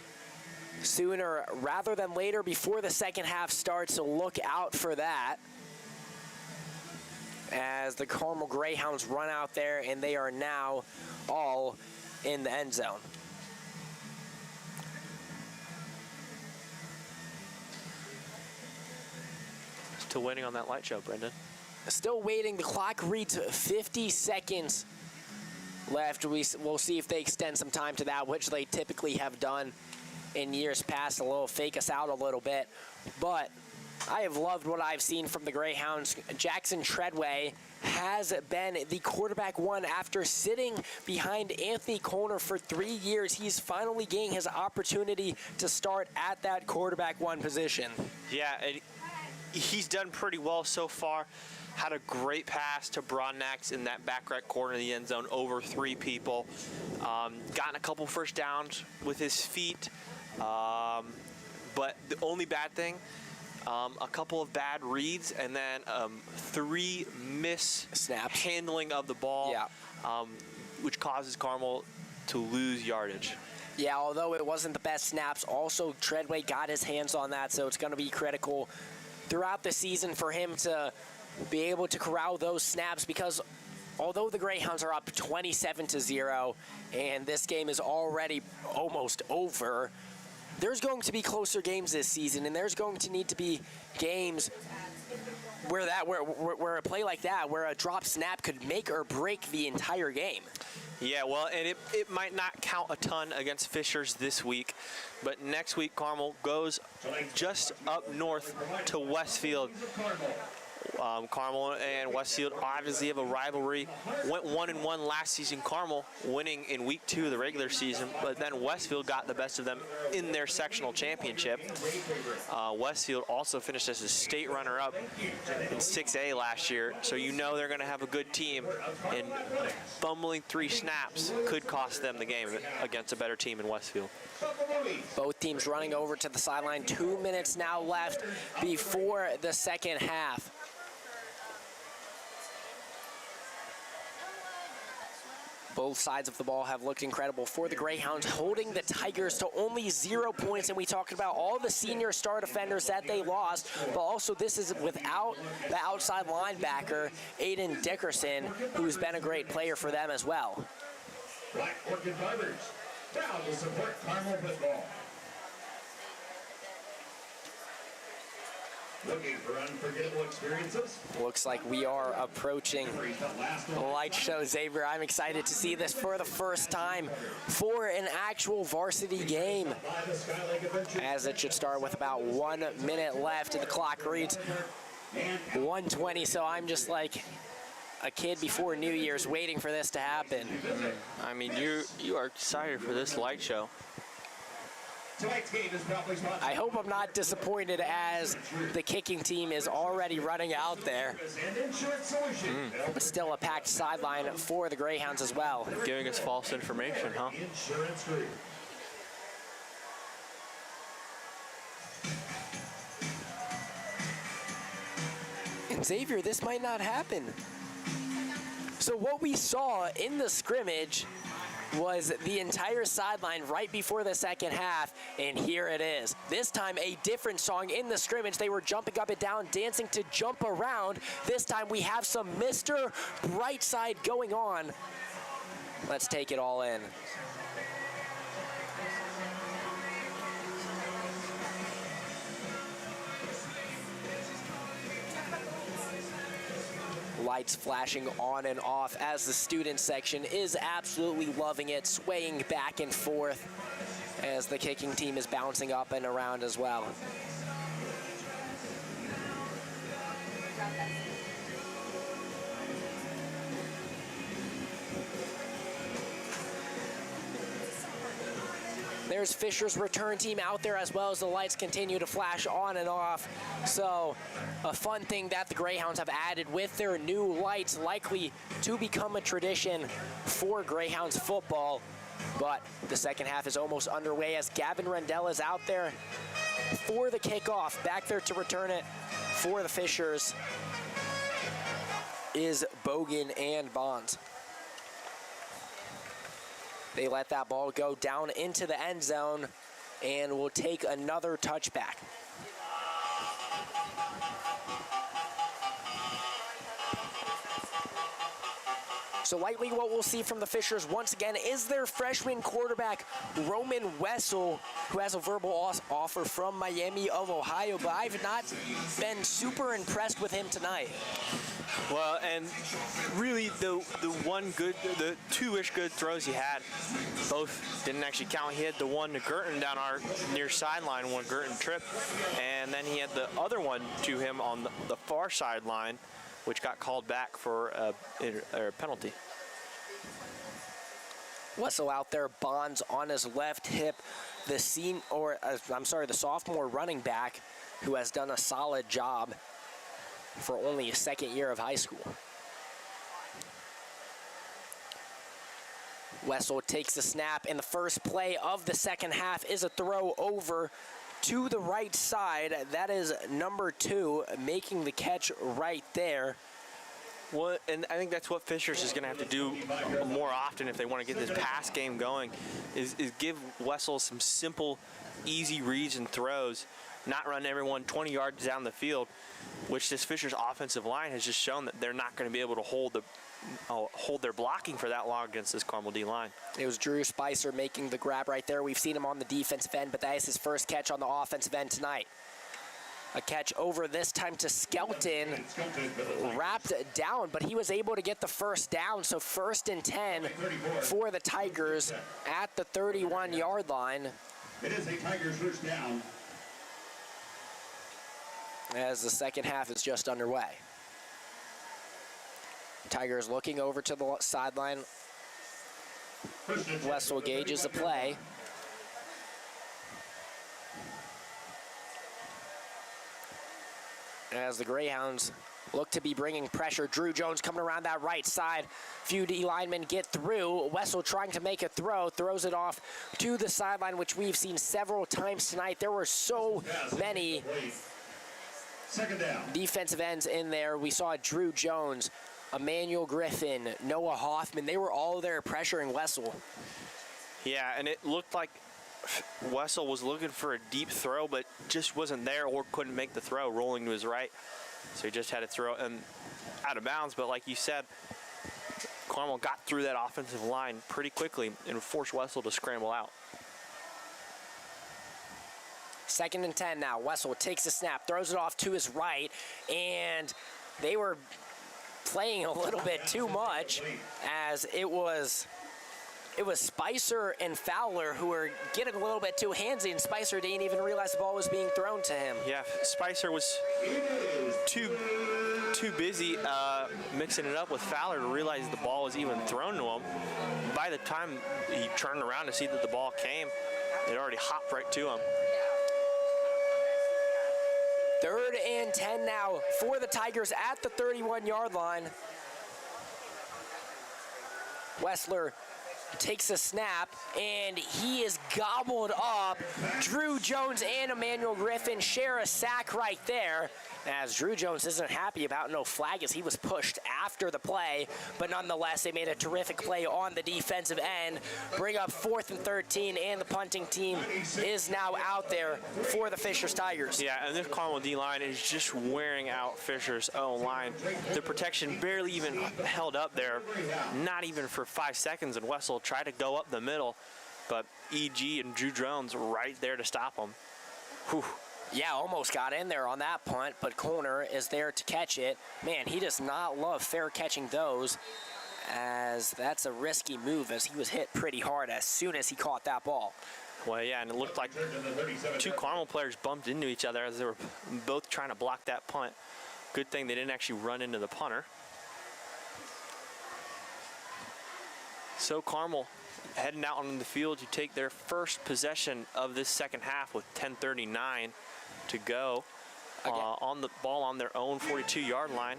E: sooner rather than later before the second half starts, so look out for that. As the Carmel Greyhounds run out there, and they are now all in the end zone.
F: Still waiting on that light show, Brendan.
E: Still waiting. The clock reads 50 seconds left. We'll see if they extend some time to that, which they typically have done in years past, a little fake us out a little bit. But I have loved what I've seen from the Greyhounds. Jackson Treadway has been the quarterback one after sitting behind Anthony Colner for 3 years. He's finally getting his opportunity to start at that quarterback one position.
F: Yeah, he's done pretty well so far. Had a great pass to Broadnax in that back right corner of the end zone over 3 people. Gotten a couple first downs with his feet. But the only bad thing, a couple of bad reads, and then 3 snaps handling of the ball, which causes Carmel to lose yardage.
E: Yeah, although it wasn't the best snaps, also Treadway got his hands on that, so it's going to be critical throughout the season for him to be able to corral those snaps, because although the Greyhounds are up 27-0 and this game is already almost over, there's going to be closer games this season, and there's going to need to be games where a play like that, where a drop snap could make or break the entire game.
F: Yeah, well, and it might not count a ton against Fishers this week, but next week Carmel goes just up north to Westfield. Carmel and Westfield obviously have a rivalry. Went 1-1 last season. Carmel winning in week 2 of the regular season, but then Westfield got the best of them in their sectional championship. Westfield also finished as a state runner-up in 6A last year, so you know they're going to have a good team, and fumbling 3 snaps could cost them the game against a better team in Westfield.
E: Both teams running over to the sideline. 2 minutes now left before the second half. Both sides of the ball have looked incredible for the Greyhounds, holding the Tigers to only 0 points. And we talked about all the senior star defenders that they lost, but also this is without the outside linebacker, Aiden Dickerson, who's been a great player for them as well.
G: Black Orchid Barbers, proud to support Carmel football. Looking for unforgettable experiences?
E: Looks like we are approaching the light show, Xavier. I'm excited to see this for the first time for an actual varsity game, as it should start with about 1 minute left, and the clock reads 1:20. So I'm just like a kid before New Year's waiting for this to happen.
F: I mean, you are excited for this light show.
E: I hope I'm not disappointed, as the kicking team is already running out there. But still a packed sideline for the Greyhounds as well.
F: Giving us false information, huh?
E: And Xavier, this might not happen. So what we saw in the scrimmage was the entire sideline right before the second half, and here it is. This time a different song in the scrimmage. They were jumping up and down, dancing to jump around. This time we have some Mr. Brightside going on. Let's take it all in. Lights flashing on and off as the student section is absolutely loving it, swaying back and forth as the kicking team is bouncing up and around as well. There's Fisher's return team out there as well as the lights continue to flash on and off. So a fun thing that the Greyhounds have added with their new lights, likely to become a tradition for Greyhounds football. But the second half is almost underway as Gavin Rendell is out there for the kickoff. Back there to return it for the Fishers is Bogan and Bonds. They let that ball go down into the end zone and will take another touchback. So likely what we'll see from the Fishers once again is their freshman quarterback, Roman Wessel, who has a verbal offer from Miami of Ohio, but I've not been super impressed with him tonight.
F: Well, and really the two-ish good throws he had, both didn't actually count. He had the one to Girton down our near sideline, one Girton trip, and then he had the other one to him on the far sideline, which got called back for a penalty.
E: Wessel out there, Bonds on his left hip. The sophomore running back who has done a solid job for only his second year of high school. Wessel takes the snap, and the first play of the second half is a throw over to the right side. That is number 2 making the catch right there.
F: Well, and I think that's what Fishers is going to have to do more often if they want to get this pass game going, is give Wessel some simple, easy reads and throws, not run everyone 20 yards down the field, which this Fishers offensive line has just shown that they're not going to be able to hold their blocking for that long against this Carmel D line.
E: It was Drew Spicer making the grab right there. We've seen him on the defensive end, but that is his first catch on the offensive end tonight. A catch over this time to Skelton, wrapped down, but he was able to get the first down. So 1st and 10 for the Tigers at the 31-yard line.
G: It is a Tigers first down.
E: As the second half is just underway. Tigers looking over to the sideline. Wessel gauges the play. As the Greyhounds look to be bringing pressure. Drew Jones coming around that right side. Few D linemen get through. Wessel trying to make a throw, throws it off to the sideline, which we've seen several times tonight. There were so many defensive ends in there. We saw Drew Jones, Emmanuel Griffin, Noah Hoffman. They were all there pressuring Wessel.
F: Yeah, and it looked like Wessel was looking for a deep throw, but just wasn't there or couldn't make the throw, rolling to his right. So he just had to throw it out of bounds. But like you said, Carmel got through that offensive line pretty quickly and forced Wessel to scramble out.
E: 2nd and 10 now. Wessel takes the snap, throws it off to his right, and they were playing a little bit too much as it was Spicer and Fowler who were getting a little bit too handsy, and Spicer didn't even realize the ball was being thrown to him.
F: Yeah, Spicer was too busy mixing it up with Fowler to realize the ball was even thrown to him. By the time he turned around to see that the ball came, it already hopped right to him.
E: 3rd and 10 now for the Tigers at the 31-yard line. Wessler takes a snap, and he is gobbled up. Drew Jones and Emmanuel Griffin share a sack right there, as Drew Jones isn't happy about no flag as he was pushed after the play, but nonetheless, they made a terrific play on the defensive end, bring up 4th and 13, and the punting team is now out there for the Fishers Tigers.
F: Yeah, and this Carmel D-line is just wearing out Fishers' O-line. The protection barely even held up there, not even for 5 seconds, and Wessel tried to go up the middle, but EG and Drew Jones right there to stop him. Whew.
E: Yeah, almost got in there on that punt, but Corner is there to catch it. Man, he does not love fair catching those, as that's a risky move, as he was hit pretty hard as soon as he caught that ball.
F: Well, yeah, and it looked like 2 Carmel players bumped into each other as they were both trying to block that punt. Good thing they didn't actually run into the punter. So Carmel heading out on the field to take their first possession of this second half with 10:39 to go. On the ball on their own 42-yard line.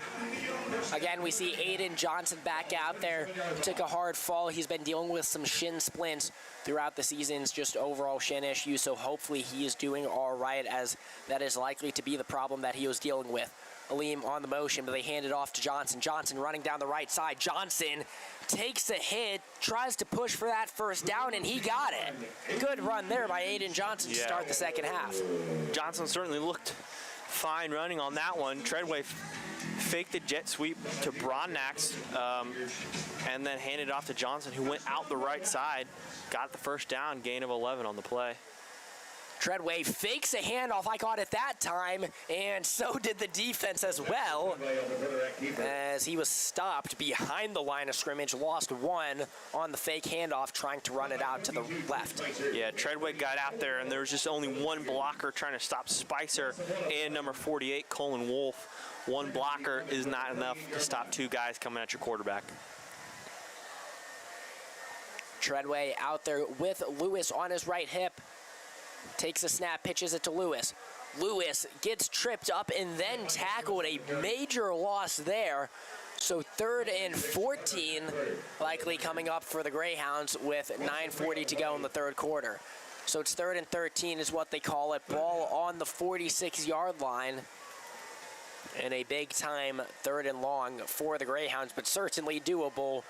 E: Again, we see Aiden Johnson back out there. Took a hard fall. He's been dealing with some shin splints throughout the seasons, just overall shin issues, so hopefully he is doing all right, as that is likely to be the problem that he was dealing with. Aleem on the motion, but they hand it off to Johnson. Johnson running down the right side. Johnson takes a hit, tries to push for that first down, and he got it. Good run there by Aiden Johnson to start the second half.
F: Johnson certainly looked fine running on that one. Treadway faked the jet sweep to Brodnax and then handed it off to Johnson, who went out the right side, got the first down, gain of 11 on the play.
E: Treadway fakes a handoff, I caught it that time, and so did the defense as well, as he was stopped behind the line of scrimmage, lost 1 on the fake handoff, trying to run it out to the left.
F: Yeah, Treadway got out there, and there was just only 1 blocker trying to stop Spicer and number 48, Colin Wolf. 1 blocker is not enough to stop 2 guys coming at your quarterback.
E: Treadway out there with Lewis on his right hip. Takes a snap, pitches it to Lewis. Lewis gets tripped up and then tackled. A major loss there. So 3rd and 14 likely coming up for the Greyhounds with 9:40 to go in the 3rd quarter. So it's 3rd and 13 is what they call it. Ball on the 46-yard line. And a big-time 3rd and long for the Greyhounds, but certainly doable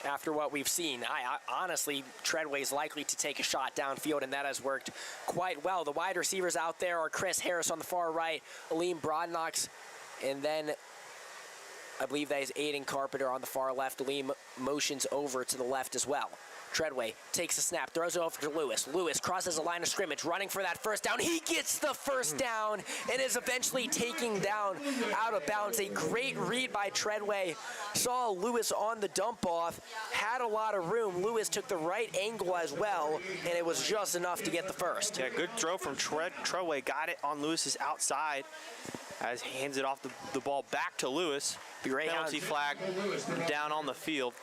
E: after what we've seen. I honestly, Treadway's likely to take a shot downfield, and that has worked quite well. The wide receivers out there are Chris Harris on the far right, Aleem Brodnax, and then I believe that is Aiden Carpenter on the far left. Aleem motions over to the left as well. Treadway takes a snap, throws it over to Lewis. Lewis crosses the line of scrimmage, running for that first down. He gets the first down and is eventually taken down out of bounds. A great read by Treadway. Saw Lewis on the dump off, had a lot of room. Lewis took the right angle as well, and it was just enough to get the first.
F: Yeah, good throw from Treadway. Got it on Lewis's outside as he hands it off the ball back to Lewis. Penalty flag down on the field.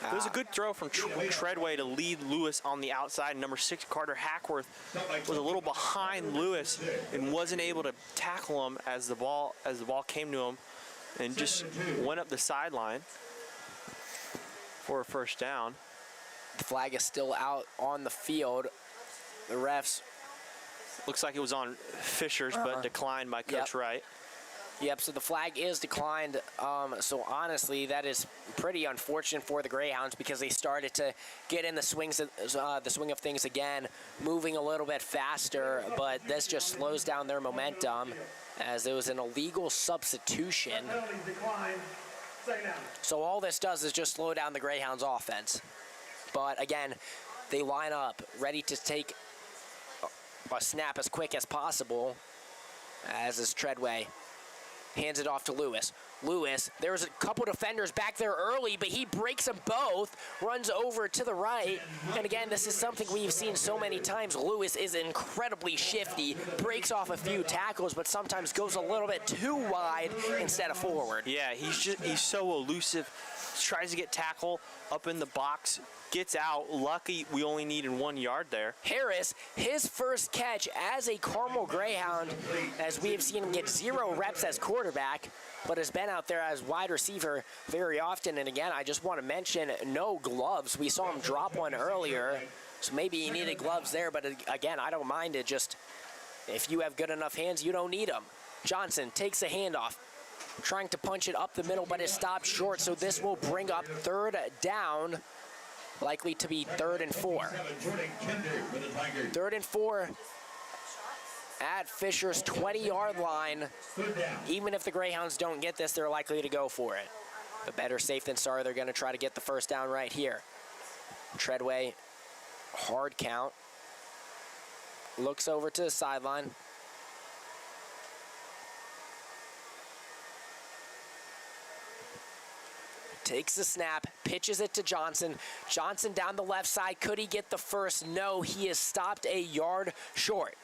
F: It was a good throw from Treadway to lead Lewis on the outside. Number 6, Carter Hackworth, was a little behind Lewis and wasn't able to tackle him as the ball came to him, and just went up the sideline for a first down.
E: The flag is still out on the field. The refs.
F: Looks like it was on Fishers, but declined by Coach Wright.
E: Yep, so the flag is declined. So honestly, that is pretty unfortunate for the Greyhounds, because they started to get in the swing of things again, moving a little bit faster, but this just slows down their momentum, as it was an illegal substitution. So all this does is just slow down the Greyhounds offense. But again, they line up ready to take a snap as quick as possible, as is Treadway. Hands it off to Lewis. Lewis, there's a couple defenders back there early, but he breaks them both, runs over to the right. And again, this is something we've seen so many times. Lewis is incredibly shifty, breaks off a few tackles, but sometimes goes a little bit too wide instead of forward.
F: Yeah, he's so elusive. tries to get tackle up in the box, gets out. Lucky we only needed 1 yard there.
E: Harris, his first catch as a Carmel Greyhound, as we have seen him get 0 reps as quarterback, but has been out there as wide receiver very often. And again, I just want to mention no gloves. We saw him drop one earlier, so maybe he needed gloves there, but again, I don't mind it. Just if you have good enough hands, you don't need them. Johnson takes a handoff, trying to punch it up the middle, but is stopped short, so this will bring up 3rd down, likely to be 3rd and 4. 3rd and 4 at Fisher's 20-yard line. Even if the Greyhounds don't get this, they're likely to go for it. But better safe than sorry, they're going to try to get the first down right here. Treadway, hard count. Looks over to the sideline. Takes the snap, pitches it to Johnson. Johnson down the left side. Could he get the first? No, he is stopped a yard short.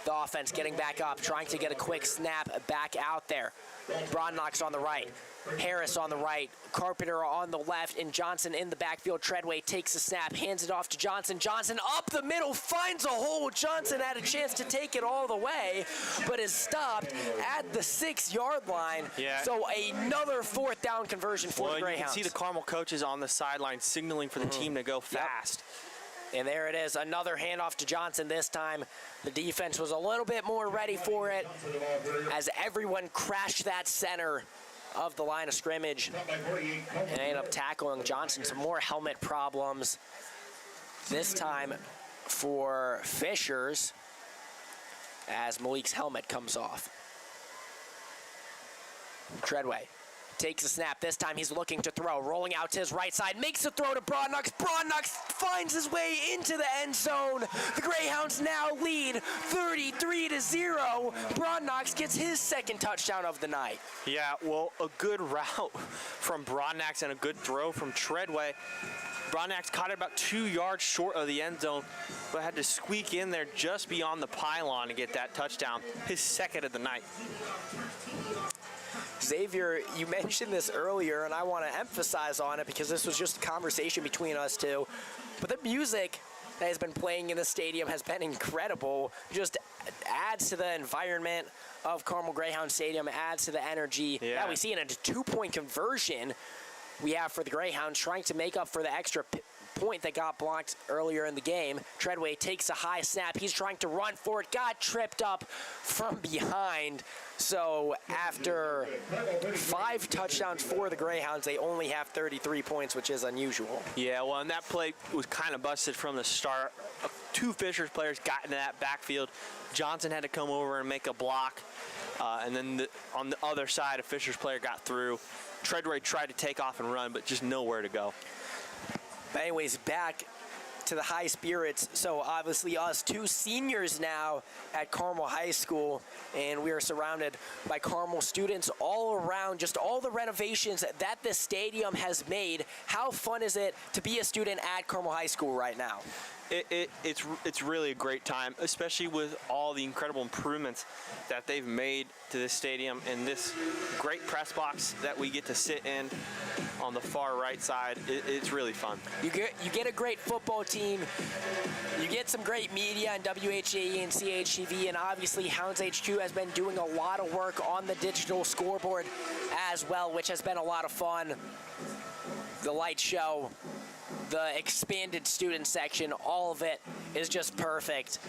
E: The offense getting back up, trying to get a quick snap back out there. Brodnock's on the right. Harris on the right, Carpenter on the left, and Johnson in the backfield. Treadway takes a snap, hands it off to Johnson. Johnson up the middle, finds a hole. Johnson had a chance to take it all the way, but is stopped at the 6-yard line.
F: Yeah.
E: So another 4th down conversion for the Greyhounds.
F: You can see the Carmel coaches on the sideline signaling for the team to go fast.
E: And there it is, another handoff to Johnson this time. The defense was a little bit more ready for it as everyone crashed that center of the line of scrimmage and ended up tackling Johnson. Some more helmet problems this time for Fishers as Malik's helmet comes off. Treadway takes a snap. This time he's looking to throw, rolling out to his right side, makes a throw to Brodnock. Brodnock finds his way into the end zone. The Greyhounds now lead 33-0. Brodnock gets his 2nd touchdown of the night.
F: Yeah, well, a good route from Brodnock and a good throw from Treadway. Brodnock caught it about 2 yards short of the end zone, but had to squeak in there just beyond the pylon to get that touchdown, his 2nd of the night.
E: Xavier, you mentioned this earlier, and I want to emphasize on it because this was just a conversation between us two. But the music that has been playing in the stadium has been incredible. Just adds to the environment of Carmel Greyhound Stadium, adds to the energy. Yeah, we see it in a 2-point conversion we have for the Greyhounds, trying to make up for the extra point that got blocked earlier in the game. Treadway takes a high snap. He's trying to run for it, got tripped up from behind. So after 5 touchdowns for the Greyhounds, they only have 33 points, which is unusual.
F: Yeah, well, and that play was kind of busted from the start. 2 Fishers players got into that backfield. Johnson had to come over and make a block. And then on the other side, a Fishers player got through. Treadway tried to take off and run, but just nowhere to go.
E: But anyways, back to the high spirits. So obviously us 2 seniors now at Carmel High School, and we are surrounded by Carmel students all around, just all the renovations that this stadium has made. How fun is it to be a student at Carmel High School right now?
F: It's really a great time, especially with all the incredible improvements that they've made to this stadium and this great press box that we get to sit in on the far right side. It's really fun.
E: You get a great football team. You get some great media and WHAE and CHTV, and obviously Hounds HQ has been doing a lot of work on the digital scoreboard as well, which has been a lot of fun. The light show, the expanded student section, all of it is just perfect.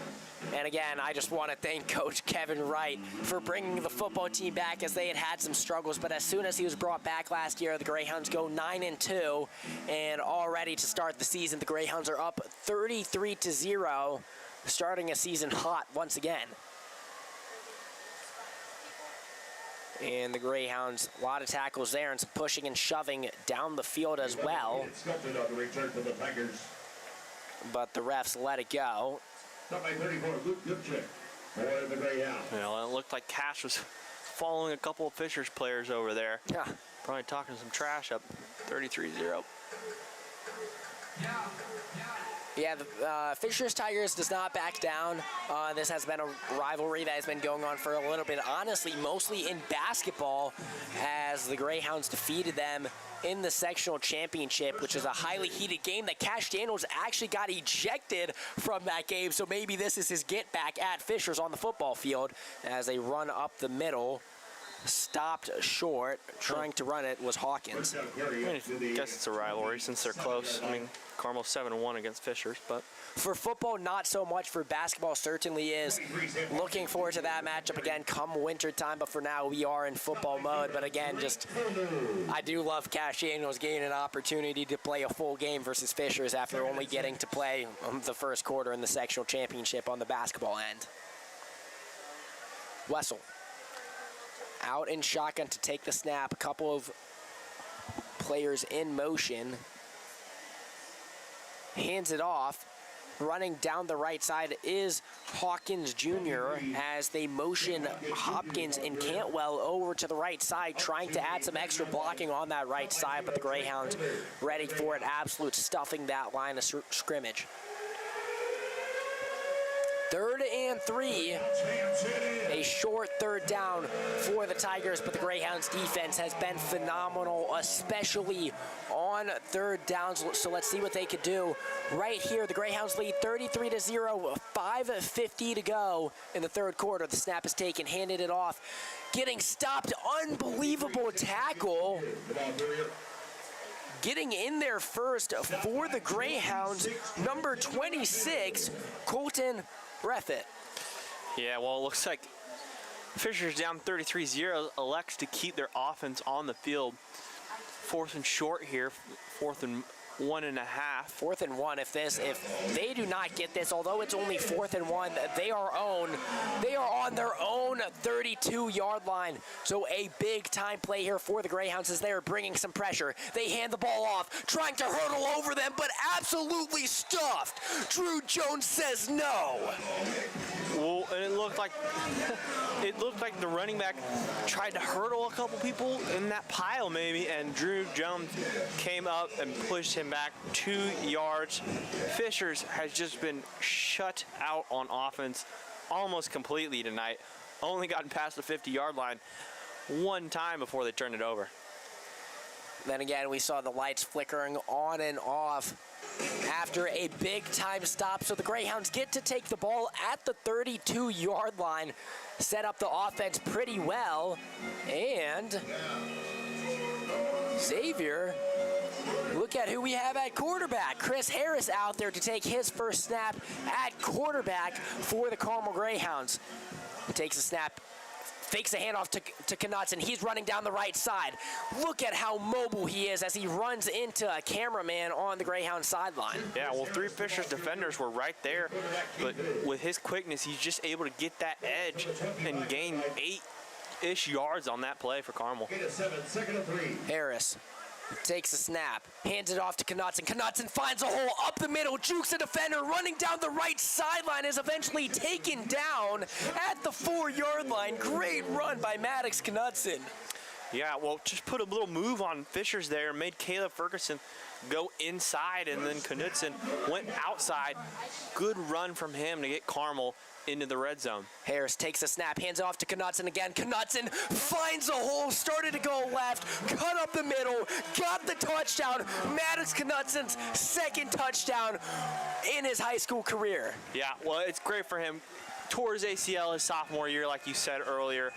E: And again, I just want to thank Coach Kevin Wright for bringing the football team back, as they had some struggles. But as soon as he was brought back last year, the Greyhounds go 9-2, and already to start the season, the Greyhounds are up 33-0, starting a season hot once again. And the Greyhounds, a lot of tackles there and some pushing and shoving down the field as well. But the refs let it go.
F: Well, it looked like Cash was following a couple of Fishers players over there.
E: Yeah.
F: Probably talking some trash up 33-0.
E: Yeah, the Fishers Tigers does not back down. This has been a rivalry that has been going on for a little bit, honestly, mostly in basketball, as the Greyhounds defeated them in the sectional championship, which is a highly heated game that Cash Daniels actually got ejected from that game. So maybe this is his get back at Fishers on the football field as they run up the middle. Stopped short, trying to run it was Hawkins.
F: I guess it's a rivalry since they're close. I mean, Carmel's 7-1 against Fishers, but
E: for football, not so much. For basketball, certainly is. Looking forward to that matchup again come winter time, but for now we are in football mode. But again, I do love Cash Daniels getting an opportunity to play a full game versus Fishers after only getting to play the first quarter in the sectional championship on the basketball end. Wessel out in shotgun to take the snap. A couple of players in motion. Hands it off. Running down the right side is Hawkins Jr. as they motion Hopkins and Cantwell over to the right side, trying to add some extra blocking on that right side, but the Greyhounds ready for it, absolute stuffing that line of scrimmage. 3rd and 3, a short 3rd down for the Tigers, but the Greyhounds defense has been phenomenal, especially on 3rd downs. So let's see what they could do. Right here, the Greyhounds lead 33-0, 5:50 to go in the 3rd quarter. The snap is taken, handed it off, getting stopped, unbelievable tackle. Getting in there first for the Greyhounds, number 26, Colton Reffitt.
F: yeah, well, it looks like Fishers down 33-0, elects to keep their offense on the field. 4th and short here, 4th and 1.5.
E: 4th and 1. If they do not get this, although it's only 4th and 1, they are on their own 32-yard line. So a big time play here for the Greyhounds as they are bringing some pressure. They hand the ball off, trying to hurdle over them, but absolutely stuffed. Drew Jones says no.
F: Well, and it looked like the running back tried to hurdle a couple people in that pile maybe, and Drew Jones came up and pushed him back 2 yards. Fishers has just been shut out on offense almost completely tonight. Only gotten past the 50-yard line one time before they turned it over.
E: Then again, we saw the lights flickering on and off after a big-time stop. So the Greyhounds get to take the ball at the 32-yard line, set up the offense pretty well, and Xavier, look at who we have at quarterback. Chris Harris out there to take his first snap at quarterback for the Carmel Greyhounds. Takes a snap, fakes a handoff to Knott, and he's running down the right side. Look at how mobile he is as he runs into a cameraman on the Greyhound sideline.
F: Yeah, well, 3 Fishers defenders were right there, but with his quickness, he's just able to get that edge and gain 8-ish yards on that play for Carmel.
E: Harris takes a snap, hands it off to Knotson. Knotson finds a hole up the middle, jukes a defender, running down the right sideline, is eventually taken down at the 4-yard line. Great run by Maddox Knotson.
F: Yeah, well, just put a little move on Fishers there, made Caleb Ferguson go inside, and then Knudsen went outside. Good run from him to get Carmel into the red zone.
E: Harris takes a snap, hands it off to Knudsen again. Knudsen finds a hole, started to go left, cut up the middle, got the touchdown. Maddox Knudsen's 2nd touchdown in his high school career.
F: Yeah, well, it's great for him. Tore his ACL his sophomore year, like you said earlier.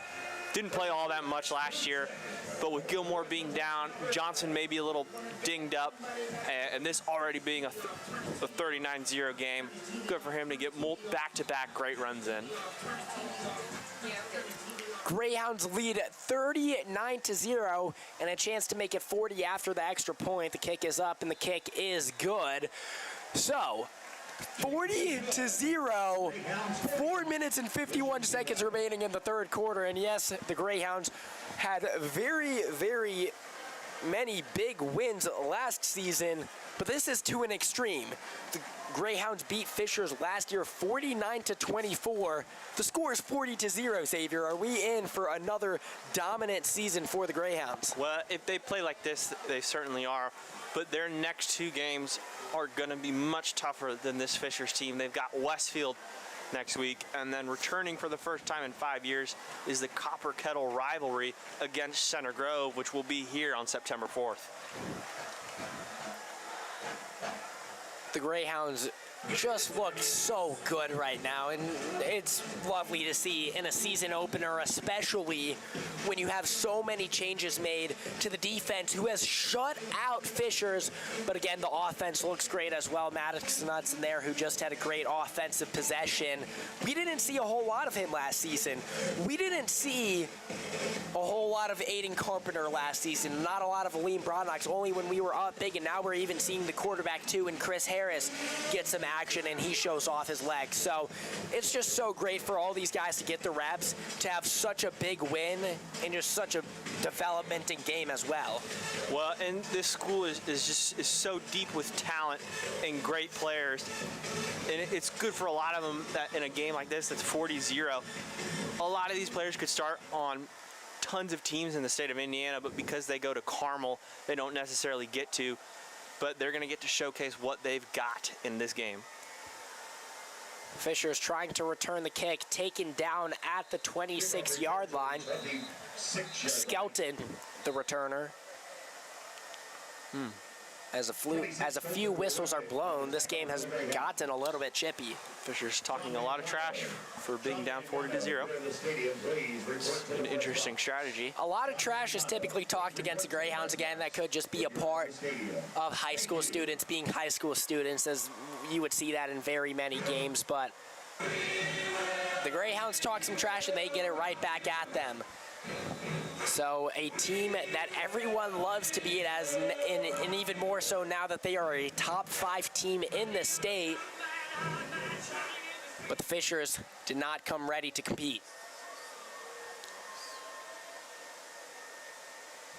F: Didn't play all that much last year, but with Gilmore being down, Johnson maybe a little dinged up, and this already being a 39-0 game, good for him to get back-to-back great runs in.
E: Greyhounds lead 39-0 and a chance to make it 40 after the extra point. The kick is up and the kick is good. So 40-0, 4 minutes and 51 seconds remaining in the 3rd quarter. And yes, the Greyhounds had very, very many big wins last season, but this is to an extreme. The Greyhounds beat Fishers last year 49-24. The score is 40-0, Xavier. Are we in for another dominant season for the Greyhounds?
F: Well, if they play like this, they certainly are. but their next 2 games are going to be much tougher than this Fishers team. They've got Westfield next week, and then returning for the first time in 5 years is the Copper Kettle rivalry against Center Grove, which will be here on September 4th.
E: The Greyhounds just look so good right now, and it's lovely to see in a season opener, especially when you have so many changes made to the defense, who has shut out Fishers. But again, the offense looks great as well. Maddox Nuts in there, who just had a great offensive possession. We didn't see a whole lot of him last season. We didn't see a whole lot of Aiden Carpenter last season, not a lot of Aleem Brodnox, only when we were up big, and now we're even seeing the quarterback too, and Chris Harris get some action, and he shows off his legs. So it's just so great for all these guys to get the reps, to have such a big win, and just such a development in game as well.
F: Well, and this school is so deep with talent and great players, and it's good for a lot of them that in a game like this that's 40-0, a lot of these players could start on tons of teams in the state of Indiana, but because they go to Carmel, they don't necessarily get to, but they're going to get to showcase what they've got in this game.
E: Fishers trying to return the kick, taken down at the 26-yard line. Skelton, the returner. As a few whistles are blown, this game has gotten a little bit chippy.
F: Fishers talking a lot of trash for being down 40-0. It's an interesting strategy.
E: A lot of trash is typically talked against the Greyhounds. Again, that could just be a part of high school students being high school students, as you would see that in very many games. But the Greyhounds talk some trash and they get it right back at them. So a team that everyone loves to beat, and even more so now that they are a top 5 team in the state. But the Fishers did not come ready to compete.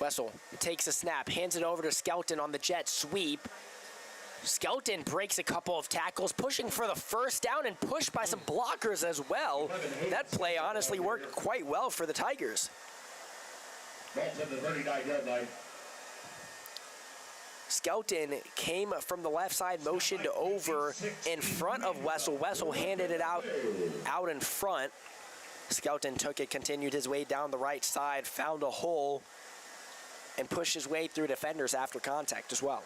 E: Wessel takes a snap, hands it over to Skelton on the jet sweep. Skelton breaks a couple of tackles, pushing for the first down and pushed by some blockers as well. That play honestly worked quite well for the Tigers. Skelton came from the left side, motioned over in front of Wessel. Wessel handed it out in front. Skelton took it, continued his way down the right side, found a hole, and pushed his way through defenders after contact as well.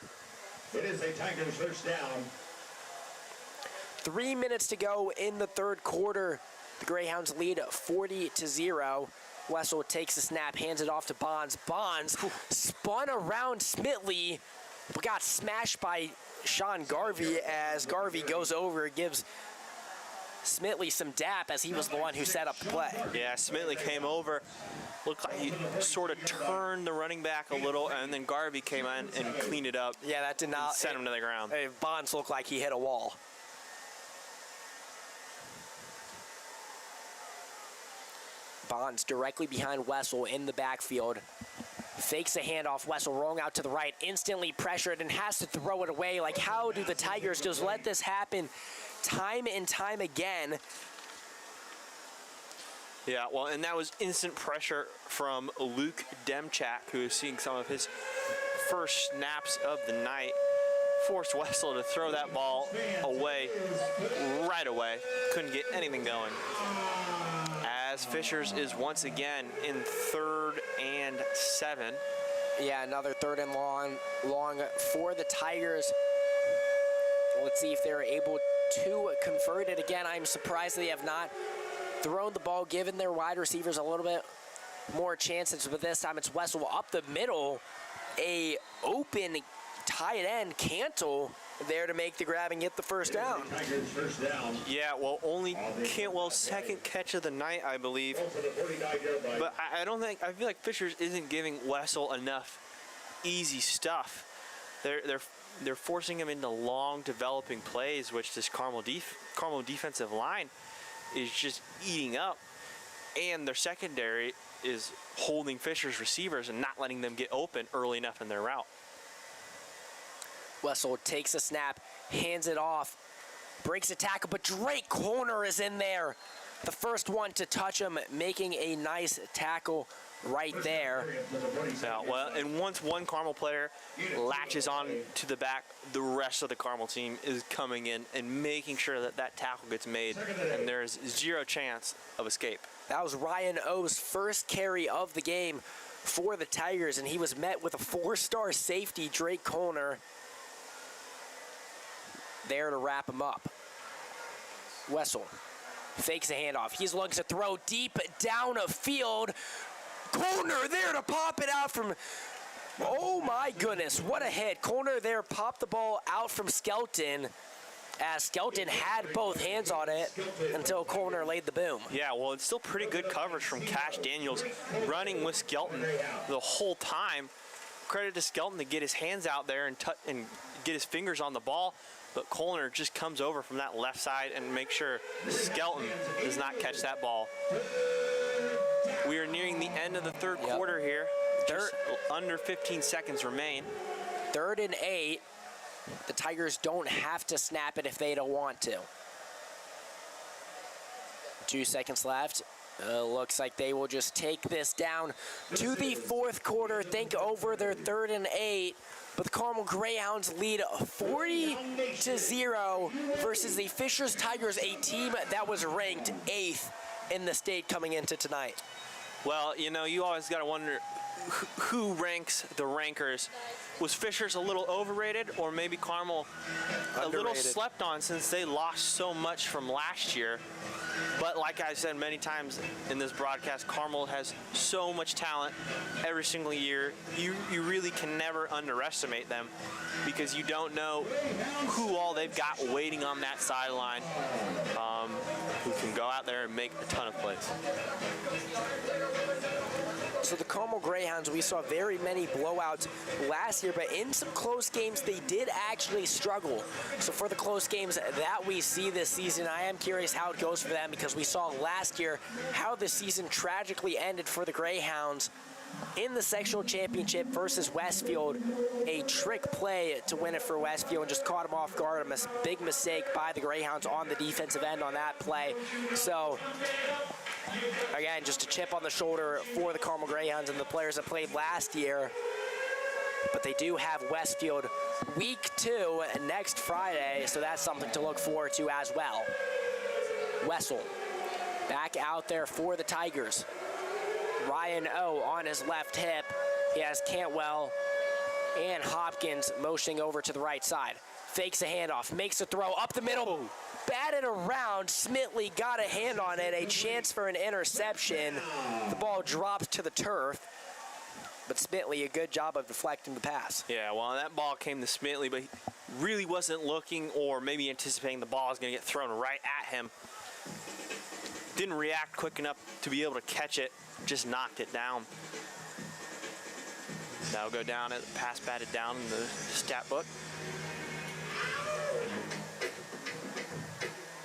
G: It is a Tigers first down.
E: 3 minutes to go in the third quarter. The Greyhounds lead 40-0. Wessel takes a snap, hands it off to Bonds. Bonds spun around Smitley, but got smashed by Sean Garvey as Garvey goes over, gives Smitley some dap as he was the one who set up the play.
F: Yeah, Smitley came over, looked like he sort of turned the running back a little, and then Garvey came in and cleaned it up.
E: Yeah, that did not
F: send him to the ground.
E: Bonds looked like he hit a wall. Bonds directly behind Wessel in the backfield. Fakes a handoff. Wessel rolling out to the right, instantly pressured and has to throw it away. Like, how do the Tigers just let this happen time and time again?
F: Yeah, well, and that was instant pressure from Luke Demchak, who is seeing some of his first snaps of the night. Forced Wessel to throw that ball away right away. Couldn't get anything going. As Fishers is once again in 3rd and 7.
E: Yeah, another 3rd and long for the Tigers. Let's see if they're able to convert it again. I'm surprised they have not thrown the ball, given their wide receivers a little bit more chances, but this time it's Wessel up the middle. A open tight end, Cantle, there to make the grab and get the first down.
F: Yeah, well, only Cantwell's second catch of the night, I believe. But I feel like Fishers isn't giving Wessel enough easy stuff. They're forcing him into long developing plays, which this Carmel defensive line is just eating up. And their secondary is holding Fishers receivers and not letting them get open early enough in their route.
E: Wessel takes a snap, hands it off, breaks a tackle, but Drake Corner is in there. The first one to touch him, making a nice tackle right there.
F: Yeah, well, and once one Carmel player latches on to the back, the rest of the Carmel team is coming in and making sure that that tackle gets made, and there's zero chance of escape.
E: That was Ryan O's first carry of the game for the Tigers, and he was met with a 4-star safety, Drake Colner, there to wrap him up. Wessel fakes a handoff. He's looking to throw deep down a field. Colner there to pop it out from, oh my goodness, what a hit. Colner there popped the ball out from Skelton, as Skelton had both hands on it until Colner laid the boom.
F: Yeah, well, it's still pretty good coverage from Cash Daniels running with Skelton the whole time. Credit to Skelton to get his hands out there and get his fingers on the ball, but Colner just comes over from that left side and makes sure Skelton does not catch that ball. We are nearing the end of the third quarter here. Just under 15 seconds remain.
E: 3rd and 8. The Tigers don't have to snap it if they don't want to. 2 seconds left. Looks like they will just take this down to the 4th quarter. Think over their 3rd and 8. But the Carmel Greyhounds lead 40-0 versus the Fishers Tigers, a team that was ranked 8th in the state coming into tonight.
F: Well, you know, you always got to wonder who ranks the rankers. Was Fishers a little overrated, or maybe Carmel a little slept on since they lost so much from last year? But like I said many times in this broadcast, Carmel has so much talent every single year. You really can never underestimate them, because you don't know who all they've got waiting on that sideline, who can go out there and make a ton of plays.
E: So the Carmel Greyhounds, we saw very many blowouts last year, but in some close games, they did actually struggle. So for the close games that we see this season, I am curious how it goes for them, because we saw last year how the season tragically ended for the Greyhounds in the sectional championship versus Westfield. A trick play to win it for Westfield and just caught them off guard. A big mistake by the Greyhounds on the defensive end on that play. So again, just a chip on the shoulder for the Carmel Greyhounds and the players that played last year. But they do have Westfield week 2 next Friday, so that's something to look forward to as well. Wessel back out there for the Tigers. Ryan O on his left hip. He has Cantwell and Hopkins motioning over to the right side. Fakes a handoff, makes a throw up the middle. Batted around, Smitley got a hand on it, a chance for an interception. The ball drops to the turf, but Smitley, a good job of deflecting the pass.
F: Yeah, well, that ball came to Smitley, but he really wasn't looking or maybe anticipating the ball was going to get thrown right at him. Didn't react quick enough to be able to catch it, just knocked it down. That'll go down as pass batted down in the stat book.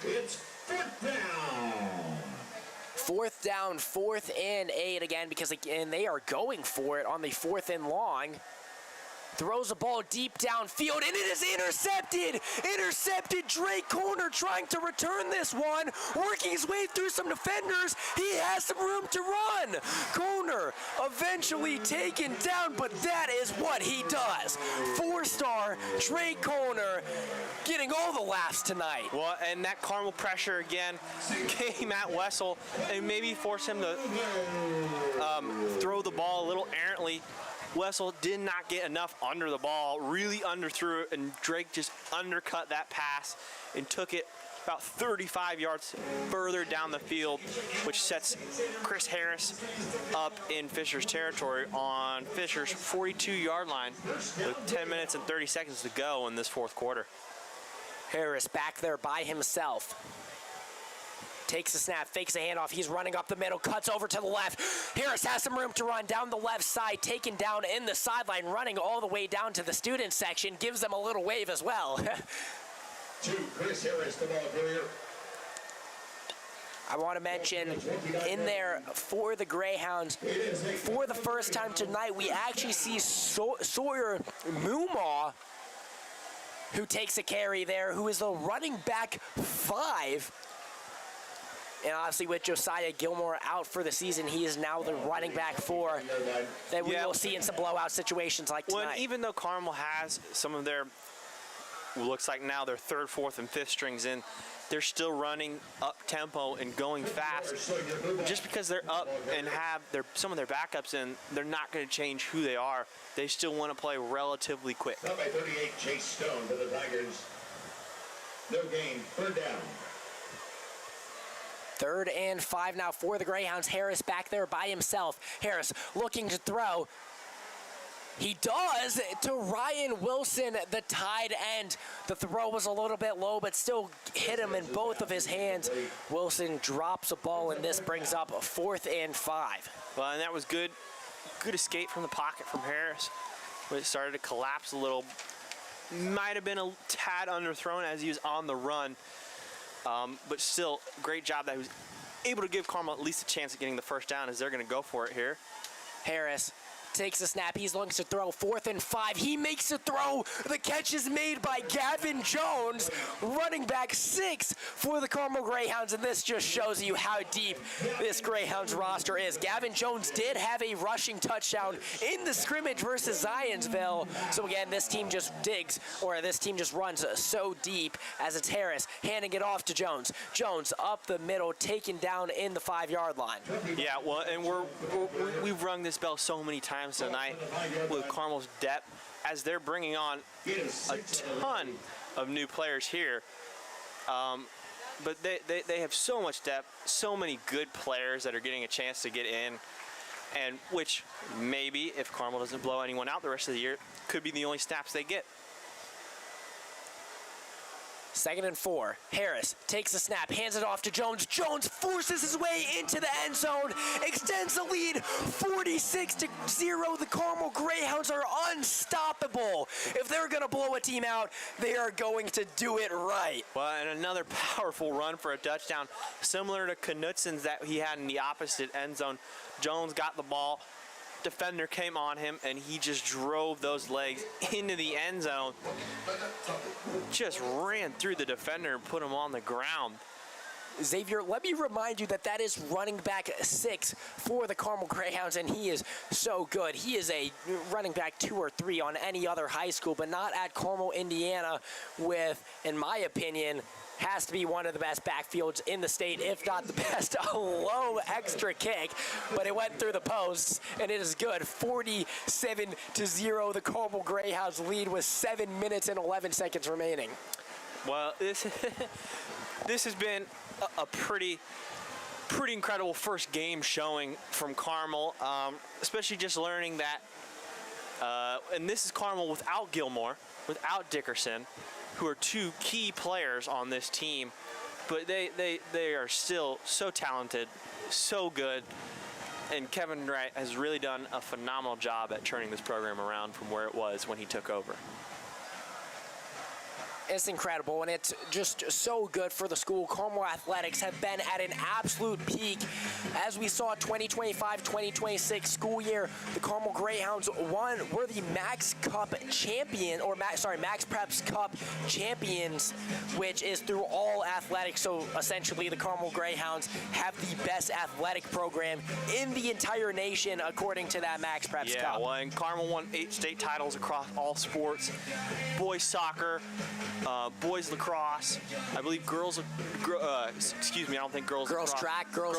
G: It's 4th down.
E: 4th down, 4th and 8 again, because again, they are going for it on the 4th and long. Throws the ball deep downfield, and it is intercepted! Intercepted! Drake Colner trying to return this one, working his way through some defenders. He has some room to run. Colner eventually taken down, but that is what he does. 4-star Drake Colner getting all the laughs tonight.
F: Well, and that Carmel pressure again came at Wessel and maybe forced him to throw the ball a little errantly. Wessel did not get enough under the ball, really underthrew it, and Drake just undercut that pass and took it about 35 yards further down the field, which sets Chris Harris up in Fisher's territory on Fisher's 42-yard line with 10 minutes and 30 seconds to go in this 4th quarter.
E: Harris back there by himself. Takes the snap, fakes a handoff. He's running up the middle, cuts over to the left. Harris has some room to run down the left side, taken down in the sideline, running all the way down to the student section, gives them a little wave as well.
G: To Chris Harris, the ball carrier.
E: I want to mention in there for the Greyhounds, for the first time tonight, we actually see Sawyer Mumaw, who takes a carry there, who is the running back 5. And obviously with Josiah Gilmore out for the season, he is now the running back 4 that we will see in some blowout situations like tonight.
F: Well, even though Carmel has some of their, looks like now their 3rd, 4th, and 5th strings in, they're still running up tempo and going fast. Just because they're up and have some of their backups in, they're not going to change who they are. They still want to play relatively quick.
G: Number 38, Chase Stone for the Tigers. No gain, 3rd down.
E: 3rd and 5 now for the Greyhounds. Harris back there by himself. Harris looking to throw. He does to Ryan Wilson, the tight end. The throw was a little bit low, but still hit him in both of his hands. Wilson drops a ball, and this brings up a 4th and 5.
F: Well, and that was good escape from the pocket from Harris. When it started to collapse a little, might have been a tad underthrown as he was on the run. But still, great job that he was able to give Carmel at least a chance at getting the 1st down as they're going to go for it here.
E: Harris takes a snap. He's looking to throw. 4th and 5. He makes a throw. The catch is made by Gavin Jones, running back 6 for the Carmel Greyhounds, and this just shows you how deep this Greyhounds roster is. Gavin Jones did have a rushing touchdown in the scrimmage versus Zionsville. So again, this team just runs so deep as it's Harris handing it off to Jones. Jones up the middle, taken down in the 5-yard line.
F: Yeah, well, and we've rung this bell so many times tonight with Carmel's depth as they're bringing on a ton of new players here. But they have so much depth, so many good players that are getting a chance to get in, and which maybe, if Carmel doesn't blow anyone out the rest of the year, could be the only snaps they get.
E: 2nd and 4. Harris takes the snap, hands it off to Jones. Jones forces his way into the end zone, extends the lead 46-0. The Carmel Greyhounds are unstoppable. If they're going to blow a team out, they are going to do it right.
F: Well, and another powerful run for a touchdown, similar to Knutsen's that he had in the opposite end zone. Jones got the ball. Defender came on him, and he just drove those legs into the end zone. Just ran through the defender and put him on the ground.
E: Xavier, let me remind you that is running back 6 for the Carmel Greyhounds, and he is so good. He is a running back 2 or 3 on any other high school, but not at Carmel, Indiana, with, in my opinion, has to be one of the best backfields in the state, if not the best. A low extra kick, but it went through the posts, and it is good. 47-0, the Carmel Greyhounds lead with 7 minutes and 11 seconds remaining.
F: Well, this has been a pretty incredible first game showing from Carmel, especially just learning that, and this is Carmel without Gilmore, without Dickerson, who are 2 key players on this team, but they are still so talented, so good, and Kevin Wright has really done a phenomenal job at turning this program around from where it was when he took over.
E: It's incredible, and it's just so good for the school. Carmel Athletics have been at an absolute peak. As we saw 2025-2026 school year, the Carmel Greyhounds were the Max Cup champion, or Max Preps Cup champions, which is through all athletics. So essentially, the Carmel Greyhounds have the best athletic program in the entire nation, according to that Max Preps Cup.
F: Yeah, well, and Carmel won 8 state titles across all sports: boys soccer, boys lacrosse, I believe girls
E: track won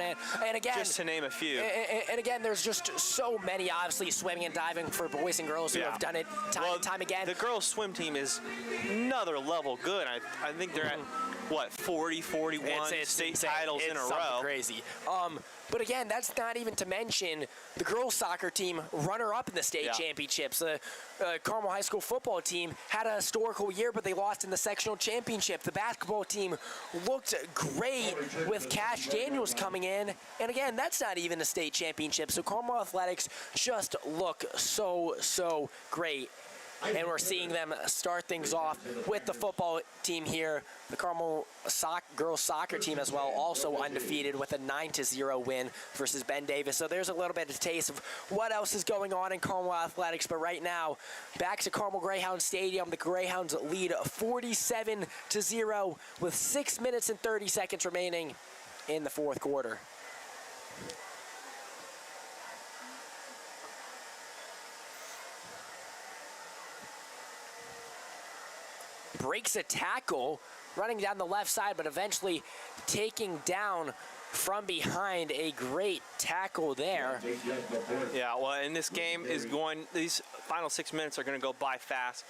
E: it, and again,
F: just to name a few.
E: And again, there's just so many, obviously, swimming and diving for boys and girls who have done it time and time again.
F: The girls swim team is another level good. I think they're at what, 41 state titles in a row.
E: Crazy. But again, that's not even to mention the girls soccer team runner-up in the state championships. The Carmel High School football team had a historical year, but they lost in the sectional championship. The basketball team looked great with Cash Daniels coming in. And again, that's not even a state championship. So Carmel Athletics just look so great. And we're seeing them start things off with the football team here. The Carmel girls soccer team as well, also undefeated with a 9-0 win versus Ben Davis. So there's a little bit of a taste of what else is going on in Carmel Athletics. But right now, back to Carmel Greyhounds Stadium. The Greyhounds lead 47-0 with 6 minutes and 30 seconds remaining in the fourth quarter. Breaks a tackle, running down the left side, but eventually taking down from behind. A great tackle there.
F: Yeah, well, and this game is going, these final 6 minutes are going to go by fast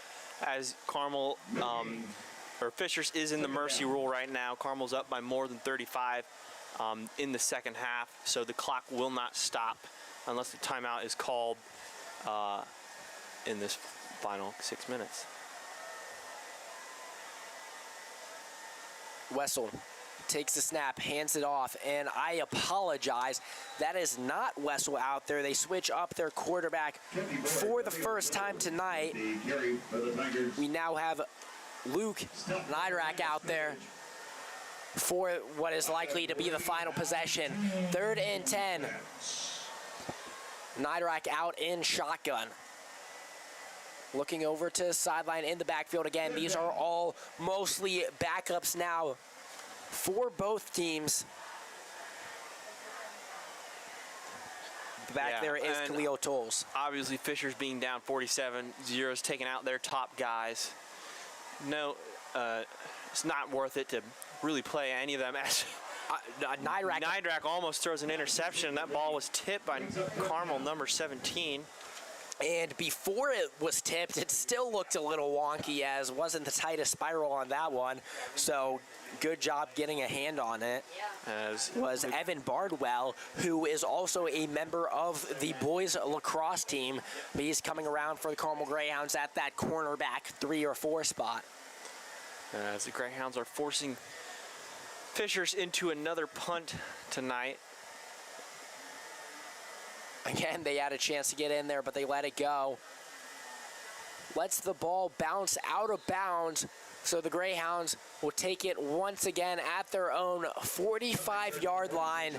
F: as Carmel, or Fishers is in the mercy rule right now. Carmel's up by more than 35 in the second half, so the clock will not stop unless the timeout is called in this final 6 minutes.
E: Wessel takes the snap, hands it off, and I apologize. That is not Wessel out there. They switch up their quarterback for the first time tonight. We now have Luke Nydrack out there for what is likely to be the final possession. 3rd and 10. Nydrack out in shotgun. Looking over to the sideline in the backfield again. These are all mostly backups now for both teams. Back there is Khalil Tolles.
F: Obviously, Fishers being down 47-0 is taking out their top guys. No, it's not worth it to really play any of them. Nydrack almost throws an interception. That ball was tipped by Carmel, number 17.
E: And before it was tipped, it still looked a little wonky, as wasn't the tightest spiral on that one. So good job getting a hand on it. Was Evan Bardwell, who is also a member of the boys lacrosse team. He's coming around for the Carmel Greyhounds at that cornerback 3 or 4 spot.
F: As the Greyhounds are forcing Fishers into another punt tonight.
E: Again, they had a chance to get in there, but they let it go. Lets the ball bounce out of bounds, so the Greyhounds will take it once again at their own 45-yard line.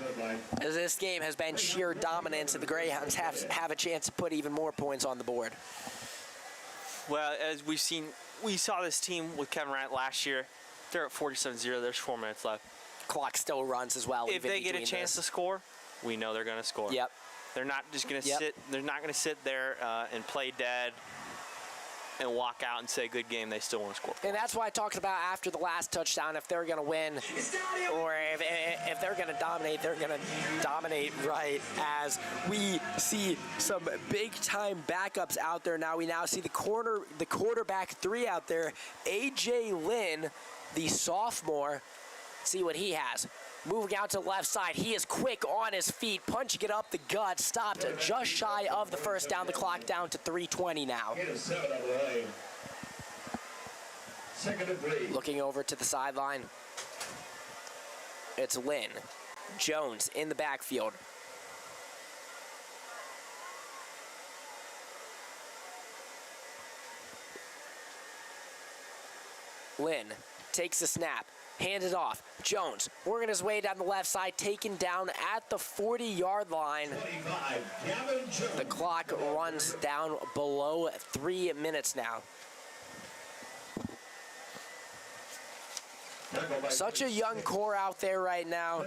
E: As this game has been sheer dominance, and the Greyhounds have a chance to put even more points on the board.
F: Well, as we've seen, we saw this team with Kevin Wright last year. They're at 47-0. There's 4 minutes left.
E: Clock still runs as well.
F: If they get a chance to score, we know they're going to score.
E: Yep.
F: They're not just going to sit. They're not going to sit there and play dead and walk out and say good game. They still want to score points.
E: And that's why I talked about after the last touchdown, if they're going to win or if they're going to dominate, they're going to dominate right, as we see some big-time backups out there now. We now see the quarterback 3 out there, A.J. Lynn, the sophomore. See what he has. Moving out to the left side, he is quick on his feet, punching it up the gut, stopped just shy of the first down. The clock down to 3:20 now. Looking over to the sideline, it's Lynn. Jones in the backfield. Lynn takes the snap. Hands it off. Jones working his way down the left side, taken down at the 40-yard line. The clock runs down below 3 minutes now. Such a young core out there right now,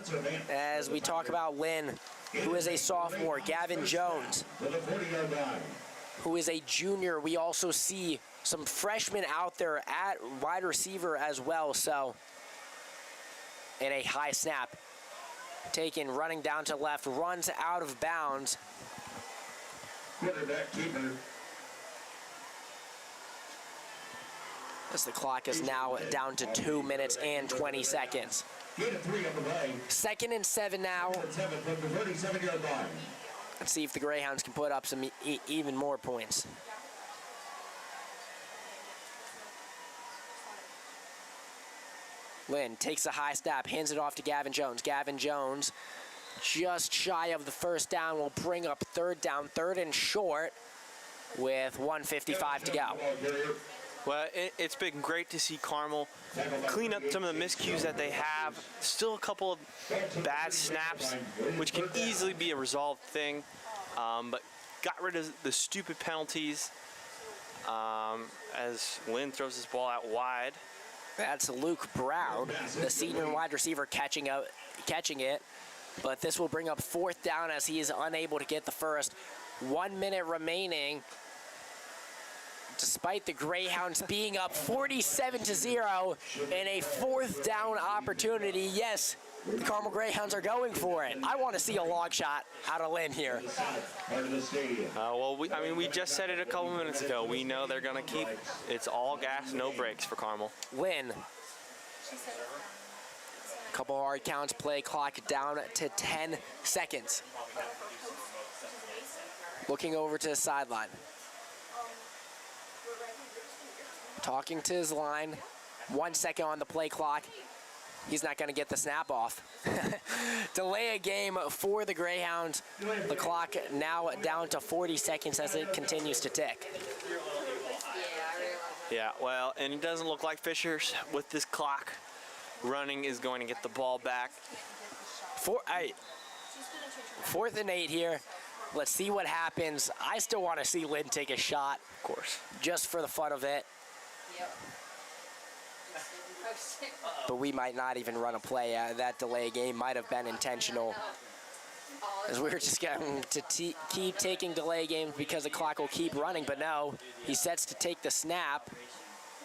E: as we talk about Lynn, who is a sophomore. Gavin Jones, who is a junior. We also see some freshmen out there at wide receiver as well. So, and a high snap taken, running down to left, runs out of bounds.
G: Quarterback keeper.
E: As the clock is now down to 2 minutes and 20 seconds. 2nd and 7 now. Let's see if the Greyhounds can put up some even more points. Lynn takes a high snap, hands it off to Gavin Jones. Gavin Jones, just shy of the first down, will bring up 3rd down, 3rd and short, with 1:55 to go.
F: Well, it's been great to see Carmel clean up some of the miscues that they have. Still a couple of bad snaps, which can easily be a resolved thing, but got rid of the stupid penalties as Lynn throws his ball out wide.
E: That's Luke Brown, the senior wide receiver, catching it. But this will bring up 4th down as he is unable to get the first. 1 minute remaining. Despite the Greyhounds being up 47-0 and a 4th down opportunity, yes, the Carmel Greyhounds are going for it. I want to see a long shot out of Lynn here.
F: Well, we just said it a couple minutes ago. We know they're going to keep, it's all gas, no brakes for Carmel.
E: Lynn. Couple hard counts, play clock down to 10 seconds. Looking over to the sideline. Talking to his line. 1 second on the play clock. He's not going to get the snap off. Delay a game for the Greyhounds. The clock now down to 40 seconds as it continues to tick.
F: Yeah, well, and it doesn't look like Fisher's with this clock running is going to get the ball back.
E: 4th and 8 here. Let's see what happens. I still want to see Lynn take a shot.
F: Of course.
E: Just for the fun of it. But we might not even run a play. That delay game might have been intentional. As we're just going to keep taking delay games because the clock will keep running. But no, he sets to take the snap.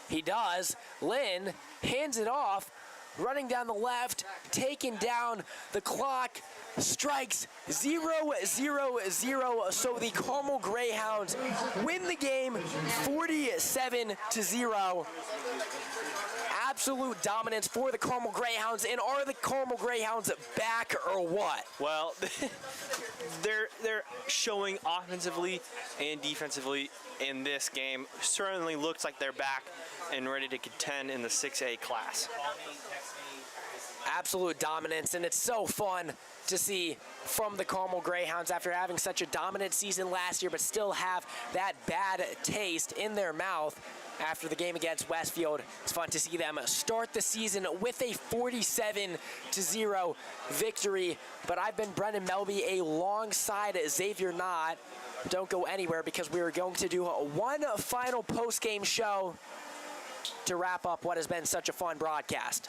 E: He does. Lynn hands it off, running down the left, taking down the clock. Strikes 0-0-0. So the Carmel Greyhounds win the game 47-0. Absolute dominance for the Carmel Greyhounds. And are the Carmel Greyhounds back or what?
F: Well, they're showing offensively and defensively in this game. Certainly looks like they're back and ready to contend in the 6A class.
E: Absolute dominance, and it's so fun to see from the Carmel Greyhounds after having such a dominant season last year, but still have that bad taste in their mouth after the game against Westfield. It's fun to see them start the season with a 47-0 victory. But I've been Brendan Melby alongside Xavier Knott. Don't go anywhere because we are going to do one final post-game show to wrap up what has been such a fun broadcast.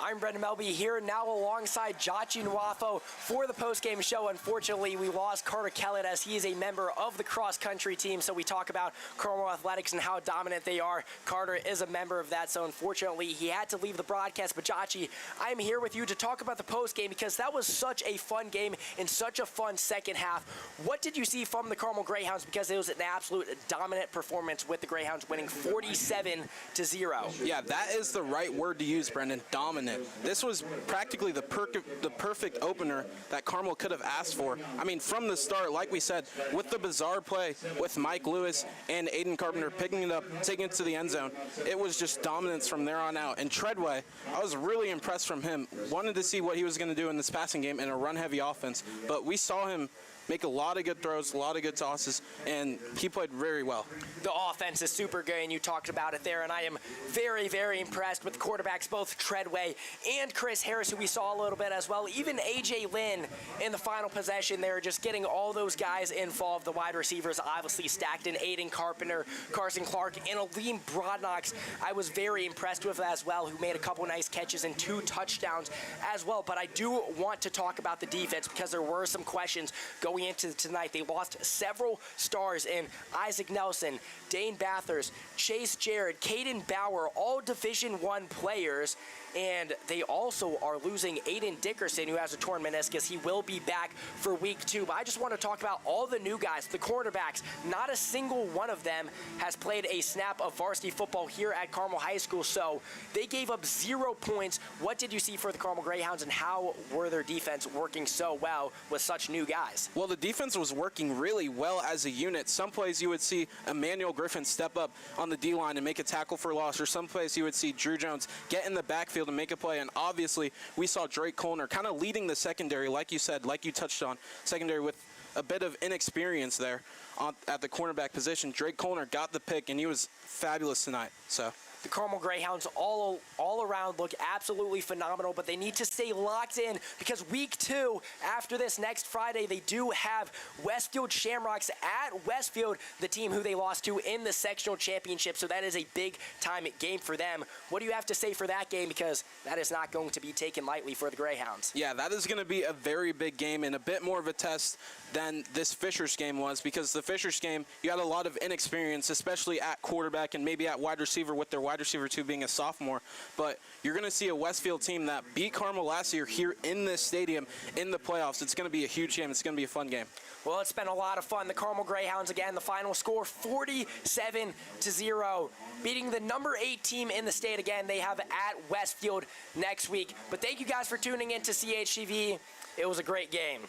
E: I'm Brendan Melby here now alongside Jachike Nwafo for the post-game show. Unfortunately, we lost Carter Kellett as he is a member of the cross-country team, so we talk about Carmel Athletics and how dominant they are. Carter is a member of that, so unfortunately, he had to leave the broadcast. But Jachike, I'm here with you to talk about the post-game because that was such a fun game and such a fun second half. What did you see from the Carmel Greyhounds? Because it was an absolute dominant performance with the Greyhounds winning 47-0.
C: Yeah, that is the right word to use, Brendan. Dominant. This was practically the perfect opener that Carmel could have asked for. I mean, from the start, like we said, with the bizarre play with Mike Lewis and Aiden Carpenter picking it up, taking it to the end zone, it was just dominance from there on out. And Treadway, I was really impressed from him. Wanted to see what he was going to do in this passing game in a run-heavy offense, but we saw him make a lot of good throws, a lot of good tosses, and he played very well.
E: The offense is super good, and you talked about it there, and I am very, very impressed with the quarterbacks, both Treadway and Chris Harris, who we saw a little bit as well. Even A.J. Lynn in the final possession there, just getting all those guys involved. The wide receivers obviously stacked in Aiden Carpenter, Carson Clark, and Aleem Brodnox. I was very impressed with as well, who made a couple nice catches and 2 touchdowns as well. But I do want to talk about the defense because there were some questions going into tonight. They lost several stars in Isaac Nelson, Dane Bathurst, Chase Jarrett, Caden Bauer, all Division I players. And they also are losing Aiden Dickerson, who has a torn meniscus. He will be back for week 2. But I just want to talk about all the new guys, the cornerbacks. Not a single one of them has played a snap of varsity football here at Carmel High School. So they gave up 0 points. What did you see for the Carmel Greyhounds, and how were their defense working so well with such new guys?
C: Well, the defense was working really well as a unit. Some plays you would see Emmanuel Griffin step up on the D-line and make a tackle for loss, or some plays you would see Drew Jones get in the backfield and make a play. And obviously, we saw Drake Colner kind of leading the secondary, like you said, like you touched on, secondary with a bit of inexperience there at the cornerback position. Drake Colner got the pick, and he was fabulous tonight. So
E: the Carmel Greyhounds all around look absolutely phenomenal, but they need to stay locked in because week 2, after this next Friday, they do have Westfield Shamrocks at Westfield, the team who they lost to in the sectional championship. So that is a big-time game for them. What do you have to say for that game? Because that is not going to be taken lightly for the Greyhounds.
C: Yeah, that is going to be a very big game and a bit more of a test than this Fishers game was, because the Fishers game, you had a lot of inexperience, especially at quarterback and maybe at wide receiver, with their wide receiver 2 being a sophomore. But you're going to see a Westfield team that beat Carmel last year here in this stadium in the playoffs. It's going to be a huge game. It's going to be a fun game.
E: Well, it's been a lot of fun. The Carmel Greyhounds, again, the final score 47-0, beating the number 8 team in the state. Again, they have at Westfield next week. But thank you guys for tuning in to CHTV. It was a great game.